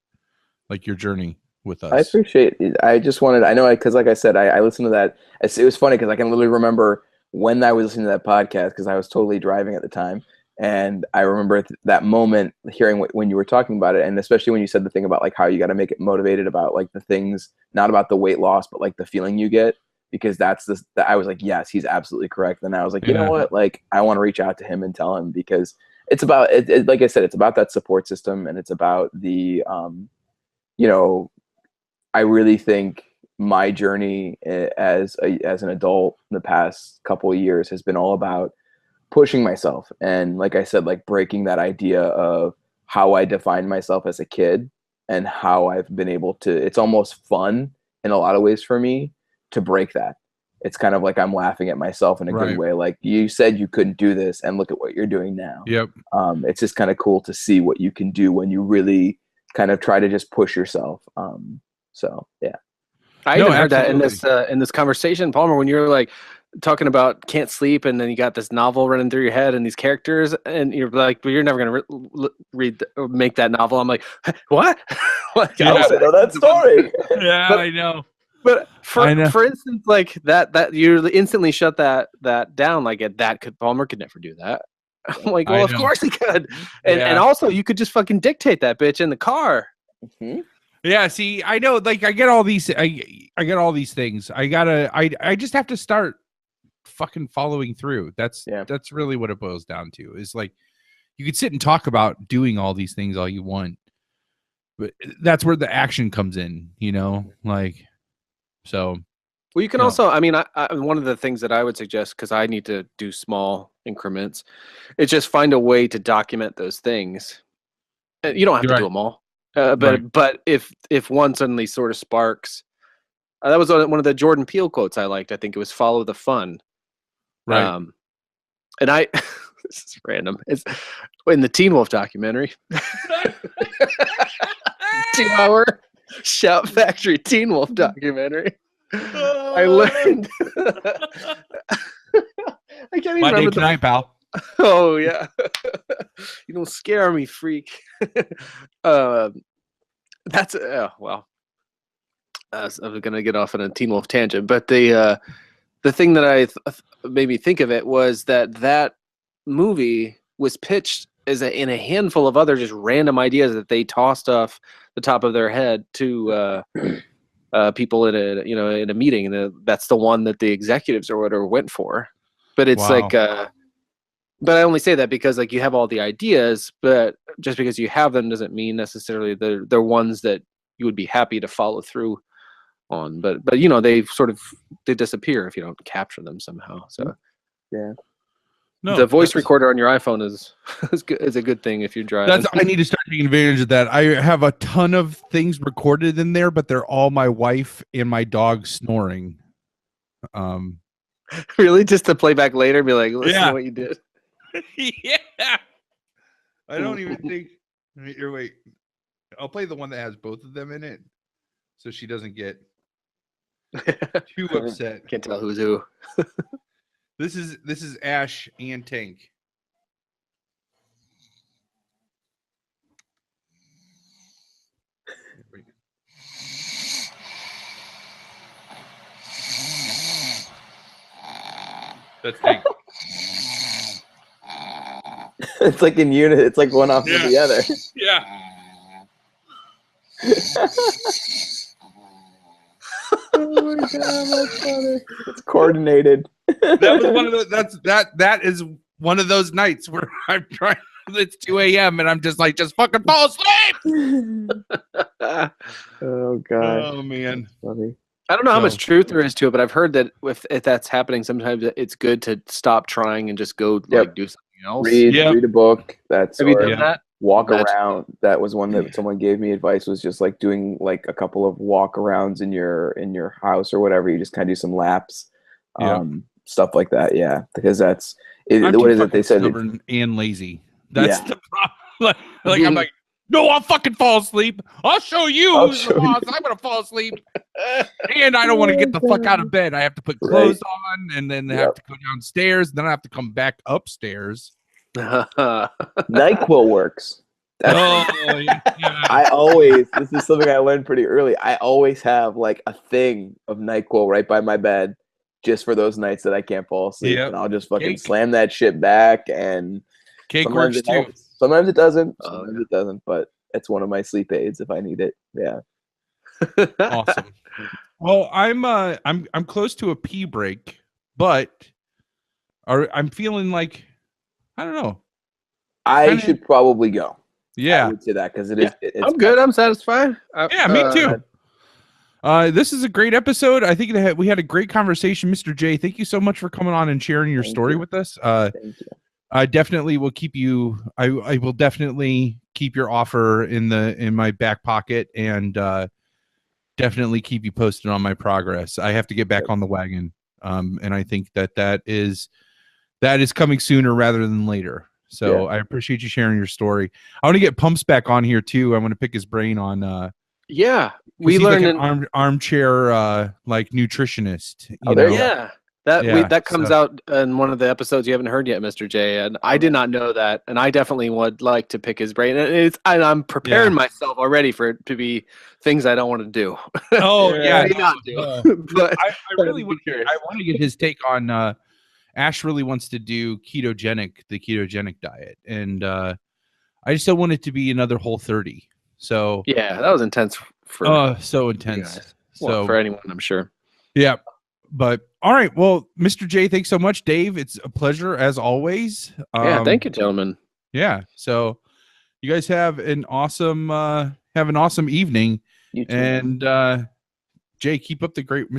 S3: like your journey with us.
S1: I appreciate it. I just wanted, because like I said, I listened to that. It was funny because I can literally remember when I was listening to that podcast because I was totally driving at the time. And I remember that moment hearing when you were talking about it, and especially when you said the thing about like how you got to make it motivated about like the things, not about the weight loss, but like the feeling you get, because I was like, yes, he's absolutely correct. And I was like, you know what? Like, I want to reach out to him and tell him, because it's about it, like I said, it's about that support system, and it's about the, I really think my journey as an adult in the past couple of years has been all about pushing myself, and like I said, like breaking that idea of how I defined myself as a kid and how I've been able to, it's almost fun in a lot of ways for me to break that. It's kind of like I'm laughing at myself in a good way. Like, you said you couldn't do this, and look at what you're doing now.
S3: Yep.
S1: It's just kind of cool to see what you can do when you really kind of try to just push yourself. So yeah.
S2: I even heard that in this conversation, Palmer, when you were like talking about can't sleep, and then you got this novel running through your head and these characters, and you're like, but you're never gonna read or make that novel. I'm like, what? Like,
S1: I don't know that story.
S3: Yeah, I know.
S2: But for instance, like that you instantly shut that down. Like, Palmer could never do that. I'm like, well, of course he could. And also, you could just fucking dictate that bitch in the car.
S1: Mm-hmm.
S3: Yeah, see, I know, like, I get all these, I get all these things. I just have to start fucking following through. That's really what it boils down to. Is like, you could sit and talk about doing all these things all you want, but that's where the action comes in, like, so.
S2: Well, you can also, I mean, I one of the things that I would suggest, because I need to do small increments, is just find a way to document those things. You don't have to do them all. But if one suddenly sort of sparks, that was one of the Jordan Peele quotes I liked. I think it was "Follow the fun."
S3: Right.
S2: And I, this is random. It's in the Teen Wolf documentary. 2-hour Shout Factory Teen Wolf documentary. I learned. I can't even remember
S3: tonight, pal.
S2: Oh yeah. You don't scare me, freak. That's well. I was gonna get off on a Teen Wolf tangent, but the thing that made me think of it was that movie was pitched as in a handful of other just random ideas that they tossed off the top of their head to people in a meeting, and that's the one that the executives or whatever went for. But it's like, but I only say that because like you have all the ideas, but just because you have them doesn't mean necessarily they're ones that you would be happy to follow through on. But they disappear if you don't capture them somehow. So
S1: yeah.
S2: No, the voice recorder on your iPhone is a good thing if you're driving.
S3: I need to start taking advantage of that. I have a ton of things recorded in there, but they're all my wife and my dog snoring.
S2: Really, just to play back later and be like, listen to what you did.
S3: Yeah. I don't even think. Wait. I'll play the one that has both of them in it, so she doesn't get too upset.
S2: Can't tell who's who.
S3: This is Ash and Tank. That's Tank.
S1: It's like in unit. It's like one off of the other.
S3: Yeah.
S1: Oh my god, that's funny. It's coordinated.
S3: That was one of those. That is one of those nights where I'm trying. It's 2 a.m. and I'm just like, just fucking fall asleep.
S1: Oh god.
S3: Oh man.
S1: That's funny.
S2: I don't know how much truth there is to it, but I've heard that if that's happening, sometimes it's good to stop trying and just go like do something else.
S1: Read a book. That's
S2: have you done that?
S1: Walk around. That was one that someone gave me advice, was just like doing like a couple of walk arounds in your house or whatever. You just kind of do some laps, stuff like that. Yeah, because that's what is it? They said
S3: stubborn and lazy. That's the problem. Like I'm like, no, I'll fucking fall asleep. I'll show you who's the boss. I'm gonna fall asleep, and I don't want to get the fuck out of bed. I have to put clothes on, and then have to go downstairs. Then I have to come back upstairs.
S1: NyQuil works. I always, this is something I learned pretty early. I always have like a thing of NyQuil right by my bed just for those nights that I can't fall asleep. And I'll just fucking slam that shit back, and
S3: cake works too.
S1: Sometimes it doesn't. Sometimes it doesn't, but it's one of my sleep aids if I need it. Yeah.
S3: Awesome. Well, I'm close to a pee break, but I'm feeling like, I don't know.
S1: I should probably go.
S3: Yeah.
S1: I would say that because it's
S2: I'm good. I'm satisfied.
S3: Yeah, me too. This is a great episode. I think that we had a great conversation. Mr. J, thank you so much for coming on and sharing your story with us.
S1: Thank you.
S3: I definitely will keep you. I will definitely keep your offer in my back pocket, and definitely keep you posted on my progress. I have to get back on the wagon, and I think that is coming sooner rather than later. So I appreciate you sharing your story. I want to get Pumps back on here too. I want to pick his brain on.
S2: We learned
S3: like an armchair like nutritionist.
S2: That comes out in one of the episodes you haven't heard yet, Mr. J. And I did not know that, and I definitely would like to pick his brain. And I'm preparing myself already for it to be things I don't want to do.
S3: Oh
S2: But
S3: I really would. I want to get his take on. Ash really wants to do the ketogenic diet, and I just don't want it to be another Whole30. So
S2: yeah, that was intense.
S3: So intense.
S2: For anyone, I'm sure.
S3: Yeah. But all right, well, Mr. J, thanks so much. Dave, it's a pleasure as always.
S2: Thank you, gentlemen.
S3: Yeah, so you guys have an awesome evening.
S1: You too.
S3: And Jay, keep up the great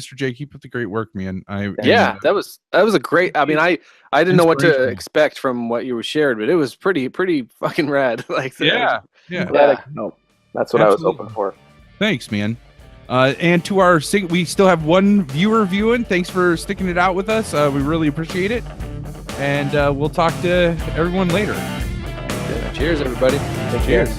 S3: work, man.
S2: That was a great. I mean, I didn't know what to expect from what you were shared, but it was pretty fucking rad. Like
S1: that's what I was hoping for.
S3: Thanks, man. And to our we still have one viewer viewing. Thanks for sticking it out with us. We really appreciate it. And we'll talk to everyone later.
S2: Cheers, everybody.
S3: Cheers.